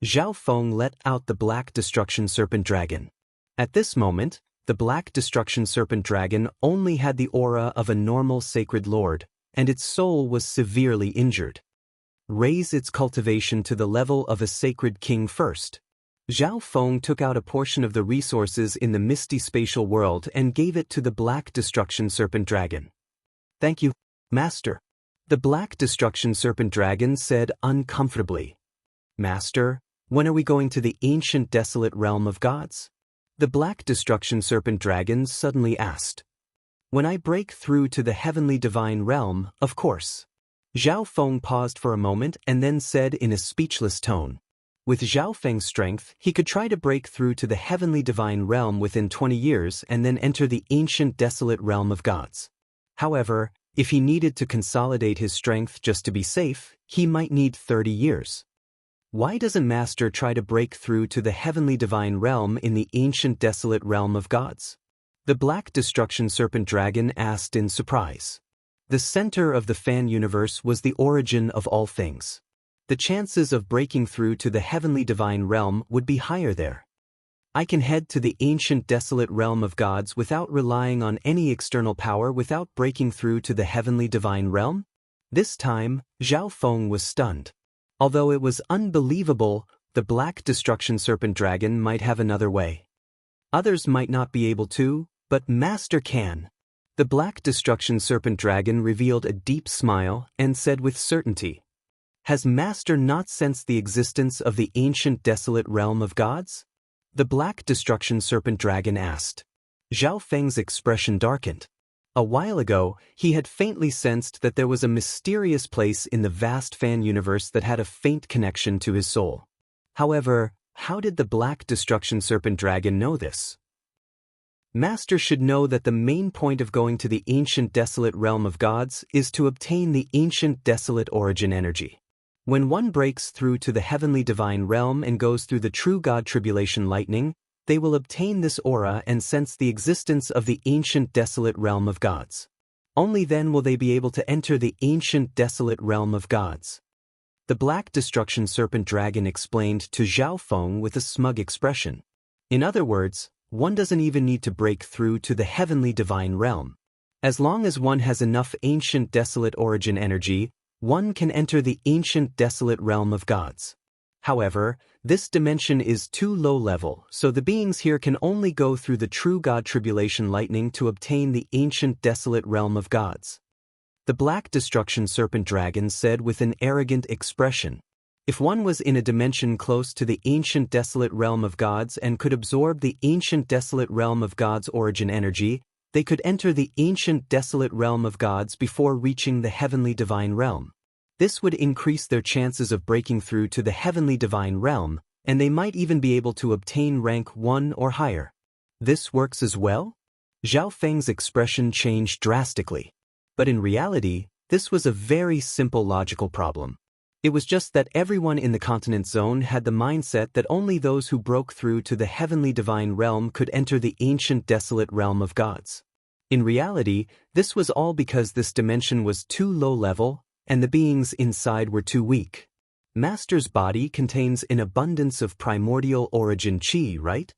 Zhao Feng let out the Black Destruction Serpent Dragon. At this moment, the Black Destruction Serpent Dragon only had the aura of a normal sacred lord, and its soul was severely injured. Raise its cultivation to the level of a sacred king first. Zhao Feng took out a portion of the resources in the misty spatial world and gave it to the Black Destruction Serpent Dragon. Thank you, Master. The Black Destruction Serpent Dragon said uncomfortably. Master, when are we going to the ancient desolate realm of gods? The Black Destruction Serpent Dragon suddenly asked. When I break through to the heavenly divine realm, of course. Zhao Feng paused for a moment and then said in a speechless tone. With Zhao Feng's strength, he could try to break through to the heavenly divine realm within 20 years and then enter the ancient desolate realm of gods. However, if he needed to consolidate his strength just to be safe, he might need 30 years. Why doesn't Master try to break through to the heavenly divine realm in the ancient desolate realm of gods? The Black Destruction Serpent Dragon asked in surprise. The center of the fan universe was the origin of all things. The chances of breaking through to the heavenly divine realm would be higher there. I can head to the ancient desolate realm of gods without relying on any external power without breaking through to the heavenly divine realm? This time, Zhao Feng was stunned. Although it was unbelievable, the Black Destruction Serpent Dragon might have another way. Others might not be able to, but Master can. The Black Destruction Serpent Dragon revealed a deep smile and said with certainty, Has Master not sensed the existence of the ancient desolate realm of gods? The Black Destruction Serpent Dragon asked. Zhao Feng's expression darkened. A while ago, he had faintly sensed that there was a mysterious place in the vast fan universe that had a faint connection to his soul. However, how did the Black Destruction Serpent Dragon know this? Master should know that the main point of going to the ancient desolate realm of gods is to obtain the ancient desolate origin energy. When one breaks through to the heavenly divine realm and goes through the true god tribulation lightning, they will obtain this aura and sense the existence of the ancient desolate realm of gods. Only then will they be able to enter the ancient desolate realm of gods. The Black Destruction Serpent Dragon explained to Zhao Feng with a smug expression. In other words, one doesn't even need to break through to the heavenly divine realm. As long as one has enough ancient desolate origin energy, one can enter the ancient desolate realm of gods. However, this dimension is too low level, so the beings here can only go through the true god tribulation lightning to obtain the ancient desolate realm of gods. The Black Destruction Serpent Dragon said with an arrogant expression. If one was in a dimension close to the ancient desolate realm of gods and could absorb the ancient desolate realm of gods' origin energy, they could enter the ancient desolate realm of gods before reaching the heavenly divine realm. This would increase their chances of breaking through to the heavenly divine realm, and they might even be able to obtain rank 1 or higher. This works as well? Zhao Feng's expression changed drastically. But in reality, this was a very simple logical problem. It was just that everyone in the continent zone had the mindset that only those who broke through to the heavenly divine realm could enter the ancient desolate realm of gods. In reality, this was all because this dimension was too low level, and the beings inside were too weak. Master's body contains an abundance of primordial origin chi, right?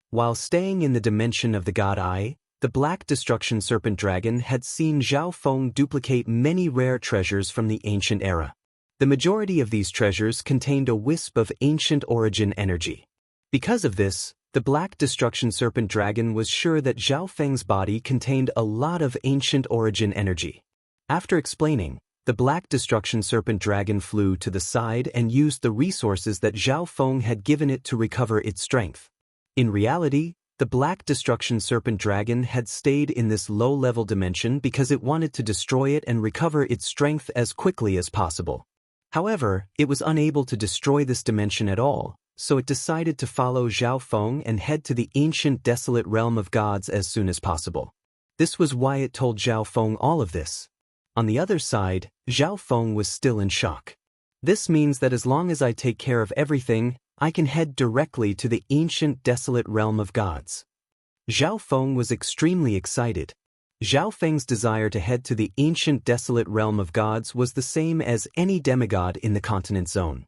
While staying in the dimension of the god Eye, the Black Destruction Serpent Dragon had seen Zhao Feng duplicate many rare treasures from the ancient era. The majority of these treasures contained a wisp of ancient origin energy. Because of this, the Black Destruction Serpent Dragon was sure that Zhao Feng's body contained a lot of ancient origin energy. After explaining, the Black Destruction Serpent Dragon flew to the side and used the resources that Zhao Feng had given it to recover its strength. In reality, the Black Destruction Serpent Dragon had stayed in this low-level dimension because it wanted to destroy it and recover its strength as quickly as possible. However, it was unable to destroy this dimension at all, so it decided to follow Zhao Feng and head to the ancient desolate realm of gods as soon as possible. This was why it told Zhao Feng all of this. On the other side, Zhao Feng was still in shock. This means that as long as I take care of everything, I can head directly to the ancient desolate realm of gods. Zhao Feng was extremely excited. Zhao Feng's desire to head to the ancient desolate realm of gods was the same as any demigod in the continent zone.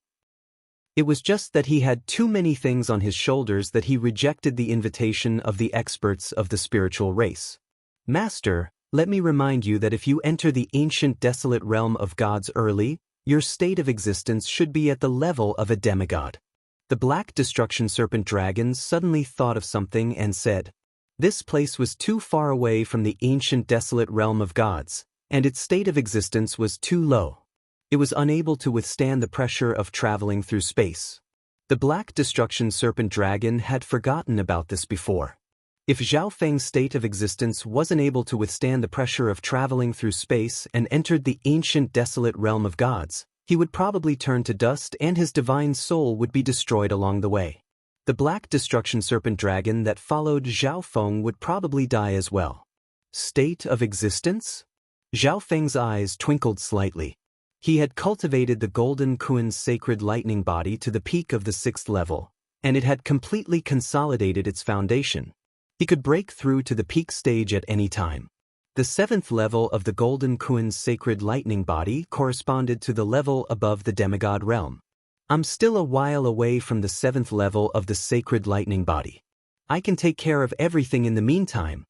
It was just that he had too many things on his shoulders that he rejected the invitation of the experts of the spiritual race. Master, let me remind you that if you enter the ancient desolate realm of gods early, your state of existence should be at the level of a demigod. The Black Destruction Serpent Dragon suddenly thought of something and said, "This place was too far away from the ancient desolate realm of gods, and its state of existence was too low. It was unable to withstand the pressure of traveling through space." The Black Destruction Serpent Dragon had forgotten about this before. If Zhao Feng's state of existence wasn't able to withstand the pressure of traveling through space and entered the ancient desolate realm of gods, he would probably turn to dust and his divine soul would be destroyed along the way. The Black Destruction Serpent Dragon that followed Zhao Feng would probably die as well. State of existence? Zhao Feng's eyes twinkled slightly. He had cultivated the Golden Kuan's sacred lightning body to the peak of the 6th level, and it had completely consolidated its foundation. He could break through to the peak stage at any time. The 7th level of the Golden Kuan's sacred lightning body corresponded to the level above the demigod realm. I'm still a while away from the 7th level of the sacred lightning body. I can take care of everything in the meantime.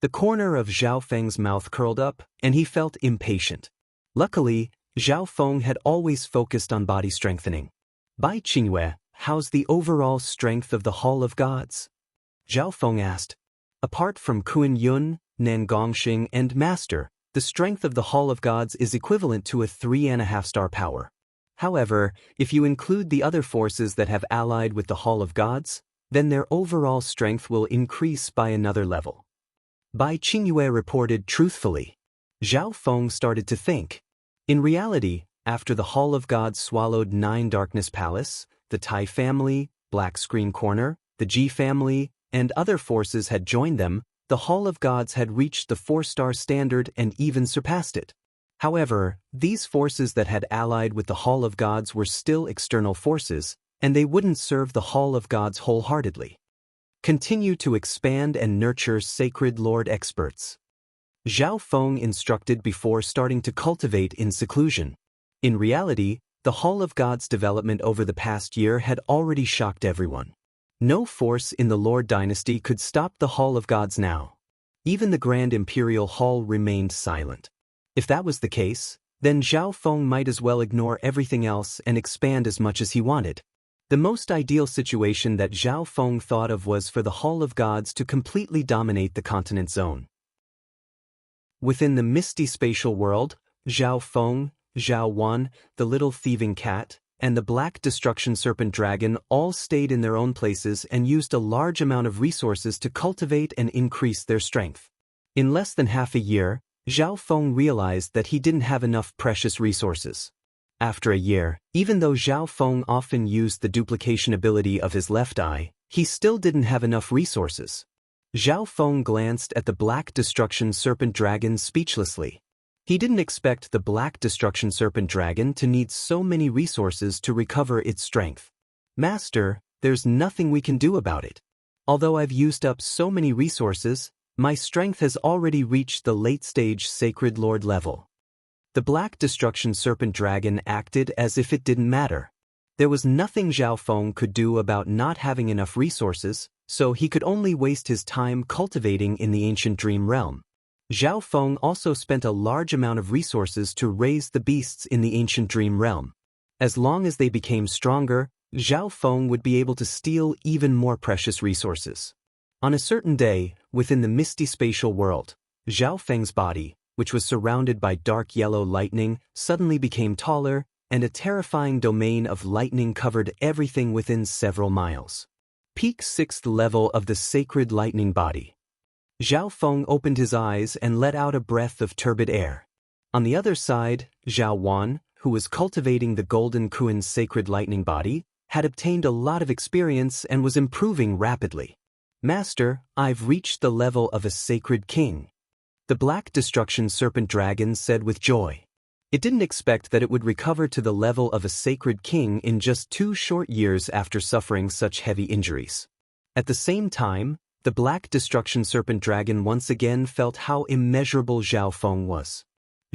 The corner of Zhao Feng's mouth curled up, and he felt impatient. Luckily, Zhao Feng had always focused on body strengthening. Bai Qingyue, how's the overall strength of the Hall of Gods? Zhao Feng asked. Apart from Kuan Yun, Nan Gongxing, and Master, the strength of the Hall of Gods is equivalent to a 3.5-star power. However, if you include the other forces that have allied with the Hall of Gods, then their overall strength will increase by another level. Bai Qingyue reported truthfully. Zhao Feng started to think. In reality, after the Hall of Gods swallowed 9 Darkness Palace, the Tai family, Black Screen Corner, the Ji family, and other forces had joined them, the Hall of Gods had reached the 4-star standard and even surpassed it. However, these forces that had allied with the Hall of Gods were still external forces, and they wouldn't serve the Hall of Gods wholeheartedly. Continue to expand and nurture Sacred Lord experts. Zhao Feng instructed before starting to cultivate in seclusion. In reality, the Hall of Gods' development over the past year had already shocked everyone. No force in the Lord dynasty could stop the Hall of Gods now. Even the Grand Imperial Hall remained silent. If that was the case, then Zhao Feng might as well ignore everything else and expand as much as he wanted. The most ideal situation that Zhao Feng thought of was for the Hall of Gods to completely dominate the continent zone. Within the misty spatial world, Zhao Feng, Zhao Wan, the little thieving cat, and the Black Destruction Serpent Dragon all stayed in their own places and used a large amount of resources to cultivate and increase their strength. In less than half a year, Zhao Feng realized that he didn't have enough precious resources. After a year, even though Zhao Feng often used the duplication ability of his left eye, he still didn't have enough resources. Zhao Feng glanced at the Black Destruction Serpent Dragon speechlessly. He didn't expect the Black Destruction Serpent Dragon to need so many resources to recover its strength. Master, there's nothing we can do about it. Although I've used up so many resources, my strength has already reached the late-stage Sacred Lord level. The Black Destruction Serpent Dragon acted as if it didn't matter. There was nothing Zhao Feng could do about not having enough resources, so he could only waste his time cultivating in the ancient dream realm. Zhao Feng also spent a large amount of resources to raise the beasts in the ancient dream realm. As long as they became stronger, Zhao Feng would be able to steal even more precious resources. On a certain day, within the misty spatial world, Zhao Feng's body, which was surrounded by dark yellow lightning, suddenly became taller, and a terrifying domain of lightning covered everything within several miles. Peak 6th level of the sacred lightning body. Zhao Feng opened his eyes and let out a breath of turbid air. On the other side, Zhao Wan, who was cultivating the Golden Kuin's sacred lightning body, had obtained a lot of experience and was improving rapidly. Master, I've reached the level of a sacred king. The Black Destruction Serpent Dragon said with joy. It didn't expect that it would recover to the level of a sacred king in just 2 short years after suffering such heavy injuries. At the same time, the Black Destruction Serpent Dragon once again felt how immeasurable Zhao Feng was.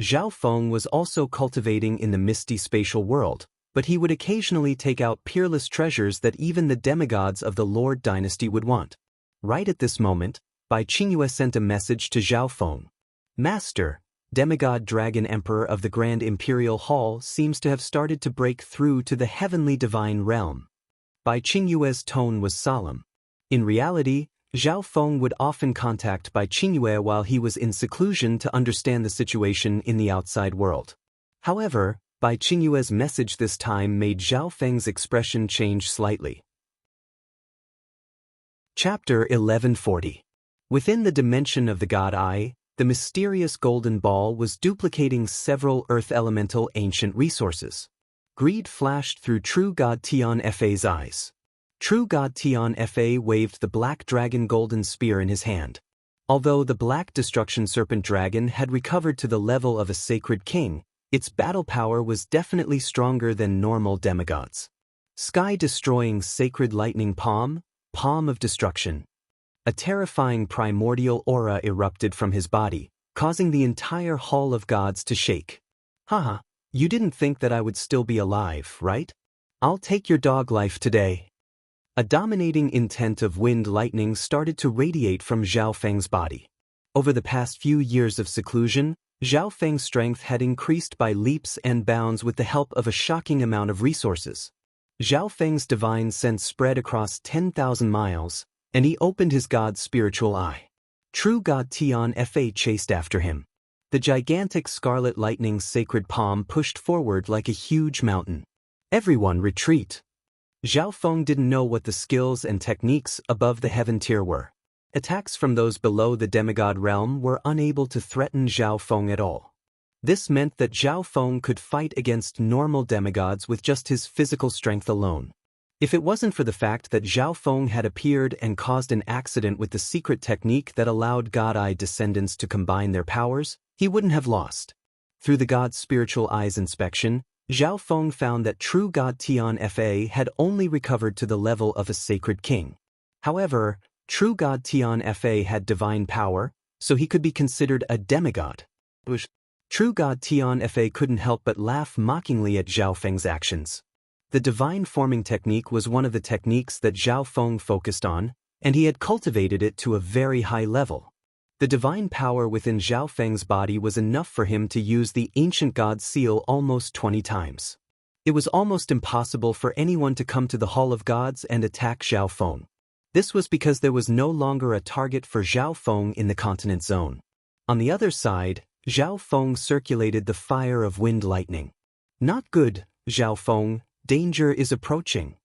Zhao Feng was also cultivating in the misty spatial world, but he would occasionally take out peerless treasures that even the demigods of the Lord dynasty would want. Right at this moment, Bai Qingyue sent a message to Zhao Feng. Master, Demigod Dragon Emperor of the Grand Imperial Hall seems to have started to break through to the heavenly divine realm. Bai Qingyue's tone was solemn. In reality, Zhao Feng would often contact Bai Qingyue while he was in seclusion to understand the situation in the outside world. However, Bai Qingyue's message this time made Zhao Feng's expression change slightly. Chapter 1140. Within the dimension of the God Eye, the mysterious golden ball was duplicating several earth elemental ancient resources. Greed flashed through True God Tian Fa's eyes. True God Tian Fa waved the black dragon golden spear in his hand. Although the Black Destruction Serpent Dragon had recovered to the level of a sacred king, its battle power was definitely stronger than normal demigods. Sky-destroying sacred lightning palm of destruction. A terrifying primordial aura erupted from his body, causing the entire Hall of Gods to shake. Haha, you didn't think that I would still be alive, right? I'll take your dog life today. A dominating intent of wind lightning started to radiate from Zhao Feng's body. Over the past few years of seclusion, Zhao Feng's strength had increased by leaps and bounds with the help of a shocking amount of resources. Zhao Feng's divine sense spread across 10,000 miles, and he opened his god's spiritual eye. True God Tian Fa chased after him. The gigantic scarlet lightning's sacred palm pushed forward like a huge mountain. Everyone retreat. Zhao Feng didn't know what the skills and techniques above the heaven tier were. Attacks from those below the demigod realm were unable to threaten Zhao Feng at all. This meant that Zhao Feng could fight against normal demigods with just his physical strength alone. If it wasn't for the fact that Zhao Feng had appeared and caused an accident with the secret technique that allowed God Eye descendants to combine their powers, he wouldn't have lost. Through the God's spiritual eye's inspection, Zhao Feng found that True God Tian Fa had only recovered to the level of a sacred king. However, True God Tian Fa had divine power, so he could be considered a demigod. True God Tian Fa couldn't help but laugh mockingly at Zhao Feng's actions. The divine forming technique was one of the techniques that Zhao Feng focused on, and he had cultivated it to a very high level. The divine power within Zhao Feng's body was enough for him to use the ancient god seal almost 20 times. It was almost impossible for anyone to come to the Hall of Gods and attack Zhao Feng. This was because there was no longer a target for Zhao Feng in the continent zone. On the other side, Zhao Feng circulated the fire of wind lightning. Not good, Zhao Feng, danger is approaching.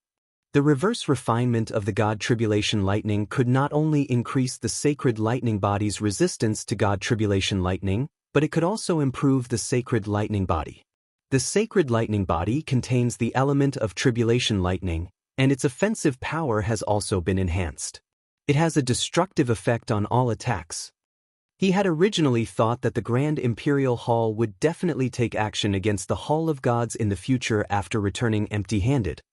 The reverse refinement of the God Tribulation Lightning could not only increase the sacred lightning body's resistance to God Tribulation Lightning, but it could also improve the sacred lightning body. The sacred lightning body contains the element of tribulation lightning, and its offensive power has also been enhanced. It has a destructive effect on all attacks. He had originally thought that the Grand Imperial Hall would definitely take action against the Hall of Gods in the future after returning empty-handed.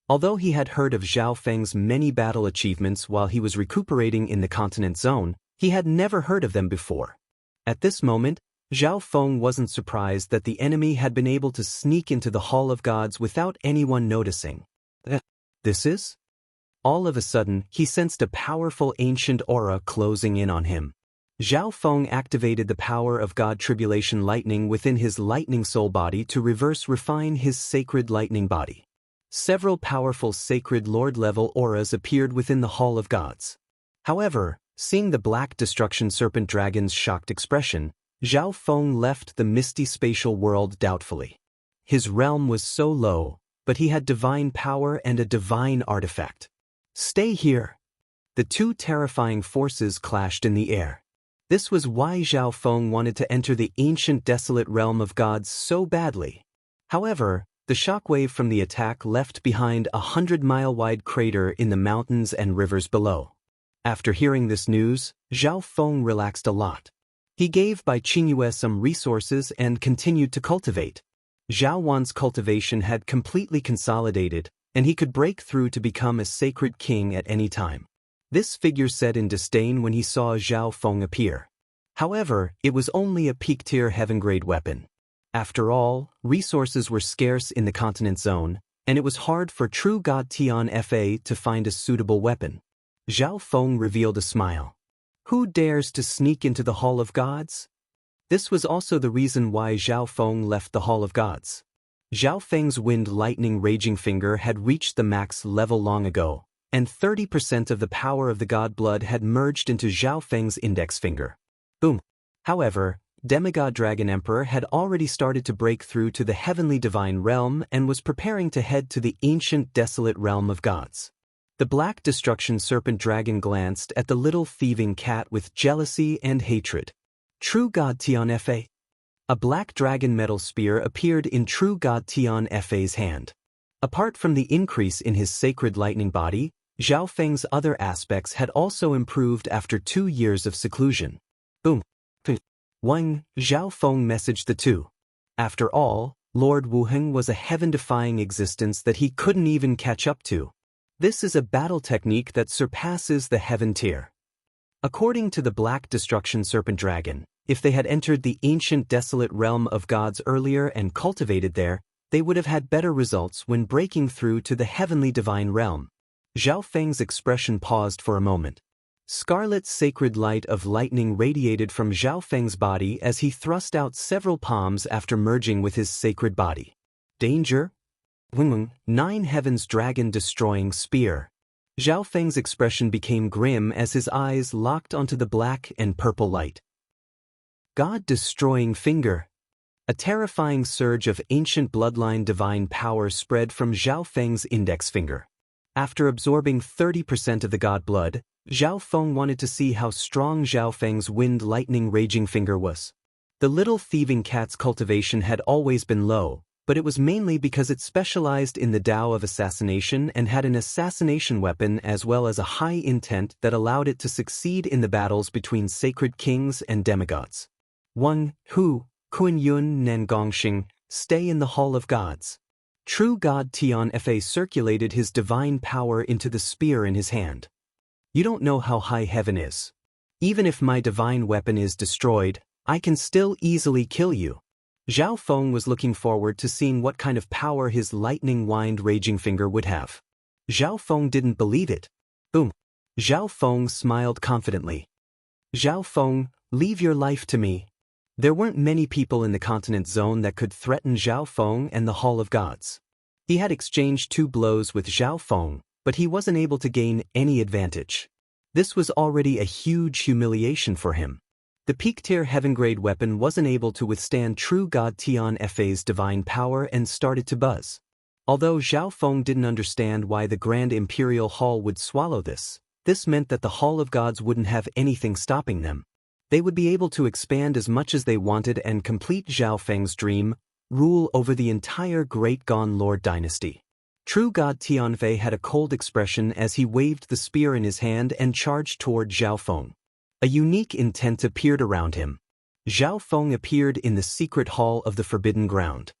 Although he had heard of Zhao Feng's many battle achievements while he was recuperating in the Continent Zone, he had never heard of them before. At this moment, Zhao Feng wasn't surprised that the enemy had been able to sneak into the Hall of Gods without anyone noticing. This is? All of a sudden, he sensed a powerful ancient aura closing in on him. Zhao Feng activated the power of God Tribulation Lightning within his lightning soul body to reverse refine his sacred lightning body. Several powerful sacred lord-level auras appeared within the Hall of Gods. However, seeing the Black Destruction Serpent Dragon's shocked expression, Zhao Feng left the misty spatial world doubtfully. His realm was so low, but he had divine power and a divine artifact. Stay here. The two terrifying forces clashed in the air. This was why Zhao Feng wanted to enter the ancient desolate realm of gods so badly. However, the shockwave from the attack left behind a 100-mile-wide crater in the mountains and rivers below. After hearing this news, Zhao Feng relaxed a lot. He gave Bai Qingyue some resources and continued to cultivate. Zhao Wan's cultivation had completely consolidated, and he could break through to become a sacred king at any time. This figure said in disdain when he saw Zhao Feng appear. However, it was only a peak-tier heaven-grade weapon. After all, resources were scarce in the Continent Zone, and it was hard for true God Tian Fa to find a suitable weapon. Zhao Feng revealed a smile. Who dares to sneak into the Hall of Gods? This was also the reason why Zhao Feng left the Hall of Gods. Zhao Feng's Wind Lightning Raging Finger had reached the max level long ago, and 30% of the power of the God Blood had merged into Zhao Feng's index finger. Boom. However, Demigod Dragon Emperor had already started to break through to the heavenly divine realm and was preparing to head to the ancient desolate realm of gods. The Black Destruction Serpent Dragon glanced at the little thieving cat with jealousy and hatred. True God Tian Fa. A black dragon metal spear appeared in True God Tian Fa's hand. Apart from the increase in his sacred lightning body, Zhao Feng's other aspects had also improved after 2 years of seclusion. Boom. Wang, Zhao Feng messaged the two. After all, Lord Wuheng was a heaven-defying existence that he couldn't even catch up to. This is a battle technique that surpasses the heaven tier. According to the Black Destruction Serpent Dragon, if they had entered the ancient desolate realm of gods earlier and cultivated there, they would have had better results when breaking through to the heavenly divine realm. Zhao Feng's expression paused for a moment. Scarlet sacred light of lightning radiated from Zhao Feng's body as he thrust out several palms after merging with his sacred body. Danger? 9 Heavens Dragon-destroying spear. Zhao Feng's expression became grim as his eyes locked onto the black and purple light. God-destroying finger. A terrifying surge of ancient bloodline divine power spread from Zhao Feng's index finger. After absorbing 30% of the god blood, Zhao Feng wanted to see how strong Zhao Feng's Wind Lightning Raging Finger was. The little thieving cat's cultivation had always been low, but it was mainly because it specialized in the Tao of assassination and had an assassination weapon as well as a high intent that allowed it to succeed in the battles between sacred kings and demigods. 1. Hu, Kun Yun Nen Gongxing, stay in the Hall of Gods. True God Tian Fa circulated his divine power into the spear in his hand. You don't know how high heaven is. Even if my divine weapon is destroyed, I can still easily kill you. Zhao Feng was looking forward to seeing what kind of power his lightning wind raging finger would have. Zhao Feng didn't believe it. Boom. Zhao Feng smiled confidently. Zhao Feng, leave your life to me. There weren't many people in the Continent Zone that could threaten Zhao Feng and the Hall of Gods. He had exchanged 2 blows with Zhao Feng, but he wasn't able to gain any advantage. This was already a huge humiliation for him. The peak-tier heaven-grade weapon wasn't able to withstand True God Tian Fa's divine power and started to buzz. Although Zhao Feng didn't understand why the Grand Imperial Hall would swallow this meant that the Hall of Gods wouldn't have anything stopping them. They would be able to expand as much as they wanted and complete Zhao Feng's dream, rule over the entire Great Gone Lord dynasty. True God Tianfei had a cold expression as he waved the spear in his hand and charged toward Zhao Feng. A unique intent appeared around him. Zhao Feng appeared in the secret hall of the Forbidden Ground.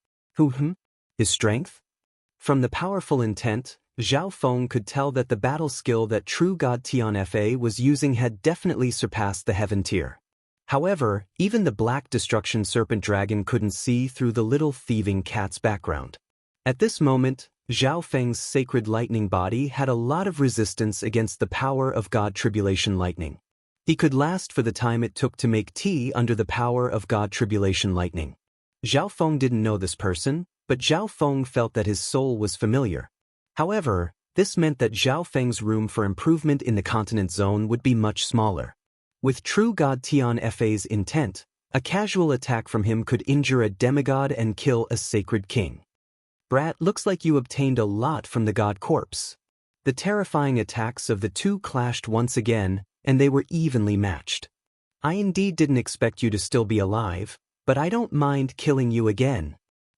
His strength? From the powerful intent, Zhao Feng could tell that the battle skill that True God Tianfei was using had definitely surpassed the heaven tier. However, even the Black Destruction Serpent Dragon couldn't see through the little thieving cat's background. At this moment, Zhao Feng's sacred lightning body had a lot of resistance against the power of God Tribulation Lightning. He could last for the time it took to make tea under the power of God Tribulation Lightning. Zhao Feng didn't know this person, but Zhao Feng felt that his soul was familiar. However, this meant that Zhao Feng's room for improvement in the continent zone would be much smaller. With True God Tianfei's intent, a casual attack from him could injure a demigod and kill a sacred king. Brat, looks like you obtained a lot from the god corpse. The terrifying attacks of the two clashed once again, and they were evenly matched. I indeed didn't expect you to still be alive, but I don't mind killing you again.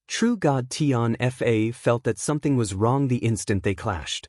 True God Tianfei felt that something was wrong the instant they clashed.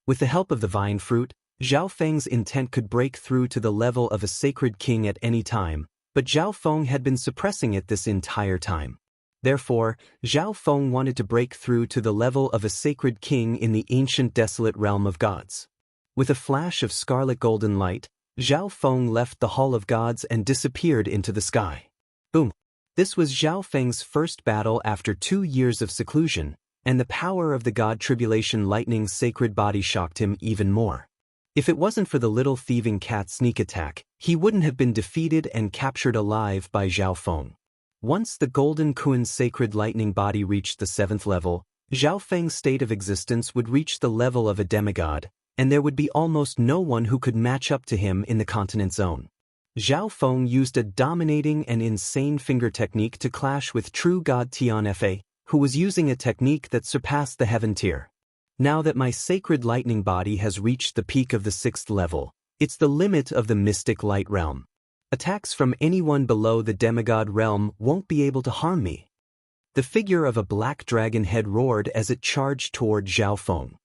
With the help of the vine fruit, Zhao Feng's intent could break through to the level of a sacred king at any time, but Zhao Feng had been suppressing it this entire time. Therefore, Zhao Feng wanted to break through to the level of a sacred king in the ancient desolate realm of gods. With a flash of scarlet golden light, Zhao Feng left the Hall of Gods and disappeared into the sky. Boom! This was Zhao Feng's first battle after 2 years of seclusion, and the power of the God Tribulation Lightning's sacred body shocked him even more. If it wasn't for the little thieving cat sneak attack, he wouldn't have been defeated and captured alive by Zhao Feng. Once the Golden Kuan's sacred lightning body reached the 7th level, Zhao Feng's state of existence would reach the level of a demigod, and there would be almost no one who could match up to him in the continent zone. Zhao Feng used a dominating and insane finger technique to clash with True God Tianfei, who was using a technique that surpassed the heaven tier. Now that my sacred lightning body has reached the peak of the 6th level, it's the limit of the mystic light realm. Attacks from anyone below the demigod realm won't be able to harm me. The figure of a black dragon head roared as it charged toward Zhao Feng.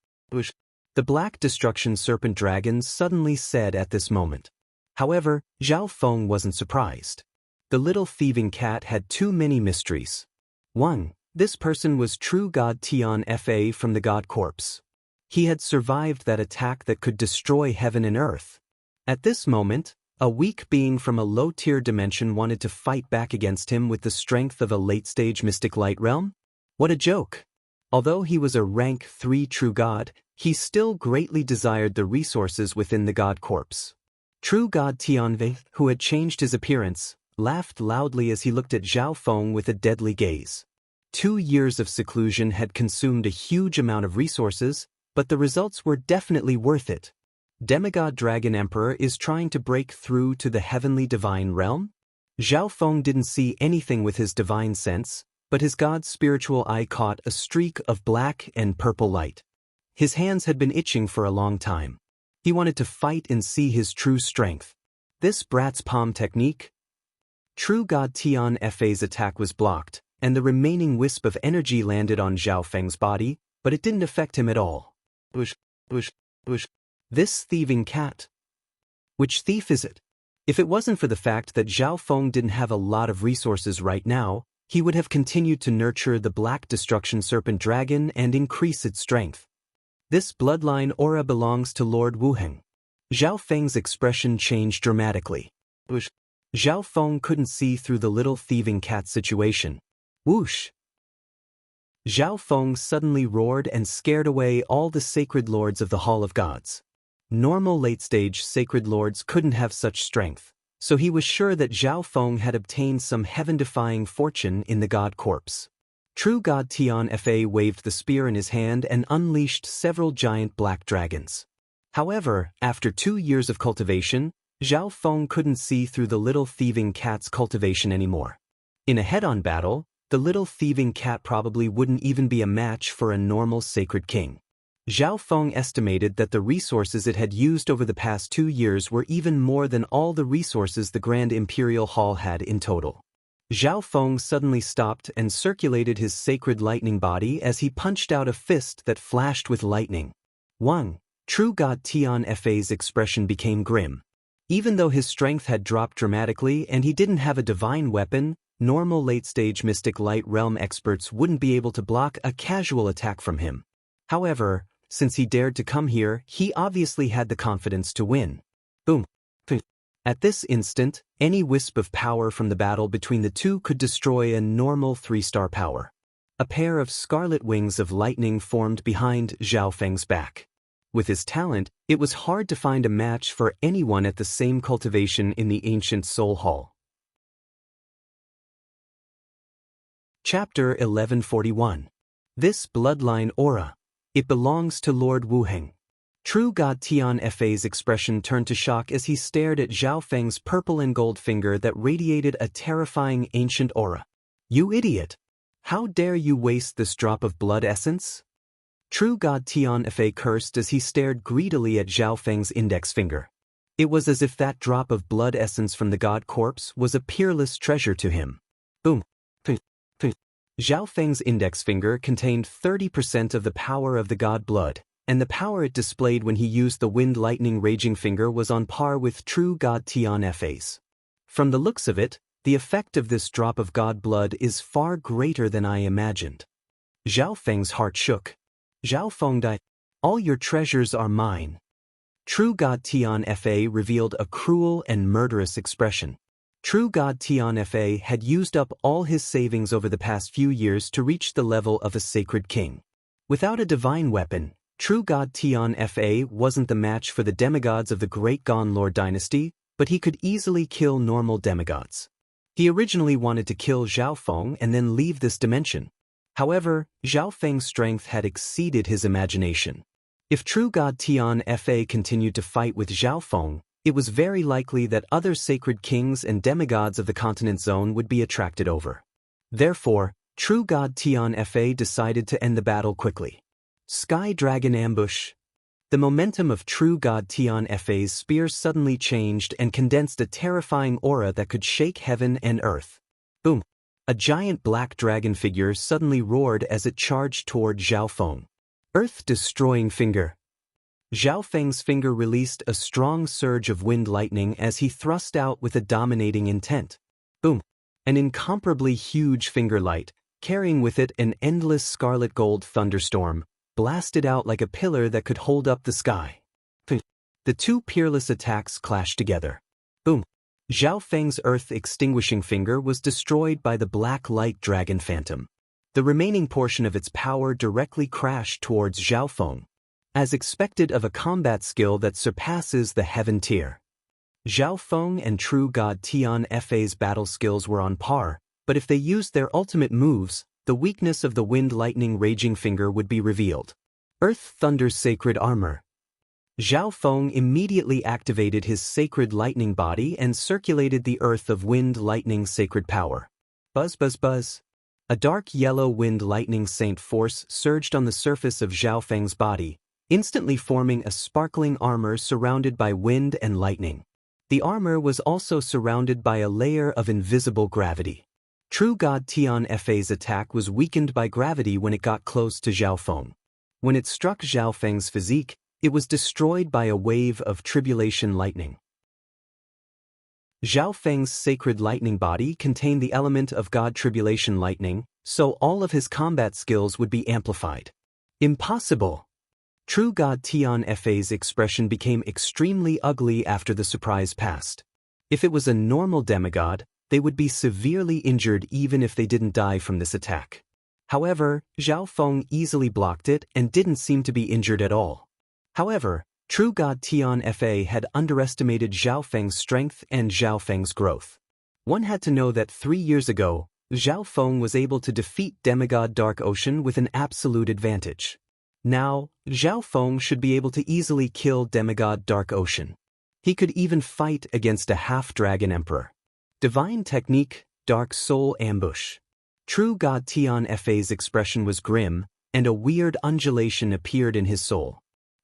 The Black Destruction Serpent Dragon suddenly said at this moment. However, Zhao Feng wasn't surprised. The little thieving cat had too many mysteries. 1. This person was True God Tianfei from the God Corpse. He had survived that attack that could destroy heaven and earth. At this moment, a weak being from a low-tier dimension wanted to fight back against him with the strength of a late-stage mystic light realm? What a joke! Although he was a rank 3 true god, he still greatly desired the resources within the God Corpse. True God Tianfei, who had changed his appearance, laughed loudly as he looked at Zhao Feng with a deadly gaze. 2 years of seclusion had consumed a huge amount of resources, but the results were definitely worth it. Demigod Dragon Emperor is trying to break through to the heavenly divine realm? Zhao Feng didn't see anything with his divine sense, but his god's spiritual eye caught a streak of black and purple light. His hands had been itching for a long time. He wanted to fight and see his true strength. This brat's palm technique? True God Tianfei's attack was blocked, and the remaining wisp of energy landed on Zhao Feng's body, but it didn't affect him at all. This thieving cat. Which thief is it? If it wasn't for the fact that Zhao Feng didn't have a lot of resources right now, he would have continued to nurture the Black Destruction Serpent Dragon and increase its strength. This bloodline aura belongs to Lord Wuheng. Zhao Feng's expression changed dramatically. Zhao Feng couldn't see through the little thieving cat situation. Whoosh! Zhao Feng suddenly roared and scared away all the sacred lords of the Hall of Gods. Normal late-stage sacred lords couldn't have such strength, so he was sure that Zhao Feng had obtained some heaven-defying fortune in the God Corpse. True God Tianfei waved the spear in his hand and unleashed several giant black dragons. However, after 2 years of cultivation, Zhao Feng couldn't see through the little thieving cat's cultivation anymore. In a head-on battle, the little thieving cat probably wouldn't even be a match for a normal sacred king. Zhao Feng estimated that the resources it had used over the past 2 years were even more than all the resources the Grand Imperial Hall had in total. Zhao Feng suddenly stopped and circulated his sacred lightning body as he punched out a fist that flashed with lightning. Wang, true god Tian Fa's expression became grim. Even though his strength had dropped dramatically and he didn't have a divine weapon, normal late-stage Mystic Light Realm experts wouldn't be able to block a casual attack from him. However, since he dared to come here, he obviously had the confidence to win. Boom. At this instant, any wisp of power from the battle between the two could destroy a normal 3-star power. A pair of scarlet wings of lightning formed behind Zhao Feng's back. With his talent, it was hard to find a match for anyone at the same cultivation in the ancient Soul Hall. Chapter 1141. This bloodline aura. It belongs to Lord Wuheng. True god Tian Fa's expression turned to shock as he stared at Zhao Feng's purple and gold finger that radiated a terrifying ancient aura. You idiot! How dare you waste this drop of blood essence? True god Tian Fa cursed as he stared greedily at Zhao Feng's index finger. It was as if that drop of blood essence from the god corpse was a peerless treasure to him. Boom. Zhao Feng's index finger contained 30% of the power of the god blood, and the power it displayed when he used the wind lightning raging finger was on par with true god Tian Fa's. From the looks of it, the effect of this drop of god blood is far greater than I imagined. Zhao Feng's heart shook. Zhao Feng died. All your treasures are mine. True god Tian Fa revealed a cruel and murderous expression. True god Tian Fa had used up all his savings over the past few years to reach the level of a sacred king. Without a divine weapon, true god Tian Fa wasn't the match for the demigods of the Great Gon Lord dynasty, but he could easily kill normal demigods. He originally wanted to kill Zhao Feng and then leave this dimension. However, Zhao Feng's strength had exceeded his imagination. If true god Tian Fa continued to fight with Zhao Feng, it was very likely that other sacred kings and demigods of the continent zone would be attracted over. Therefore, true god Tian Fa decided to end the battle quickly. Sky Dragon Ambush. The momentum of true god Tian Fa's spear suddenly changed and condensed a terrifying aura that could shake heaven and earth. Boom. A giant black dragon figure suddenly roared as it charged toward Zhao Feng. Earth-destroying finger. Zhao Feng's finger released a strong surge of wind lightning as he thrust out with a dominating intent. Boom. An incomparably huge finger light, carrying with it an endless scarlet gold thunderstorm, blasted out like a pillar that could hold up the sky. The two peerless attacks clashed together. Boom. Zhao Feng's earth-extinguishing finger was destroyed by the black light dragon phantom. The remaining portion of its power directly crashed towards Zhao Feng. As expected of a combat skill that surpasses the heaven tier. Zhao Feng and true god Tian Fa's battle skills were on par, but if they used their ultimate moves, the weakness of the wind lightning raging finger would be revealed. Earth Thunder's sacred armor. Zhao Feng immediately activated his sacred lightning body and circulated the earth of wind lightning sacred power. Buzz buzz buzz. A dark yellow wind lightning saint force surged on the surface of Zhao Feng's body, instantly forming a sparkling armor surrounded by wind and lightning. The armor was also surrounded by a layer of invisible gravity. True god Tian Fa's attack was weakened by gravity when it got close to Zhao Feng. When it struck Zhao Feng's physique, it was destroyed by a wave of tribulation lightning. Zhao Feng's sacred lightning body contained the element of god tribulation lightning, so all of his combat skills would be amplified. Impossible! True god Tian Fa's expression became extremely ugly after the surprise passed. If it was a normal demigod, they would be severely injured even if they didn't die from this attack. However, Zhao Feng easily blocked it and didn't seem to be injured at all. However, true god Tian Fa had underestimated Zhao Feng's strength and Zhao Feng's growth. One had to know that 3 years ago, Zhao Feng was able to defeat demigod Dark Ocean with an absolute advantage. Now, Zhao Feng should be able to easily kill demigod Dark Ocean. He could even fight against a half-dragon emperor. Divine technique, Dark Soul Ambush. True God Tian Fa's expression was grim, and a weird undulation appeared in his soul.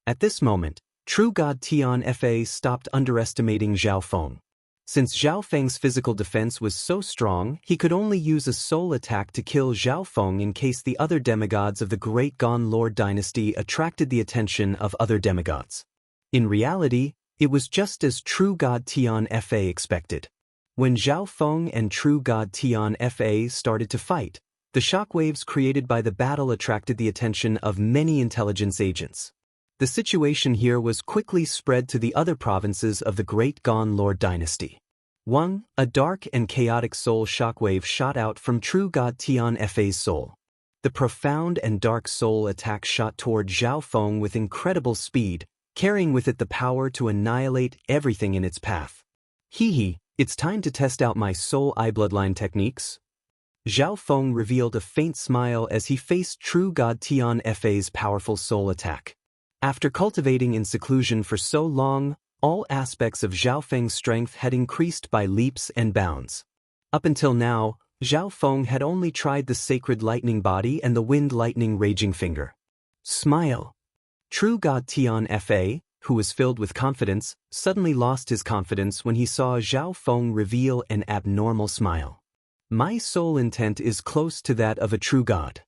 At this moment, True God Tian Fa stopped underestimating Zhao Feng. Since Zhao Feng's physical defense was so strong, he could only use a soul attack to kill Zhao Feng in case the other demigods of the Great Gon Lord dynasty attracted the attention of other demigods. In reality, it was just as True God Tian Fa expected. When Zhao Feng and True God Tian Fa started to fight, the shockwaves created by the battle attracted the attention of many intelligence agents. The situation here was quickly spread to the other provinces of the Great Gon Lord dynasty. 1. A dark and chaotic soul shockwave shot out from True God Tian Fa's soul. The profound and dark soul attack shot toward Zhao Feng with incredible speed, carrying with it the power to annihilate everything in its path. Hee, it's time to test out my soul eye bloodline techniques. Zhao Feng revealed a faint smile as he faced True God Tian Fa's powerful soul attack. After cultivating in seclusion for so long, all aspects of Zhao Feng's strength had increased by leaps and bounds. Up until now, Zhao Feng had only tried the sacred lightning body and the wind lightning raging finger. Smile. True God Tian Fa, who was filled with confidence, suddenly lost his confidence when he saw Zhao Feng reveal an abnormal smile. My soul intent is close to that of a true god.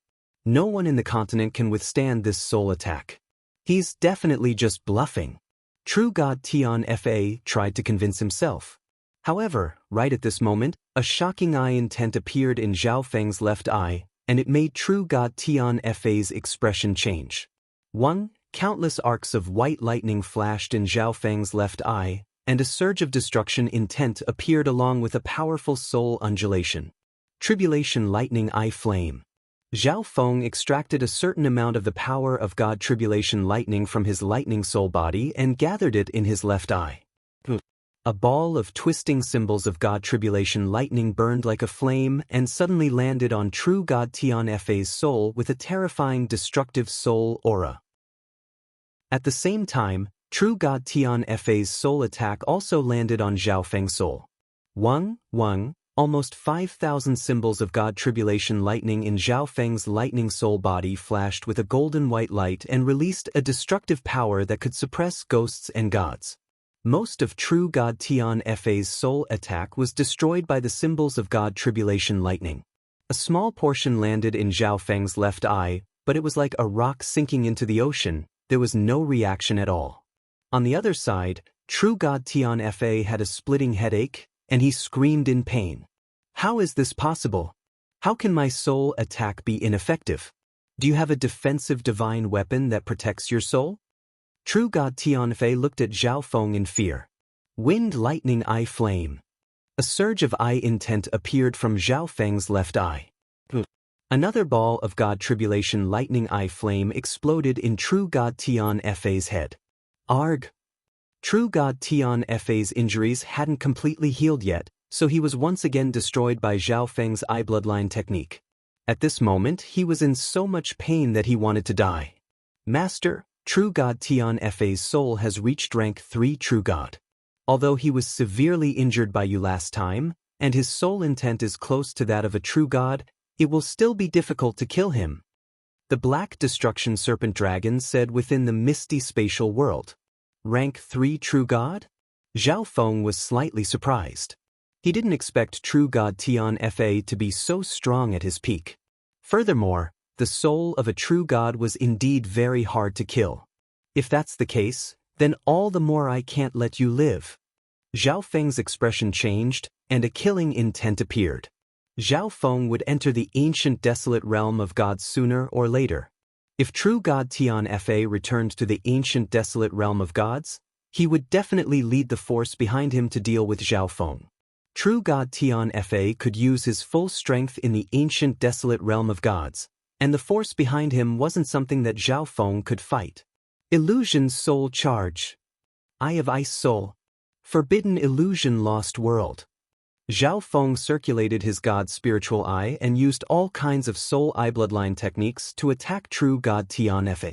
No one in the continent can withstand this soul attack. He's definitely just bluffing. True God Tian Fa tried to convince himself. However, right at this moment, a shocking eye intent appeared in Zhao Feng's left eye, and it made True God Tian Fa's expression change. 1. Countless arcs of white lightning flashed in Zhao Feng's left eye, and a surge of destruction intent appeared along with a powerful soul undulation. Tribulation Lightning Eye Flame. Zhao Feng extracted a certain amount of the power of God Tribulation Lightning from his lightning soul body and gathered it in his left eye. A ball of twisting symbols of God Tribulation Lightning burned like a flame and suddenly landed on True God Tian Fa's soul with a terrifying destructive soul aura. At the same time, True God Tian Fa's soul attack also landed on Zhao Feng's soul. 1. Almost 5,000 symbols of God Tribulation Lightning in Zhao Feng's lightning soul body flashed with a golden white light and released a destructive power that could suppress ghosts and gods. Most of True God Tian Fa's soul attack was destroyed by the symbols of God Tribulation Lightning. A small portion landed in Zhao Feng's left eye, but it was like a rock sinking into the ocean. There was no reaction at all. On the other side, True God Tian Fa had a splitting headache, and he screamed in pain. How is this possible? How can my soul attack be ineffective? Do you have a defensive divine weapon that protects your soul? True God Tian Fa looked at Zhao Feng in fear. Wind Lightning Eye Flame. A surge of eye intent appeared from Zhao Feng's left eye. Another ball of God Tribulation Lightning Eye Flame exploded in True God Tian Fa's head. Arg! True God Tian Fa's injuries hadn't completely healed yet, so he was once again destroyed by Zhao Feng's eye bloodline technique. At this moment, he was in so much pain that he wanted to die. Master, True God Tian Fa's soul has reached rank 3 True God. Although he was severely injured by you last time, and his soul intent is close to that of a true god, it will still be difficult to kill him. The Black Destruction Serpent Dragon said within the misty spatial world. Rank 3 True God? Zhao Feng was slightly surprised. He didn't expect True God Tian Fa to be so strong at his peak. Furthermore, the soul of a true god was indeed very hard to kill. If that's the case, then all the more I can't let you live. Zhao Feng's expression changed, and a killing intent appeared. Zhao Feng would enter the ancient desolate realm of gods sooner or later. If True God Tian Fa returned to the ancient desolate realm of gods, he would definitely lead the force behind him to deal with Zhao Feng. True God Tian Fa could use his full strength in the ancient desolate realm of gods, and the force behind him wasn't something that Zhao Feng could fight. Illusion Soul Charge. Eye of Ice Soul. Forbidden Illusion Lost World. Zhao Feng circulated his god's spiritual eye and used all kinds of soul eye bloodline techniques to attack True God Tian Fa.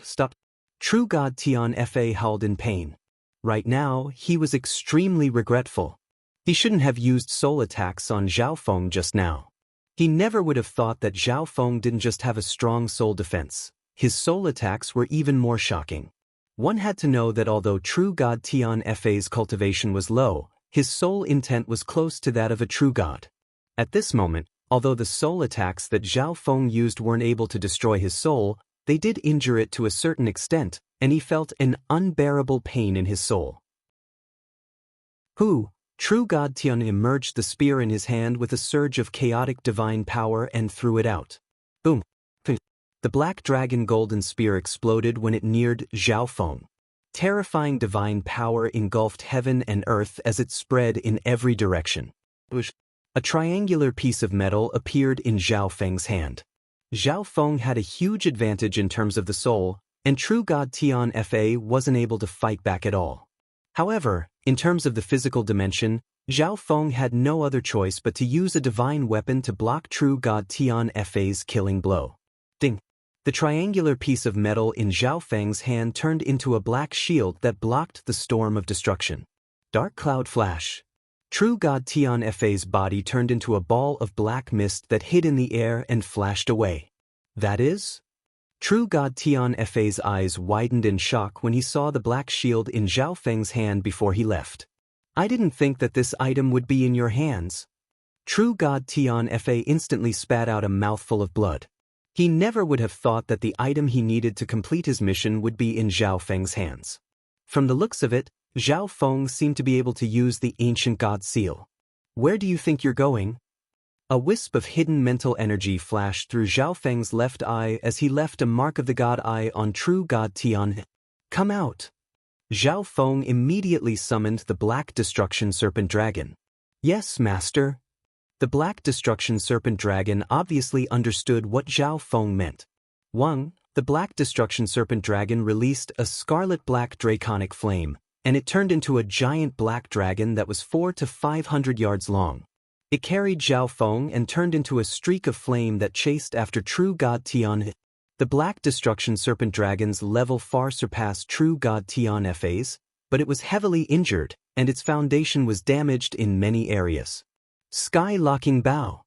Stop. True God Tian Fa howled in pain. Right now, he was extremely regretful. He shouldn't have used soul attacks on Zhao Feng just now. He never would have thought that Zhao Feng didn't just have a strong soul defense. His soul attacks were even more shocking. One had to know that although true god Tian Fa's cultivation was low, his soul intent was close to that of a true god. At this moment, although the soul attacks that Zhao Feng used weren't able to destroy his soul, they did injure it to a certain extent, and he felt an unbearable pain in his soul. True god Tian emerged the spear in his hand with a surge of chaotic divine power and threw it out. Boom! The black dragon golden spear exploded when it neared Zhao Feng. Terrifying divine power engulfed heaven and earth as it spread in every direction. A triangular piece of metal appeared in Zhao Feng's hand. Zhao Feng had a huge advantage in terms of the soul, and true god Tian Fa wasn't able to fight back at all. However, in terms of the physical dimension, Zhao Feng had no other choice but to use a divine weapon to block true god Tian Fa's killing blow. Ding! The triangular piece of metal in Zhao Feng's hand turned into a black shield that blocked the storm of destruction. Dark cloud flash. True god Tian Fa's body turned into a ball of black mist that hid in the air and flashed away. That is? True god Tian Fa's eyes widened in shock when he saw the black shield in Zhao Feng's hand before he left. I didn't think that this item would be in your hands. True god Tian Fa instantly spat out a mouthful of blood. He never would have thought that the item he needed to complete his mission would be in Zhao Feng's hands. From the looks of it, Zhao Feng seemed to be able to use the ancient god seal. Where do you think you're going? A wisp of hidden mental energy flashed through Zhao Feng's left eye as he left a mark of the god eye on true god Tian. Come out! Zhao Feng immediately summoned the Black Destruction Serpent Dragon. Yes, master. The Black Destruction Serpent Dragon obviously understood what Zhao Feng meant. The Black Destruction Serpent Dragon released a scarlet-black draconic flame, and it turned into a giant black dragon that was 400 to 500 yards long. It carried Zhao Feng and turned into a streak of flame that chased after true god Tian. The Black Destruction Serpent Dragon's level far surpassed true god Tian Fa's, but it was heavily injured, and its foundation was damaged in many areas. Sky-locking bow.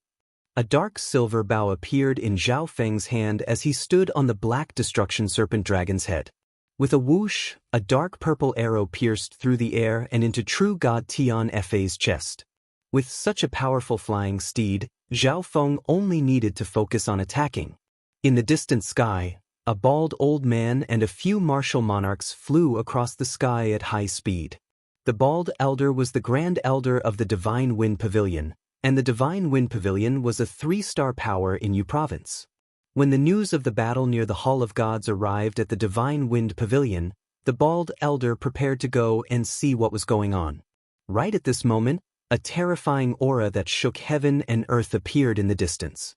A dark silver bow appeared in Zhao Feng's hand as he stood on the Black Destruction Serpent Dragon's head. With a whoosh, a dark purple arrow pierced through the air and into true god Tian Fa's chest. With such a powerful flying steed, Zhao Feng only needed to focus on attacking. In the distant sky, a bald old man and a few martial monarchs flew across the sky at high speed. The bald elder was the Grand Elder of the Divine Wind Pavilion, and the Divine Wind Pavilion was a 3-star power in Yu Province. When the news of the battle near the Hall of Gods arrived at the Divine Wind Pavilion, the bald elder prepared to go and see what was going on. Right at this moment, a terrifying aura that shook heaven and earth appeared in the distance.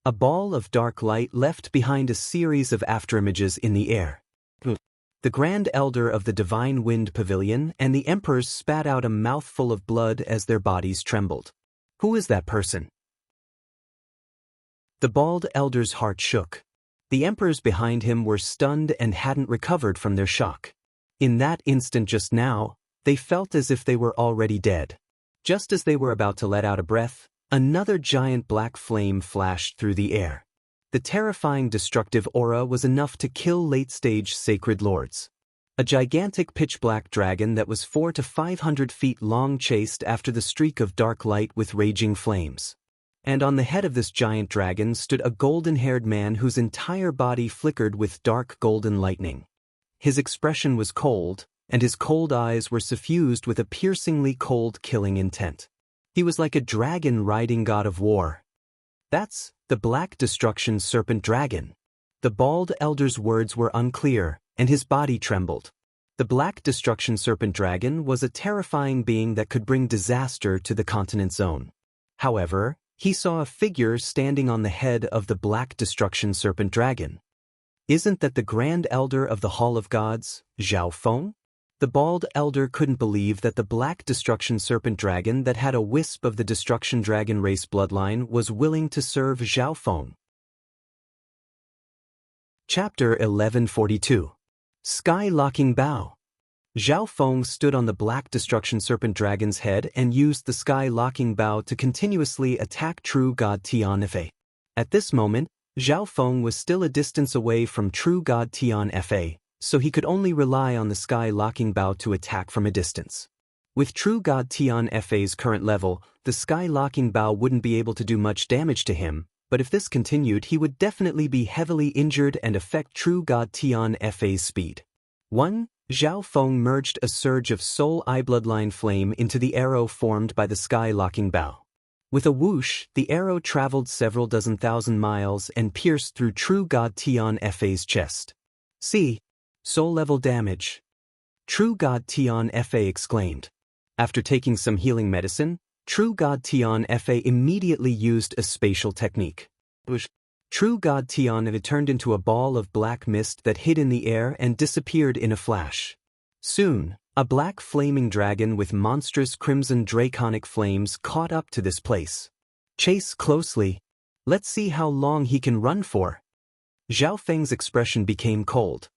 A ball of dark light left behind a series of afterimages in the air. The Grand Elder of the Divine Wind Pavilion and the Emperors spat out a mouthful of blood as their bodies trembled. Who is that person? The bald elder's heart shook. The Emperors behind him were stunned and hadn't recovered from their shock. In that instant just now, they felt as if they were already dead. Just as they were about to let out a breath, another giant black flame flashed through the air. The terrifying destructive aura was enough to kill late-stage sacred lords. A gigantic pitch-black dragon that was 400 to 500 feet long chased after the streak of dark light with raging flames. And on the head of this giant dragon stood a golden-haired man whose entire body flickered with dark golden lightning. His expression was cold, and his cold eyes were suffused with a piercingly cold killing intent. He was like a dragon-riding god of war. That's the Black Destruction Serpent Dragon. The bald elder's words were unclear, and his body trembled. The Black Destruction Serpent Dragon was a terrifying being that could bring disaster to the continent zone. However, he saw a figure standing on the head of the Black Destruction Serpent Dragon. Isn't that the Grand Elder of the Hall of Gods, Zhao Feng? The bald elder couldn't believe that the Black Destruction Serpent Dragon that had a wisp of the Destruction Dragon race bloodline was willing to serve Zhao Feng. Chapter 1142. Sky-locking bow. Zhao Feng stood on the Black Destruction Serpent Dragon's head and used the sky-locking bow to continuously attack True God Tian Fa. At this moment, Zhao Feng was still a distance away from True God Tian Fa, so he could only rely on the sky-locking bow to attack from a distance. With True God Tian Fa's current level, the sky-locking bow wouldn't be able to do much damage to him, but if this continued he would definitely be heavily injured and affect True God Tian Fa's speed. 1. Zhao Feng merged a surge of Soul Eye Bloodline Flame into the arrow formed by the sky-locking bow. With a whoosh, the arrow traveled several dozen thousand miles and pierced through True God Tian Fa's chest. See? Soul-level damage. True God Tian Fa exclaimed. After taking some healing medicine, True God Tian Fa immediately used a spatial technique. True God Tian Fa turned into a ball of black mist that hid in the air and disappeared in a flash. Soon, a black flaming dragon with monstrous crimson draconic flames caught up to this place. Chase closely. Let's see how long he can run for. Zhao Feng's expression became cold.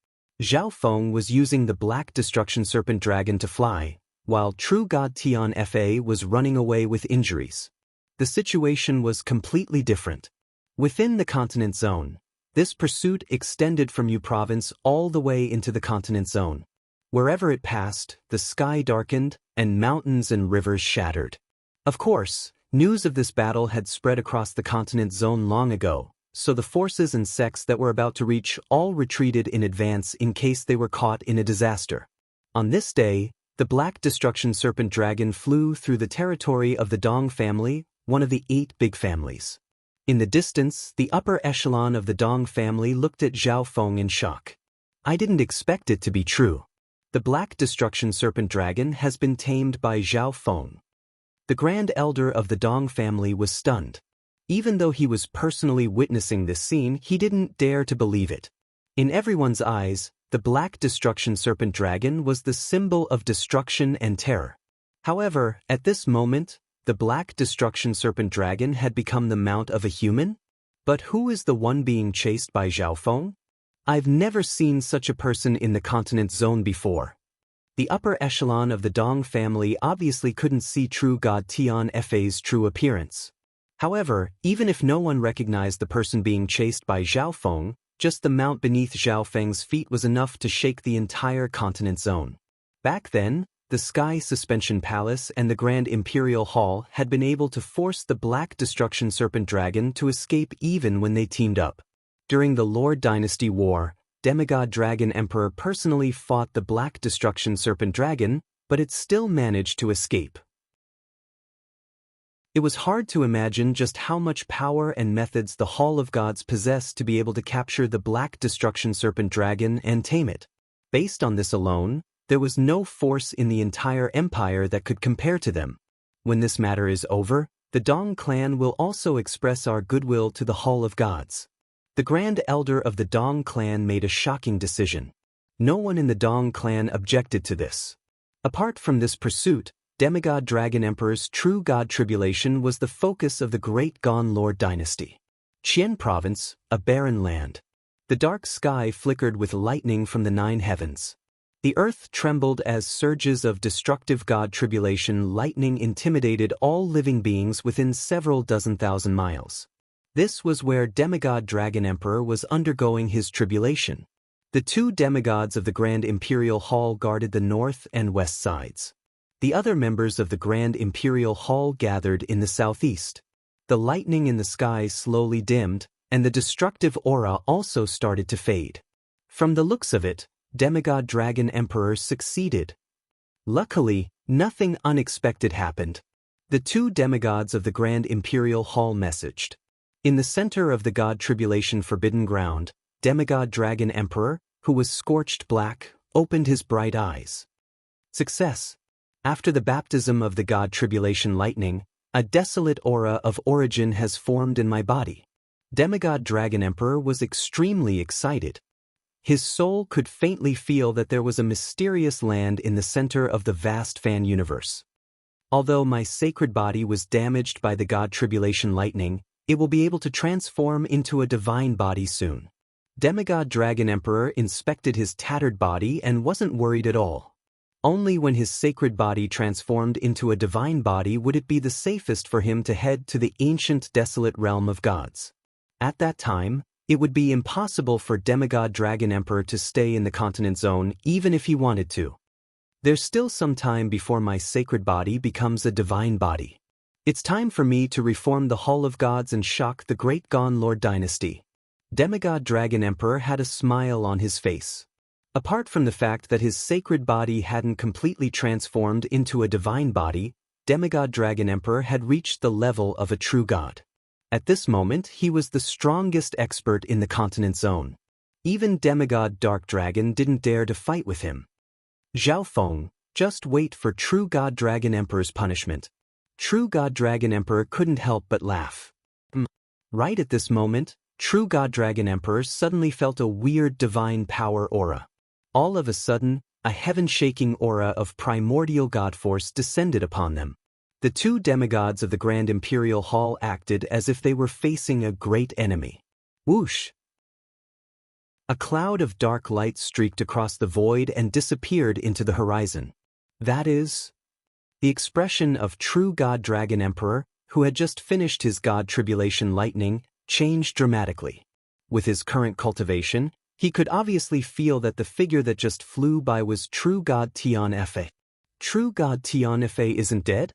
Zhao Feng was using the Black Destruction Serpent Dragon to fly, while True God Tian Fa was running away with injuries. The situation was completely different. Within the continent zone, this pursuit extended from Yu Province all the way into the continent zone. Wherever it passed, the sky darkened, and mountains and rivers shattered. Of course, news of this battle had spread across the continent zone long ago, so the forces and sects that were about to reach all retreated in advance in case they were caught in a disaster. On this day, the Black Destruction Serpent Dragon flew through the territory of the Dong family, one of the 8 big families. In the distance, the upper echelon of the Dong family looked at Zhao Feng in shock. I didn't expect it to be true. The Black Destruction Serpent Dragon has been tamed by Zhao Feng. The Grand Elder of the Dong family was stunned. Even though he was personally witnessing this scene, he didn't dare to believe it. In everyone's eyes, the Black Destruction Serpent Dragon was the symbol of destruction and terror. However, at this moment, the Black Destruction Serpent Dragon had become the mount of a human? But who is the one being chased by Zhao Feng? I've never seen such a person in the continent zone before. The upper echelon of the Dong family obviously couldn't see True God Tian Fa's true appearance. However, even if no one recognized the person being chased by Zhao Feng, just the mount beneath Zhao Feng's feet was enough to shake the entire continent zone. Back then, the Sky Suspension Palace and the Grand Imperial Hall had been able to force the Black Destruction Serpent Dragon to escape even when they teamed up. During the Lord Dynasty War, Demigod Dragon Emperor personally fought the Black Destruction Serpent Dragon, but it still managed to escape. It was hard to imagine just how much power and methods the Hall of Gods possessed to be able to capture the Black Destruction Serpent Dragon and tame it. Based on this alone, there was no force in the entire empire that could compare to them. When this matter is over, the Dong clan will also express our goodwill to the Hall of Gods. The Grand Elder of the Dong clan made a shocking decision. No one in the Dong clan objected to this. Apart from this pursuit, Demigod Dragon Emperor's True God Tribulation was the focus of the Great Gon Lord Dynasty. Qian Province, a barren land. The dark sky flickered with lightning from the 9 heavens. The earth trembled as surges of destructive God Tribulation lightning intimidated all living beings within several dozen thousand miles. This was where Demigod Dragon Emperor was undergoing his tribulation. The 2 demigods of the Grand Imperial Hall guarded the north and west sides. The other members of the Grand Imperial Hall gathered in the southeast. The lightning in the sky slowly dimmed, and the destructive aura also started to fade. From the looks of it, Demigod Dragon Emperor succeeded. Luckily, nothing unexpected happened. The 2 demigods of the Grand Imperial Hall messaged. In the center of the God Tribulation Forbidden Ground, Demigod Dragon Emperor, who was scorched black, opened his bright eyes. Success. After the baptism of the God Tribulation lightning, a desolate aura of origin has formed in my body. Demigod Dragon Emperor was extremely excited. His soul could faintly feel that there was a mysterious land in the center of the vast fan universe. Although my sacred body was damaged by the God Tribulation lightning, it will be able to transform into a divine body soon. Demigod Dragon Emperor inspected his tattered body and wasn't worried at all. Only when his sacred body transformed into a divine body would it be the safest for him to head to the ancient desolate realm of gods. At that time, it would be impossible for Demigod Dragon Emperor to stay in the continent zone even if he wanted to. There's still some time before my sacred body becomes a divine body. It's time for me to reform the Hall of Gods and shock the great Gon Lord dynasty. Demigod Dragon Emperor had a smile on his face. Apart from the fact that his sacred body hadn't completely transformed into a divine body, Demigod Dragon Emperor had reached the level of a true god. At this moment, he was the strongest expert in the continent zone. Even Demigod Dark Dragon didn't dare to fight with him. Zhao Feng, just wait for True God Dragon Emperor's punishment. True God Dragon Emperor couldn't help but laugh. Right at this moment, True God Dragon Emperor suddenly felt a weird divine power aura. All of a sudden, a heaven-shaking aura of primordial god force descended upon them. The two demigods of the Grand Imperial Hall acted as if they were facing a great enemy. Whoosh! A cloud of dark light streaked across the void and disappeared into the horizon. That is, the expression of True God Dragon Emperor, who had just finished his God Tribulation Lightning, changed dramatically. With his current cultivation, he could obviously feel that the figure that just flew by was True God Tian Fa. True God Tian Fa isn't dead?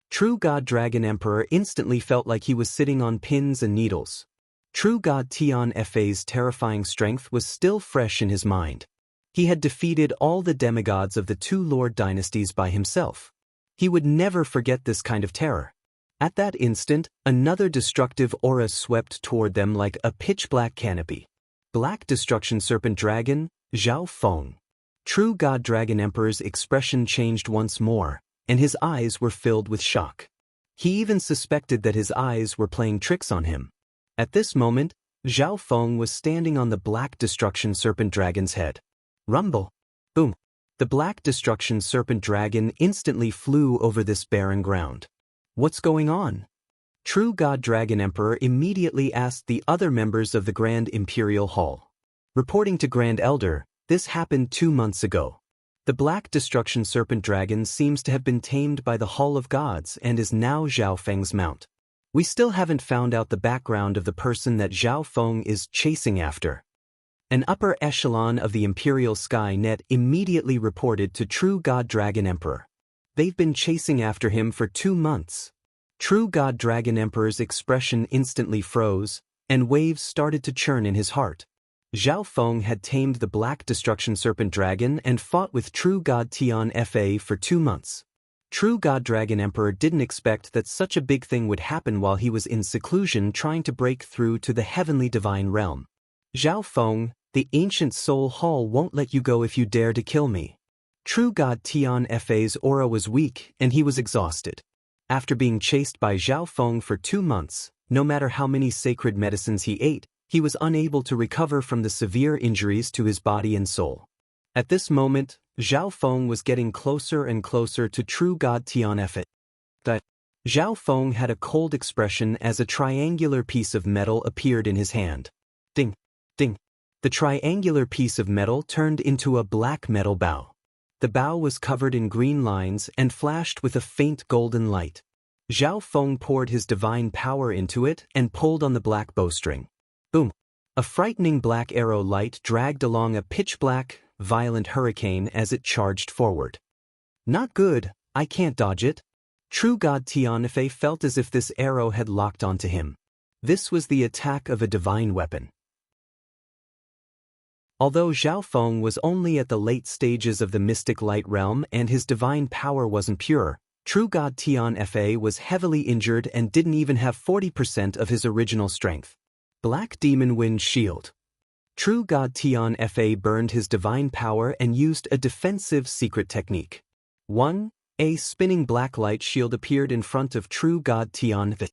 True God Dragon Emperor instantly felt like he was sitting on pins and needles. True God Tian Fa's terrifying strength was still fresh in his mind. He had defeated all the demigods of the two Lord dynasties by himself. He would never forget this kind of terror. At that instant, another destructive aura swept toward them like a pitch-black canopy. Black Destruction Serpent Dragon, Zhao Feng. True God Dragon Emperor's expression changed once more, and his eyes were filled with shock. He even suspected that his eyes were playing tricks on him. At this moment, Zhao Feng was standing on the Black Destruction Serpent Dragon's head. Rumble! Boom! The Black Destruction Serpent Dragon instantly flew over this barren ground. What's going on? True God Dragon Emperor immediately asked the other members of the Grand Imperial Hall. Reporting to Grand Elder, this happened 2 months ago. The Black Destruction Serpent Dragon seems to have been tamed by the Hall of Gods and is now Zhao Feng's mount. We still haven't found out the background of the person that Zhao Feng is chasing after. An upper echelon of the Imperial Sky Net immediately reported to True God Dragon Emperor. They've been chasing after him for 2 months. True God Dragon Emperor's expression instantly froze, and waves started to churn in his heart. Zhao Feng had tamed the Black Destruction Serpent Dragon and fought with True God Tian Fa for 2 months. True God Dragon Emperor didn't expect that such a big thing would happen while he was in seclusion trying to break through to the heavenly divine realm. Zhao Feng, the ancient soul hall won't let you go if you dare to kill me. True God Tian Fa's aura was weak and he was exhausted. After being chased by Zhao Feng for 2 months, no matter how many sacred medicines he ate, he was unable to recover from the severe injuries to his body and soul. At this moment, Zhao Feng was getting closer and closer to True God Tian Fa. Zhao Feng had a cold expression as a triangular piece of metal appeared in his hand. Ding! Ding! The triangular piece of metal turned into a black metal bow. The bow was covered in green lines and flashed with a faint golden light. Zhao Feng poured his divine power into it and pulled on the black bowstring. Boom! A frightening black arrow light dragged along a pitch-black, violent hurricane as it charged forward. Not good, I can't dodge it. True God Tian Fa felt as if this arrow had locked onto him. This was the attack of a divine weapon. Although Zhao Feng was only at the late stages of the mystic light realm and his divine power wasn't pure, True God Tian Fa was heavily injured and didn't even have 40% of his original strength. Black Demon Wind Shield. True God Tian Fa burned his divine power and used a defensive secret technique. A spinning black light shield appeared in front of True God Tian Fa.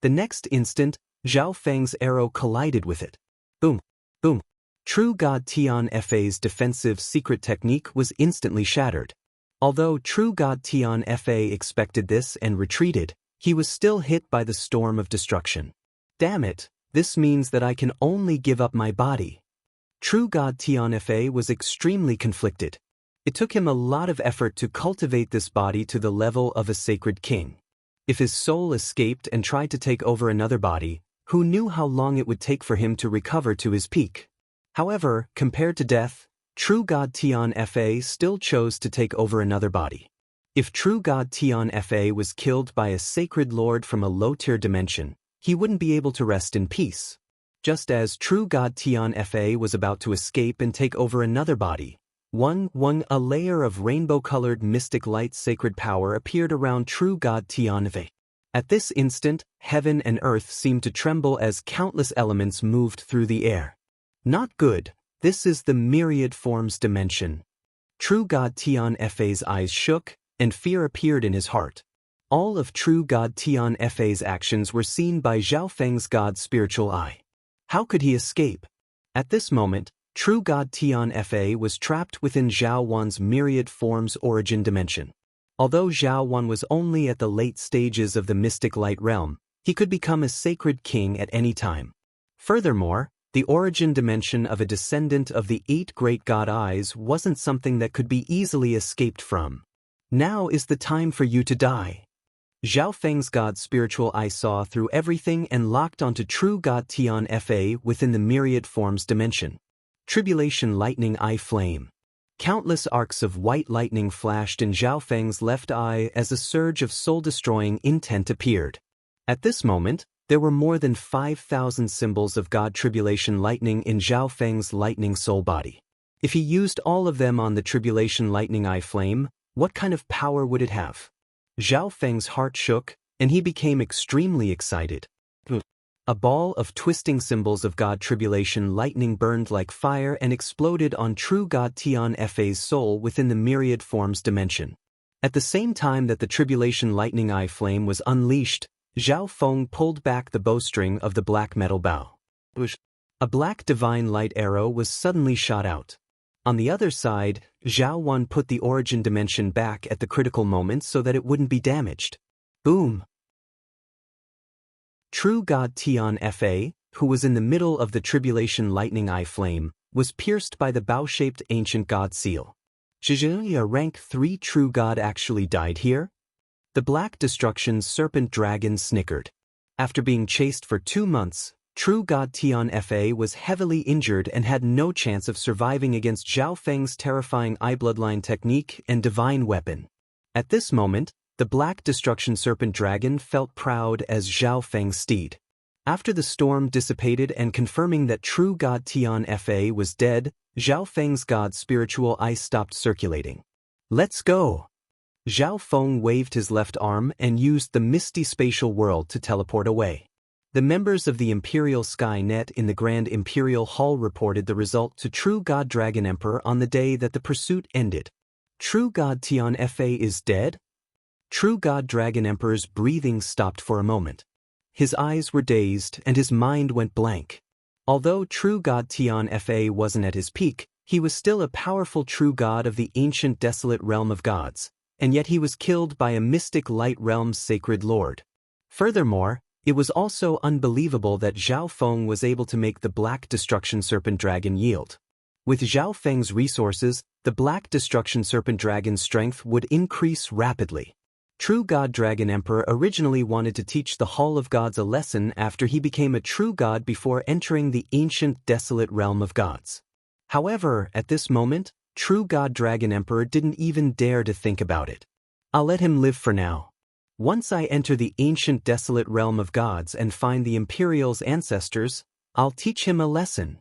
The next instant, Zhao Feng's arrow collided with it. Boom! Boom! True God Tian Fa's defensive secret technique was instantly shattered. Although True God Tian Fa expected this and retreated, he was still hit by the storm of destruction. Damn it, this means that I can only give up my body. True God Tian Fa was extremely conflicted. It took him a lot of effort to cultivate this body to the level of a sacred king. If his soul escaped and tried to take over another body, who knew how long it would take for him to recover to his peak? However, compared to death, true God Tian Fa still chose to take over another body. If true God Tian Fa was killed by a sacred lord from a low-tier dimension, he wouldn't be able to rest in peace. Just as true God Tian Fa was about to escape and take over another body, a layer of rainbow-colored mystic light sacred power appeared around true God Tian Fa. At this instant, heaven and earth seemed to tremble as countless elements moved through the air. Not good, this is the myriad forms dimension. True God Tian Fa's eyes shook, and fear appeared in his heart. All of true God Tian Fa's actions were seen by Zhao Feng's God's spiritual eye. How could he escape? At this moment, true God Tian Fa was trapped within Zhao Wan's myriad forms origin dimension. Although Zhao Wan was only at the late stages of the mystic light realm, he could become a sacred king at any time. Furthermore, the origin dimension of a descendant of the 8 great god eyes wasn't something that could be easily escaped from. Now is the time for you to die. Zhao Feng's God's spiritual eye saw through everything and locked onto true God Tian Fa within the myriad forms dimension. Tribulation lightning eye flame. Countless arcs of white lightning flashed in Zhao Feng's left eye as a surge of soul-destroying intent appeared. At this moment, there were more than 5,000 symbols of God Tribulation lightning in Zhao Feng's lightning soul body. If he used all of them on the Tribulation lightning eye flame, what kind of power would it have? Zhao Feng's heart shook, and he became extremely excited. A ball of twisting symbols of God Tribulation lightning burned like fire and exploded on true God Tian Fa's soul within the myriad forms dimension. At the same time that the Tribulation lightning eye flame was unleashed, Zhao Feng pulled back the bowstring of the black metal bow. A black divine light arrow was suddenly shot out. On the other side, Zhao Wan put the origin dimension back at the critical moment so that it wouldn't be damaged. Boom! True God Tian Fa, who was in the middle of the Tribulation lightning eye flame, was pierced by the bow-shaped ancient god seal. Zhizhi, a rank 3 true god actually died here? The Black Destruction serpent dragon snickered. After being chased for 2 months, true God Tian Fa was heavily injured and had no chance of surviving against Zhao Feng's terrifying eye bloodline technique and divine weapon. At this moment, the Black Destruction serpent dragon felt proud as Zhao Feng's steed. After the storm dissipated and confirming that true God Tian Fa was dead, Zhao Feng's God's spiritual eye stopped circulating. Let's go! Zhao Feng waved his left arm and used the misty spatial world to teleport away. The members of the Imperial Sky Net in the Grand Imperial Hall reported the result to True God Dragon Emperor on the day that the pursuit ended. True God Tian Fa is dead? True God Dragon Emperor's breathing stopped for a moment. His eyes were dazed and his mind went blank. Although True God Tian Fa wasn't at his peak, he was still a powerful true god of the ancient desolate realm of gods, and yet he was killed by a mystic light realm's sacred lord. Furthermore, it was also unbelievable that Zhao Feng was able to make the Black Destruction Serpent Dragon yield. With Zhao Feng's resources, the Black Destruction Serpent Dragon's strength would increase rapidly. True God Dragon Emperor originally wanted to teach the Hall of Gods a lesson after he became a true god before entering the ancient desolate realm of gods. However, at this moment, True God Dragon Emperor didn't even dare to think about it. I'll let him live for now. Once I enter the ancient desolate realm of gods and find the Imperial's ancestors, I'll teach him a lesson.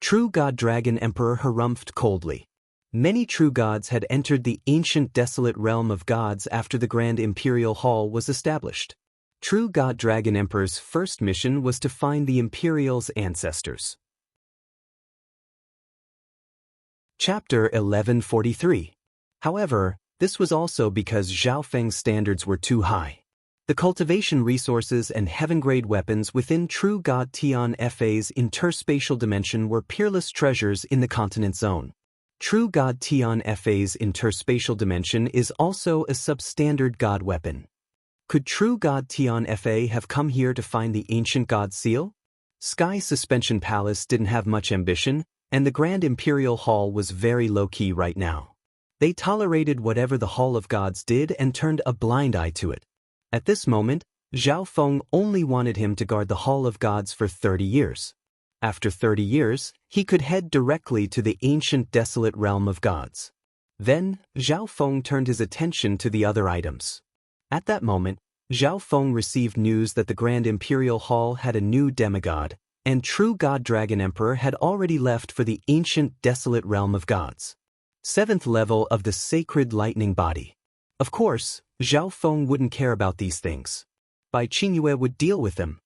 True God Dragon Emperor harumphed coldly. Many true gods had entered the ancient desolate realm of gods after the Grand Imperial Hall was established. True God Dragon Emperor's first mission was to find the Imperial's ancestors. Chapter 1143. However, this was also because Zhao Feng's standards were too high. The cultivation resources and heaven-grade weapons within True God Tian Fa's interspatial dimension were peerless treasures in the continent zone. True God Tian Fa's interspatial dimension is also a substandard god weapon. Could True God Tian Fa have come here to find the ancient god seal? Sky Suspension Palace didn't have much ambition, and the Grand Imperial Hall was very low-key right now. They tolerated whatever the Hall of Gods did and turned a blind eye to it. At this moment, Zhao Feng only wanted him to guard the Hall of Gods for 30 years. After 30 years, he could head directly to the ancient desolate realm of gods. Then, Zhao Feng turned his attention to the other items. At that moment, Zhao Feng received news that the Grand Imperial Hall had a new demigod, and true God Dragon Emperor had already left for the ancient desolate realm of gods. 7th level of the sacred lightning body. Of course, Zhao Feng wouldn't care about these things. Bai Qingyue would deal with them.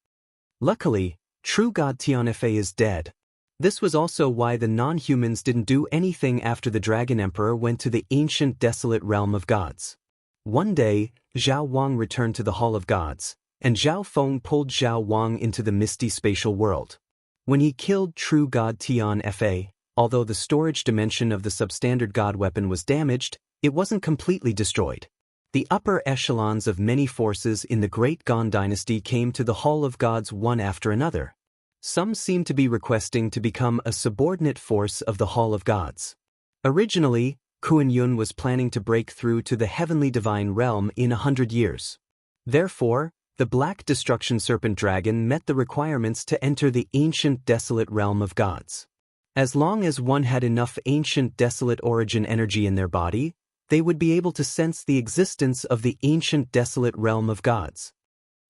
Luckily, true God Tianfei is dead. This was also why the non-humans didn't do anything after the Dragon Emperor went to the ancient desolate realm of gods. One day, Zhao Wang returned to the Hall of Gods, and Zhao Feng pulled Zhao Wang into the misty spatial world. When he killed true God Tianfei, although the storage dimension of the substandard god weapon was damaged, it wasn't completely destroyed. The upper echelons of many forces in the Great Gong Dynasty came to the Hall of Gods one after another. Some seemed to be requesting to become a subordinate force of the Hall of Gods. Originally, Kuan Yun was planning to break through to the heavenly divine realm in 100 years. Therefore, the Black Destruction Serpent Dragon met the requirements to enter the ancient desolate realm of gods. As long as one had enough ancient desolate origin energy in their body, they would be able to sense the existence of the ancient desolate realm of gods.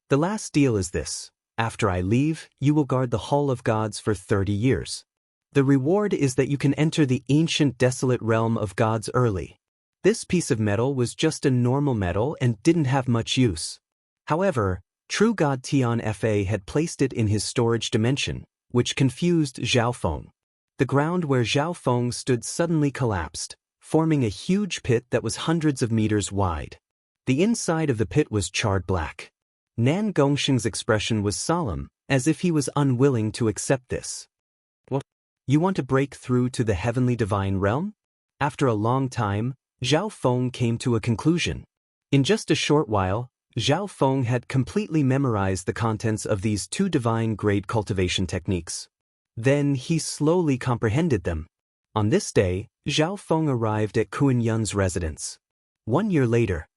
The last deal is this: after I leave, you will guard the Hall of Gods for 30 years. The reward is that you can enter the ancient desolate realm of gods early. This piece of metal was just a normal metal and didn't have much use. However, true God Tianfei had placed it in his storage dimension, which confused Zhao Feng. The ground where Zhao Feng stood suddenly collapsed, forming a huge pit that was hundreds of meters wide. The inside of the pit was charred black. Nan Gongsheng's expression was solemn, as if he was unwilling to accept this. What? You want to break through to the heavenly divine realm? After a long time, Zhao Feng came to a conclusion. In just a short while, Zhao Feng had completely memorized the contents of these 2 divine-grade cultivation techniques. Then he slowly comprehended them. On this day, Zhao Feng arrived at Kuan Yun's residence. 1 year later.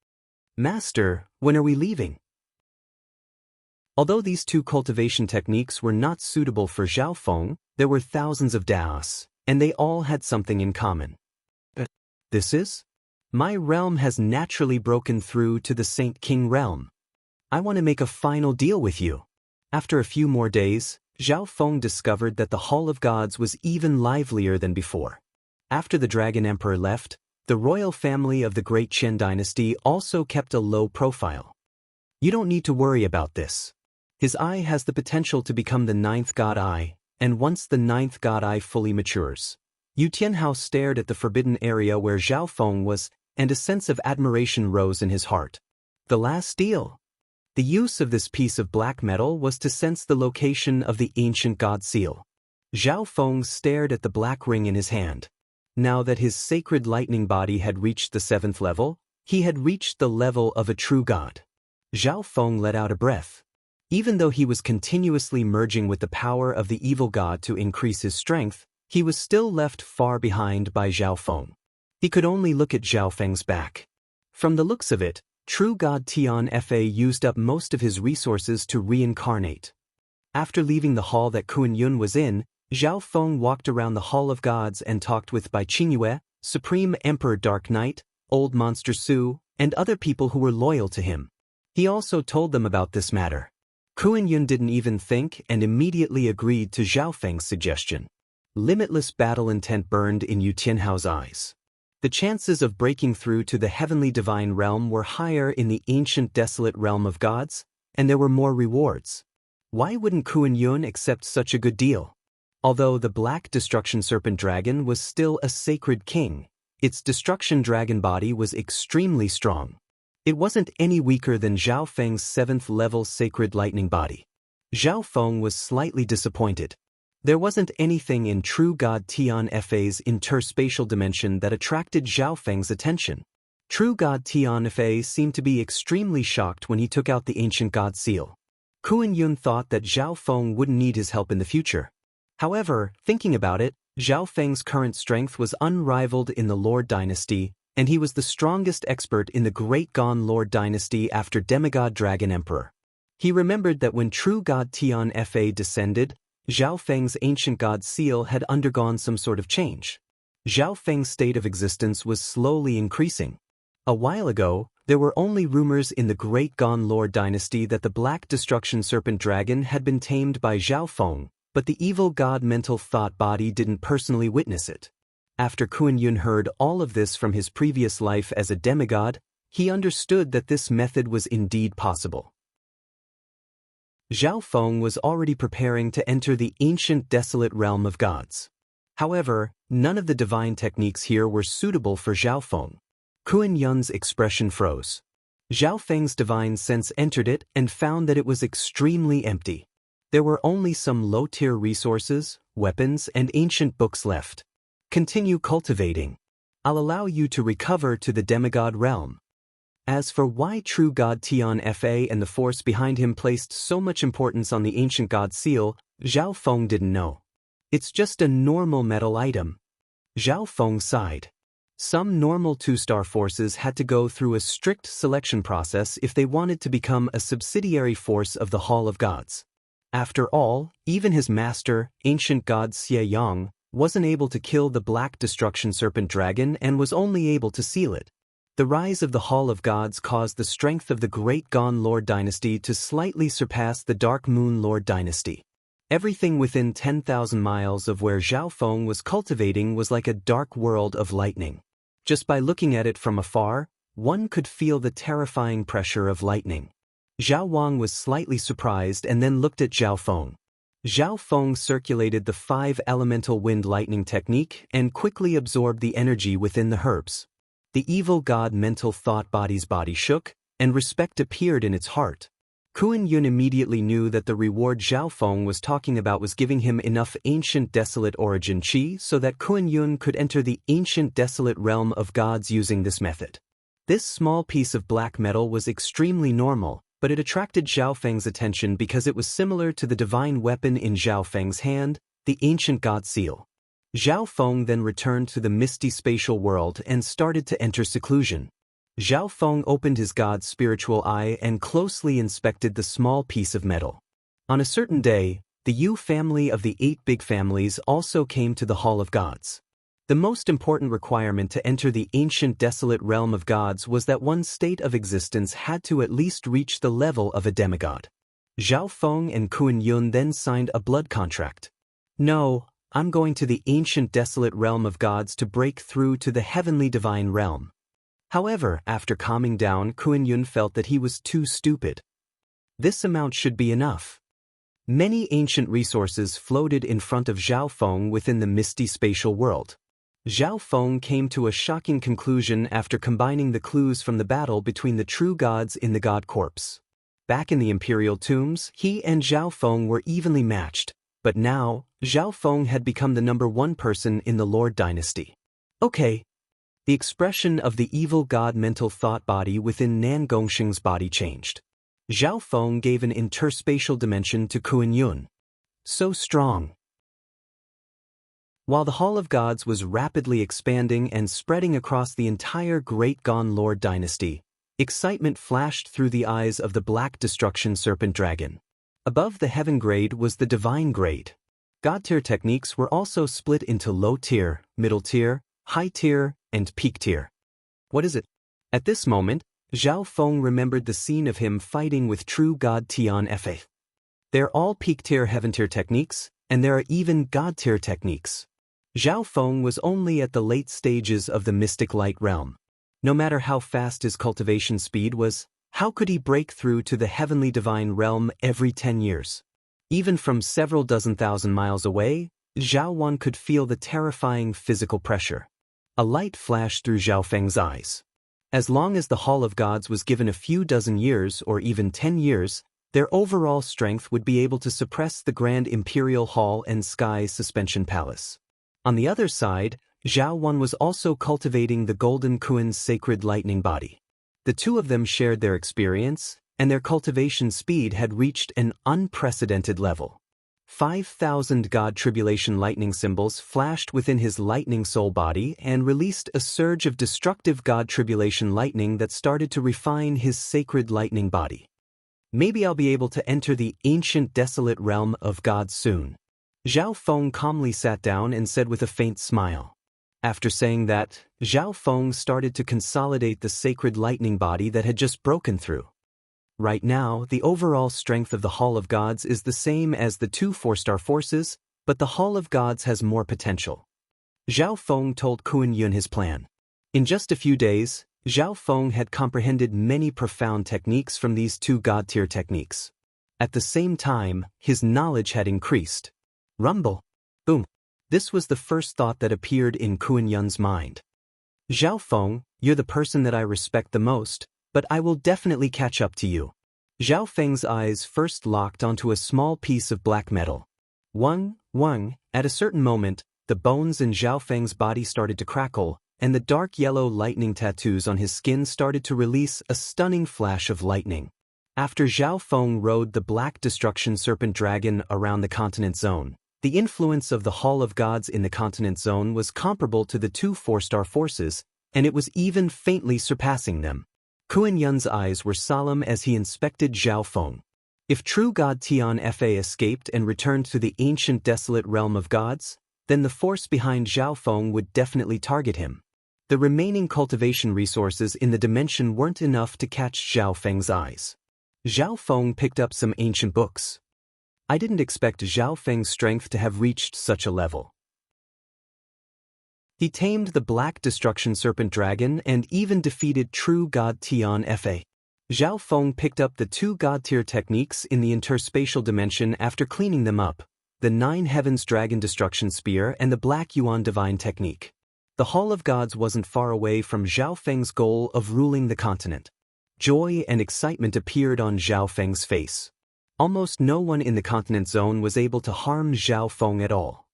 Master, when are we leaving? Although these 2 cultivation techniques were not suitable for Zhao Feng, there were thousands of Daos, and they all had something in common. This is? My realm has naturally broken through to the Saint King realm. I want to make a final deal with you. After a few more days, Zhao Feng discovered that the Hall of Gods was even livelier than before. After the Dragon Emperor left, the royal family of the Great Qian Dynasty also kept a low profile. You don't need to worry about this. His eye has the potential to become the 9th God Eye, and once the 9th God Eye fully matures. Yu Tianhao stared at the forbidden area where Zhao Feng was, and a sense of admiration rose in his heart. The last deal. The use of this piece of black metal was to sense the location of the ancient god seal. Zhao Feng stared at the black ring in his hand. Now that his sacred lightning body had reached the 7th level, he had reached the level of a true god. Zhao Feng let out a breath. Even though he was continuously merging with the power of the evil god to increase his strength, he was still left far behind by Zhao Feng. He could only look at Zhao Feng's back. From the looks of it, true God Tianfei used up most of his resources to reincarnate. After leaving the hall that Kuan Yun was in, Zhao Feng walked around the Hall of Gods and talked with Bai Qingyue, Supreme Emperor Dark Knight, Old Monster Su, and other people who were loyal to him. He also told them about this matter. Kuan Yun didn't even think and immediately agreed to Zhao Feng's suggestion. Limitless battle intent burned in Yu Tianhao's eyes. The chances of breaking through to the heavenly divine realm were higher in the ancient desolate realm of gods, and there were more rewards. Why wouldn't Kuan Yun accept such a good deal? Although the Black Destruction Serpent Dragon was still a sacred king, its Destruction Dragon body was extremely strong. It wasn't any weaker than Zhao Feng's 7th level sacred lightning body. Zhao Feng was slightly disappointed. There wasn't anything in true God Tianfei's interspatial dimension that attracted Zhao Feng's attention. True God Tianfei seemed to be extremely shocked when he took out the ancient god seal. Kuan Yun thought that Zhao Feng wouldn't need his help in the future. However, thinking about it, Zhao Feng's current strength was unrivaled in the Lord Dynasty, and he was the strongest expert in the Great Gon Lord dynasty after Demigod Dragon Emperor. He remembered that when true god Tian Fa descended, Zhao Feng's ancient god seal had undergone some sort of change. Zhao Feng's state of existence was slowly increasing. A while ago, there were only rumors in the Great Gon Lord dynasty that the Black Destruction Serpent Dragon had been tamed by Zhao Feng, but the evil god mental thought body didn't personally witness it. After Kuan Yun heard all of this from his previous life as a demigod, he understood that this method was indeed possible. Zhao Feng was already preparing to enter the ancient desolate realm of gods. However, none of the divine techniques here were suitable for Zhao Feng. Kuan Yun's expression froze. Zhao Feng's divine sense entered it and found that it was extremely empty. There were only some low-tier resources, weapons, and ancient books left. Continue cultivating. I'll allow you to recover to the demigod realm. As for why true god Tian Fa and the force behind him placed so much importance on the ancient god seal, Zhao Feng didn't know. It's just a normal metal item. Zhao Feng sighed. Some normal two-star forces had to go through a strict selection process if they wanted to become a subsidiary force of the Hall of Gods. After all, even his master, ancient god Xie Yang, wasn't able to kill the Black Destruction Serpent Dragon and was only able to seal it. The rise of the Hall of Gods caused the strength of the Great Gon Lord dynasty to slightly surpass the Dark Moon Lord dynasty. Everything within 10,000 miles of where Zhao Feng was cultivating was like a dark world of lightning. Just by looking at it from afar, one could feel the terrifying pressure of lightning. Zhao Wang was slightly surprised and then looked at Zhao Feng. Zhao Feng circulated the 5 elemental wind lightning technique and quickly absorbed the energy within the herbs. The evil god mental thought body's body shook, and respect appeared in its heart. Kuan Yun immediately knew that the reward Zhao Feng was talking about was giving him enough ancient desolate origin chi so that Kuan Yun could enter the ancient desolate realm of gods using this method. This small piece of black metal was extremely normal, but it attracted Zhao Feng's attention because it was similar to the divine weapon in Zhao Feng's hand, the ancient god seal. Zhao Feng then returned to the misty spatial world and started to enter seclusion. Zhao Feng opened his god's spiritual eye and closely inspected the small piece of metal. On a certain day, the Yu family of the 8 big families also came to the Hall of Gods. The most important requirement to enter the ancient desolate realm of gods was that one's state of existence had to at least reach the level of a demigod. Zhao Feng and Kuan Yun then signed a blood contract. No, I'm going to the ancient desolate realm of gods to break through to the heavenly divine realm. However, after calming down, Kuan Yun felt that he was too stupid. This amount should be enough. Many ancient resources floated in front of Zhao Feng within the misty spatial world. Zhao Feng came to a shocking conclusion after combining the clues from the battle between the true gods in the god corpse. Back in the imperial tombs, he and Zhao Feng were evenly matched, but now, Zhao Feng had become the #1 person in the Lord dynasty. Okay. The expression of the evil god mental thought body within Nan Gongsheng's body changed. Zhao Feng gave an interspatial dimension to Kuan Yun. So strong. While the Hall of Gods was rapidly expanding and spreading across the entire Great Gon Lord dynasty, excitement flashed through the eyes of the Black Destruction Serpent Dragon. Above the Heaven grade was the Divine grade. God-tier techniques were also split into low-tier, middle-tier, high-tier, and peak-tier. What is it? At this moment, Zhao Feng remembered the scene of him fighting with true god Tian Fa. They're all peak-tier heaven-tier techniques, and there are even god-tier techniques. Zhao Feng was only at the late stages of the mystic light realm. No matter how fast his cultivation speed was, how could he break through to the heavenly divine realm every 10 years? Even from several dozen thousand miles away, Zhao Wan could feel the terrifying physical pressure. A light flashed through Zhao Feng's eyes. As long as the Hall of Gods was given a few dozen years or even 10 years, their overall strength would be able to suppress the Grand Imperial Hall and Sky Suspension Palace. On the other side, Zhao Wan was also cultivating the Golden Kuan's sacred lightning body. The two of them shared their experience, and their cultivation speed had reached an unprecedented level. 5,000 God tribulation lightning symbols flashed within his lightning soul body and released a surge of destructive God tribulation lightning that started to refine his sacred lightning body. Maybe I'll be able to enter the ancient desolate realm of God soon. Zhao Feng calmly sat down and said with a faint smile. After saying that, Zhao Feng started to consolidate the sacred lightning body that had just broken through. Right now, the overall strength of the Hall of Gods is the same as the two 4-star forces, but the Hall of Gods has more potential. Zhao Feng told Kuan Yun his plan. In just a few days, Zhao Feng had comprehended many profound techniques from these two God-tier techniques. At the same time, his knowledge had increased. Rumble. Boom. This was the first thought that appeared in Kuan Yun's mind. Zhao Feng, you're the person that I respect the most, but I will definitely catch up to you. Zhao Feng's eyes first locked onto a small piece of black metal. Wang. At a certain moment, the bones in Zhao Feng's body started to crackle, and the dark yellow lightning tattoos on his skin started to release a stunning flash of lightning. After Zhao Feng rode the Black Destruction Serpent Dragon around the continent zone, the influence of the Hall of Gods in the continent zone was comparable to the two 4-star forces, and it was even faintly surpassing them. Kuan Yun's eyes were solemn as he inspected Zhao Feng. If true God Tian Fa escaped and returned to the ancient desolate realm of gods, then the force behind Zhao Feng would definitely target him. The remaining cultivation resources in the dimension weren't enough to catch Zhao Feng's eyes. Zhao Feng picked up some ancient books. I didn't expect Zhao Feng's strength to have reached such a level. He tamed the Black Destruction Serpent Dragon and even defeated true God Tian Fa. Zhao Feng picked up the two God-tier techniques in the interspatial dimension after cleaning them up, the 9 Heavens Dragon Destruction Spear and the Black Yuan Divine Technique. The Hall of Gods wasn't far away from Zhao Feng's goal of ruling the continent. Joy and excitement appeared on Zhao Feng's face. Almost no one in the continent zone was able to harm Zhao Feng at all.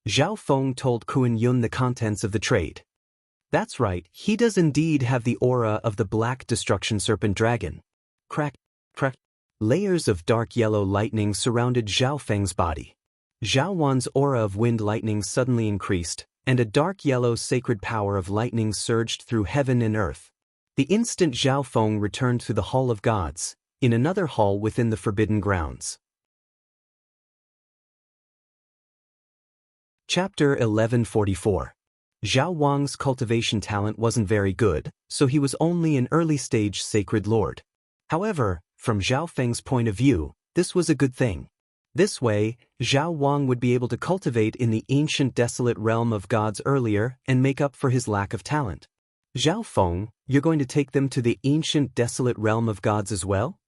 Zhao Feng told Kuan Yun the contents of the trade. That's right, he does indeed have the aura of the Black Destruction Serpent Dragon. Crack. Layers of dark yellow lightning surrounded Zhao Feng's body. Zhao Wan's aura of wind lightning suddenly increased, and a dark yellow sacred power of lightning surged through heaven and earth. The instant Zhao Feng returned to the Hall of Gods, in another hall within the Forbidden Grounds. Chapter 1144. Zhao Wang's cultivation talent wasn't very good, so he was only an early-stage sacred lord. However, from Zhao Feng's point of view, this was a good thing. This way, Zhao Wang would be able to cultivate in the ancient desolate realm of gods earlier and make up for his lack of talent. Zhao Feng, you're going to take them to the ancient desolate realm of gods as well?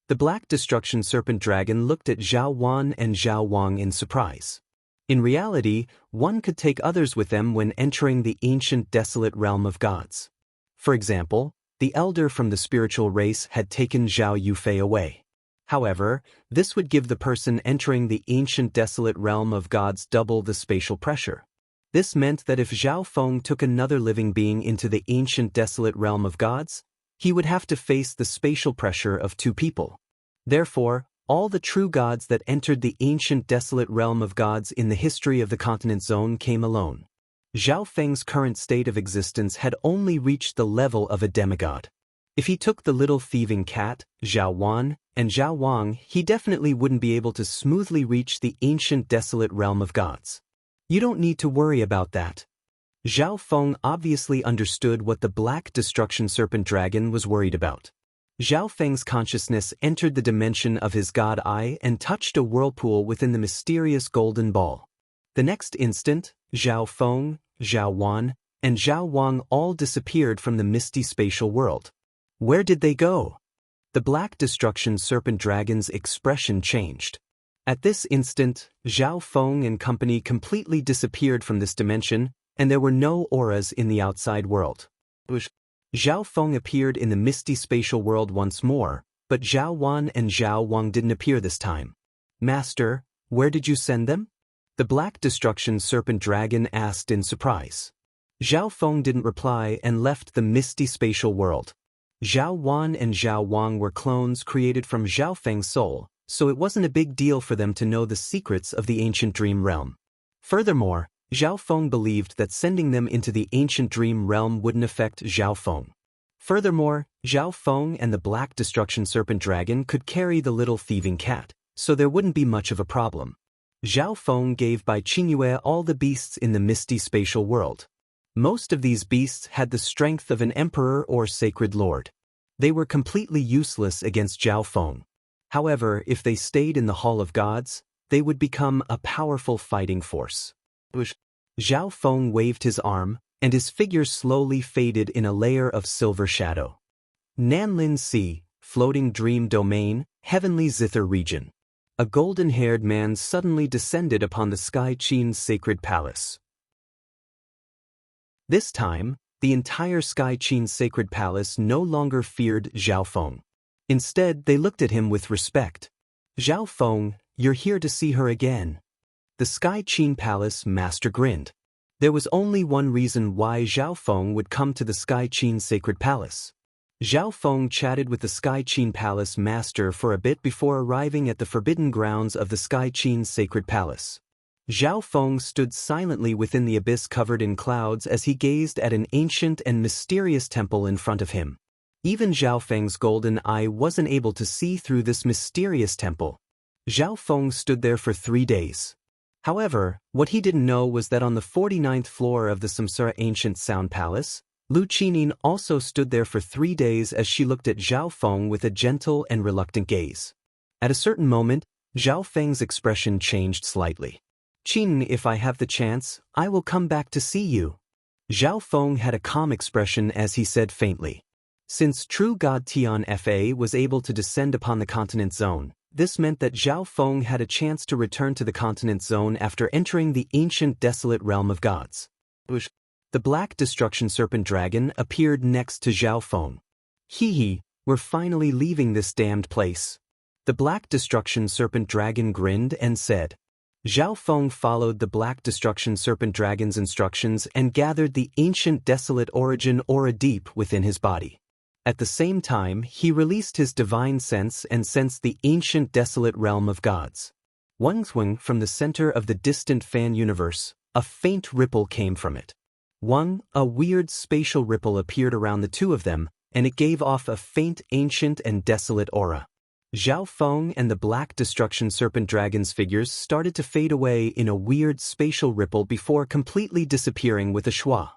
The Black Destruction Serpent Dragon looked at Zhao Wan and Zhao Wang in surprise. In reality, one could take others with them when entering the ancient desolate realm of gods. For example, the elder from the spiritual race had taken Zhao Yufei away. However, this would give the person entering the ancient desolate realm of gods double the spatial pressure. This meant that if Zhao Feng took another living being into the ancient desolate realm of gods, he would have to face the spatial pressure of 2 people. Therefore, all the true gods that entered the ancient desolate realm of gods in the history of the continent zone came alone. Zhao Feng's current state of existence had only reached the level of a demigod. If he took the little thieving cat, Zhao Wan, and Zhao Wang, he definitely wouldn't be able to smoothly reach the ancient desolate realm of gods. You don't need to worry about that. Zhao Feng obviously understood what the Black Destruction Serpent Dragon was worried about. Zhao Feng's consciousness entered the dimension of his god eye and touched a whirlpool within the mysterious golden ball. The next instant, Zhao Feng, Zhao Wan, and Zhao Wang all disappeared from the misty spatial world. Where did they go? The Black Destruction Serpent Dragon's expression changed. At this instant, Zhao Feng and company completely disappeared from this dimension, and there were no auras in the outside world. Zhao Feng appeared in the misty spatial world once more, but Zhao Wan and Zhao Wang didn't appear this time. Master, where did you send them? The Black Destruction Serpent Dragon asked in surprise. Zhao Feng didn't reply and left the misty spatial world. Zhao Wan and Zhao Wang were clones created from Zhao Feng's soul, so it wasn't a big deal for them to know the secrets of the ancient dream realm. Furthermore, Zhao Feng believed that sending them into the ancient dream realm wouldn't affect Zhao Feng. Furthermore, Zhao Feng and the Black Destruction Serpent Dragon could carry the little thieving cat, so there wouldn't be much of a problem. Zhao Feng gave Bai Qingyue all the beasts in the misty spatial world. Most of these beasts had the strength of an emperor or sacred lord. They were completely useless against Zhao Feng. However, if they stayed in the Hall of Gods, they would become a powerful fighting force. Zhao Feng waved his arm, and his figure slowly faded in a layer of silver shadow. Nanlin Sea, Floating Dream Domain, Heavenly Zither Region. A golden-haired man suddenly descended upon the Sky Qin's sacred palace. This time, the entire Sky Qin's sacred palace no longer feared Zhao Feng. Instead, they looked at him with respect. "Zhao Feng, you're here to see her again." The Sky Qin Palace master grinned. There was only one reason why Zhao Feng would come to the Sky Qin sacred palace. Zhao Feng chatted with the Sky Qin Palace master for a bit before arriving at the forbidden grounds of the Sky Qin sacred palace. Zhao Feng stood silently within the abyss covered in clouds as he gazed at an ancient and mysterious temple in front of him. Even Zhao Feng's golden eye wasn't able to see through this mysterious temple. Zhao Feng stood there for 3 days. However, what he didn't know was that on the 49th floor of the Samsara Ancient Sound Palace, Lu Qinin also stood there for 3 days as she looked at Zhao Feng with a gentle and reluctant gaze. At a certain moment, Zhao Feng's expression changed slightly. "Qinin, if I have the chance, I will come back to see you." Zhao Feng had a calm expression as he said faintly. Since true God Tian Fa was able to descend upon the continent zone, this meant that Zhao Feng had a chance to return to the continent zone after entering the ancient desolate realm of gods. The Black Destruction Serpent Dragon appeared next to Zhao Feng. "Hee, we're finally leaving this damned place." The Black Destruction Serpent Dragon grinned and said. Zhao Feng followed the Black Destruction Serpent Dragon's instructions and gathered the ancient desolate origin aura deep within his body. At the same time, he released his divine sense and sensed the ancient desolate realm of gods. Wang, from the center of the distant fan universe, a faint ripple came from it. A weird spatial ripple appeared around the two of them, and it gave off a faint ancient and desolate aura. Zhao Feng and the Black Destruction Serpent Dragon's figures started to fade away in a weird spatial ripple before completely disappearing with a schwa.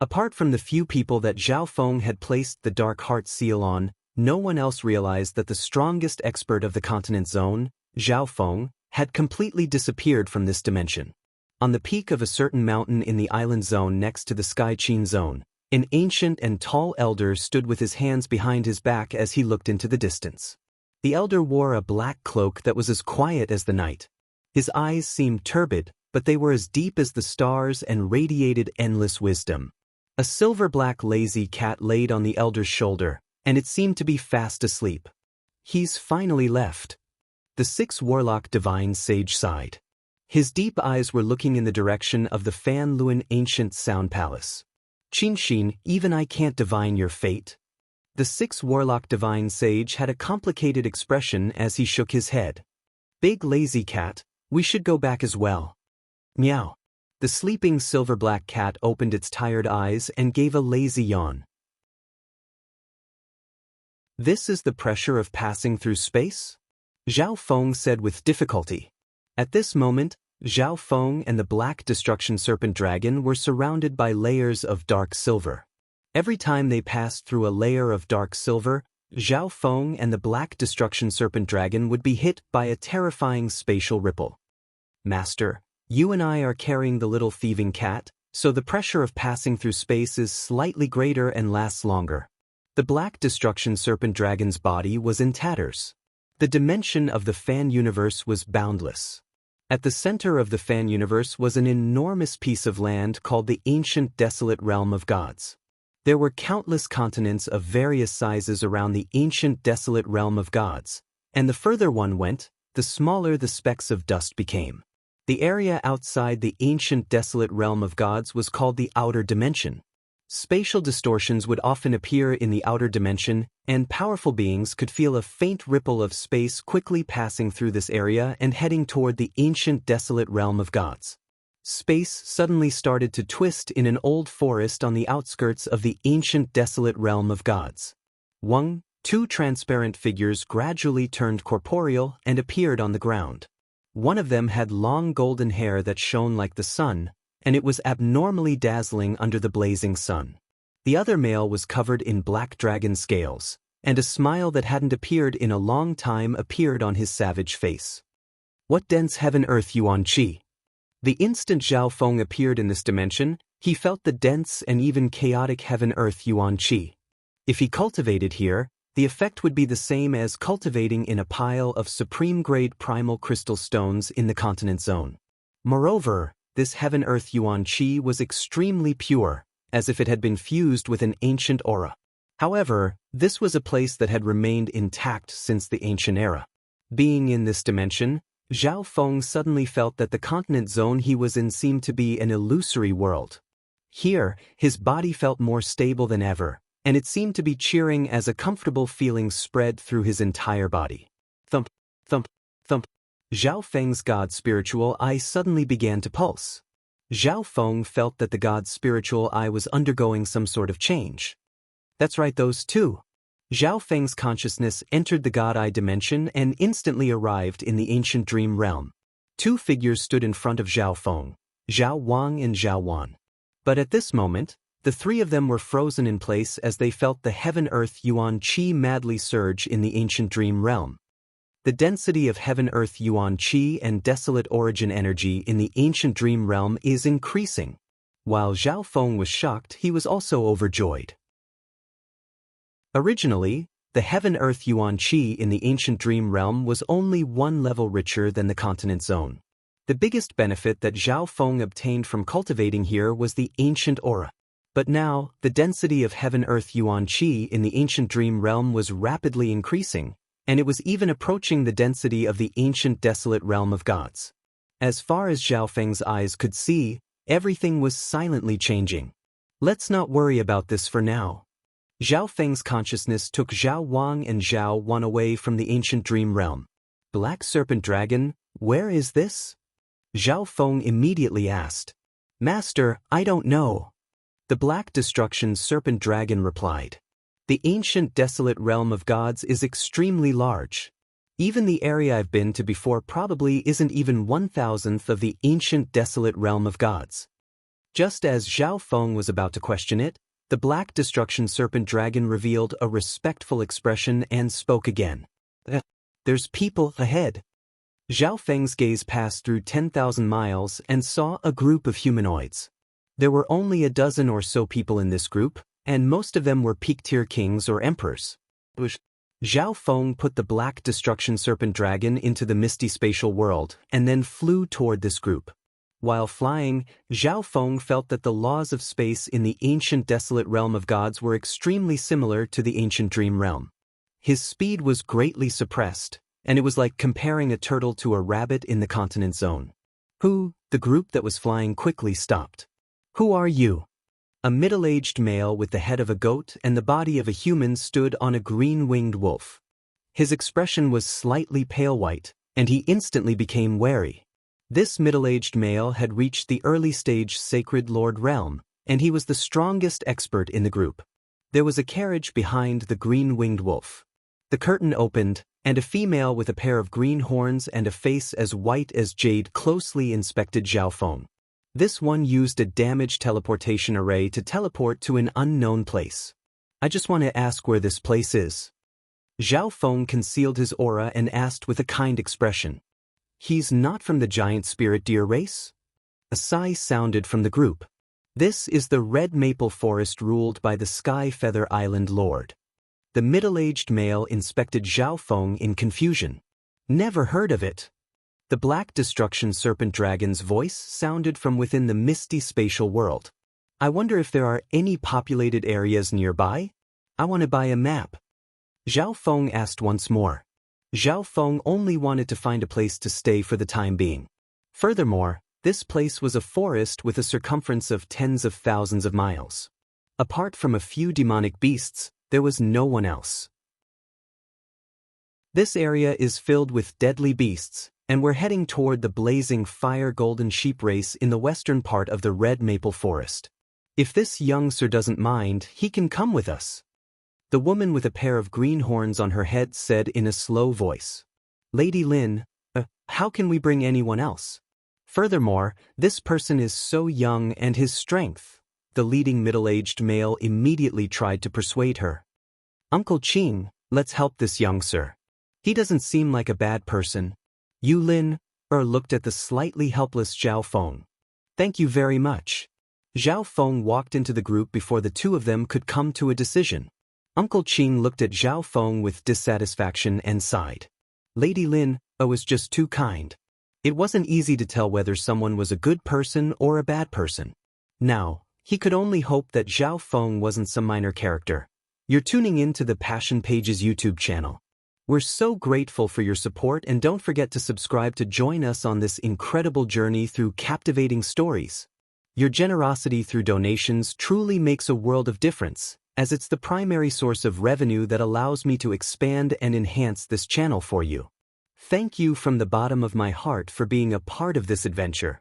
Apart from the few people that Zhao Feng had placed the Dark Heart seal on, no one else realized that the strongest expert of the continent zone, Zhao Feng, had completely disappeared from this dimension. On the peak of a certain mountain in the island zone next to the Sky Qin zone, an ancient and tall elder stood with his hands behind his back as he looked into the distance. The elder wore a black cloak that was as quiet as the night. His eyes seemed turbid, but they were as deep as the stars and radiated endless wisdom. A silver-black lazy cat laid on the elder's shoulder, and it seemed to be fast asleep. "He's finally left." The 6 Warlock Divine Sage sighed. His deep eyes were looking in the direction of the Fan Luan Ancient Sound Palace. "Qin, even I can't divine your fate." The 6 Warlock Divine Sage had a complicated expression as he shook his head. "Big lazy cat, we should go back as well." Meow. The sleeping silver-black cat opened its tired eyes and gave a lazy yawn. "This is the pressure of passing through space?" Zhao Feng said with difficulty. At this moment, Zhao Feng and the Black Destruction Serpent Dragon were surrounded by layers of dark silver. Every time they passed through a layer of dark silver, Zhao Feng and the Black Destruction Serpent Dragon would be hit by a terrifying spatial ripple. "Master, you and I are carrying the little thieving cat, so the pressure of passing through space is slightly greater and lasts longer." The Black Destruction Serpent Dragon's body was in tatters. The dimension of the fan universe was boundless. At the center of the fan universe was an enormous piece of land called the Ancient Desolate Realm of Gods. There were countless continents of various sizes around the Ancient Desolate Realm of Gods, and the further one went, the smaller the specks of dust became. The area outside the Ancient Desolate Realm of Gods was called the Outer Dimension. Spatial distortions would often appear in the outer dimension, and powerful beings could feel a faint ripple of space quickly passing through this area and heading toward the ancient desolate realm of gods. Space suddenly started to twist in an old forest on the outskirts of the ancient desolate realm of gods. Two transparent figures gradually turned corporeal and appeared on the ground. One of them had long golden hair that shone like the sun, and it was abnormally dazzling under the blazing sun. The other male was covered in black dragon scales, and a smile that hadn't appeared in a long time appeared on his savage face. What dense heaven-earth yuan qi? The instant Zhao Feng appeared in this dimension, he felt the dense and even chaotic heaven-earth yuan qi. If he cultivated here, the effect would be the same as cultivating in a pile of supreme-grade primal crystal stones in the continent zone. Moreover, this heaven-earth yuan qi was extremely pure, as if it had been fused with an ancient aura. However, this was a place that had remained intact since the ancient era. Being in this dimension, Zhao Feng suddenly felt that the continent zone he was in seemed to be an illusory world. Here, his body felt more stable than ever, and it seemed to be cheering as a comfortable feeling spread through his entire body. Thump, thump, thump. Zhao Feng's god's spiritual eye suddenly began to pulse. Zhao Feng felt that the god's spiritual eye was undergoing some sort of change. That's right, those two. Zhao Feng's consciousness entered the god eye dimension and instantly arrived in the ancient dream realm. Two figures stood in front of Zhao Feng, Zhao Wang and Zhao Wan. But at this moment, the three of them were frozen in place as they felt the heaven-earth yuan qi madly surge in the ancient dream realm. The density of heaven-earth yuan qi and desolate origin energy in the ancient dream realm is increasing. While Zhao Feng was shocked, he was also overjoyed. Originally, the heaven-earth yuan qi in the ancient dream realm was only one level richer than the continent zone. The biggest benefit that Zhao Feng obtained from cultivating here was the ancient aura. But now, the density of heaven-earth yuan qi in the ancient dream realm was rapidly increasing, and it was even approaching the density of the ancient desolate realm of gods. As far as Zhao Feng's eyes could see, everything was silently changing. Let's not worry about this for now. Zhao Feng's consciousness took Zhao Wang and Zhao Wan away from the ancient dream realm. Black Serpent Dragon, where is this? Zhao Feng immediately asked. Master, I don't know. The Black Destruction Serpent Dragon replied. The ancient desolate realm of gods is extremely large. Even the area I've been to before probably isn't even 1,000th of the ancient desolate realm of gods. Just as Zhao Feng was about to question it, the Black Destruction Serpent Dragon revealed a respectful expression and spoke again. There's people ahead. Zhao Feng's gaze passed through 10,000 miles and saw a group of humanoids. There were only a dozen or so people in this group, and most of them were peak-tier kings or emperors. Zhao Feng put the Black Destruction Serpent Dragon into the misty spatial world and then flew toward this group. While flying, Zhao Feng felt that the laws of space in the ancient desolate realm of gods were extremely similar to the ancient dream realm. His speed was greatly suppressed, and it was like comparing a turtle to a rabbit in the continent zone. The group that was flying quickly stopped. Who are you? A middle-aged male with the head of a goat and the body of a human stood on a green-winged wolf. His expression was slightly pale white, and he instantly became wary. This middle-aged male had reached the early-stage Sacred Lord realm, and he was the strongest expert in the group. There was a carriage behind the green-winged wolf. The curtain opened, and a female with a pair of green horns and a face as white as jade closely inspected Zhao Feng. This one used a damaged teleportation array to teleport to an unknown place. I just want to ask where this place is. Zhao Feng concealed his aura and asked with a kind expression. He's not from the giant spirit deer race? A sigh sounded from the group. This is the Red Maple Forest ruled by the Sky Feather Island Lord. The middle-aged male inspected Zhao Feng in confusion. Never heard of it. The Black Destruction Serpent Dragon's voice sounded from within the misty spatial world. I wonder if there are any populated areas nearby? I want to buy a map. Zhao Feng asked once more. Zhao Feng only wanted to find a place to stay for the time being. Furthermore, this place was a forest with a circumference of tens of thousands of miles. Apart from a few demonic beasts, there was no one else. This area is filled with deadly beasts, and we're heading toward the blazing fire golden sheep race in the western part of the red maple forest. If this young sir doesn't mind, he can come with us. The woman with a pair of green horns on her head said in a slow voice. Lady Lin, how can we bring anyone else? Furthermore, this person is so young and his strength. The leading middle-aged male immediately tried to persuade her. Uncle Qing, let's help this young sir. He doesn't seem like a bad person. Yu Lin looked at the slightly helpless Zhao Feng. Thank you very much. Zhao Feng walked into the group before the two of them could come to a decision. Uncle Qing looked at Zhao Feng with dissatisfaction and sighed. Lady Lin was just too kind. It wasn't easy to tell whether someone was a good person or a bad person. Now, he could only hope that Zhao Feng wasn't some minor character. You're tuning in to the Passion Pages YouTube channel. We're so grateful for your support, and don't forget to subscribe to join us on this incredible journey through captivating stories. Your generosity through donations truly makes a world of difference, as it's the primary source of revenue that allows me to expand and enhance this channel for you. Thank you from the bottom of my heart for being a part of this adventure.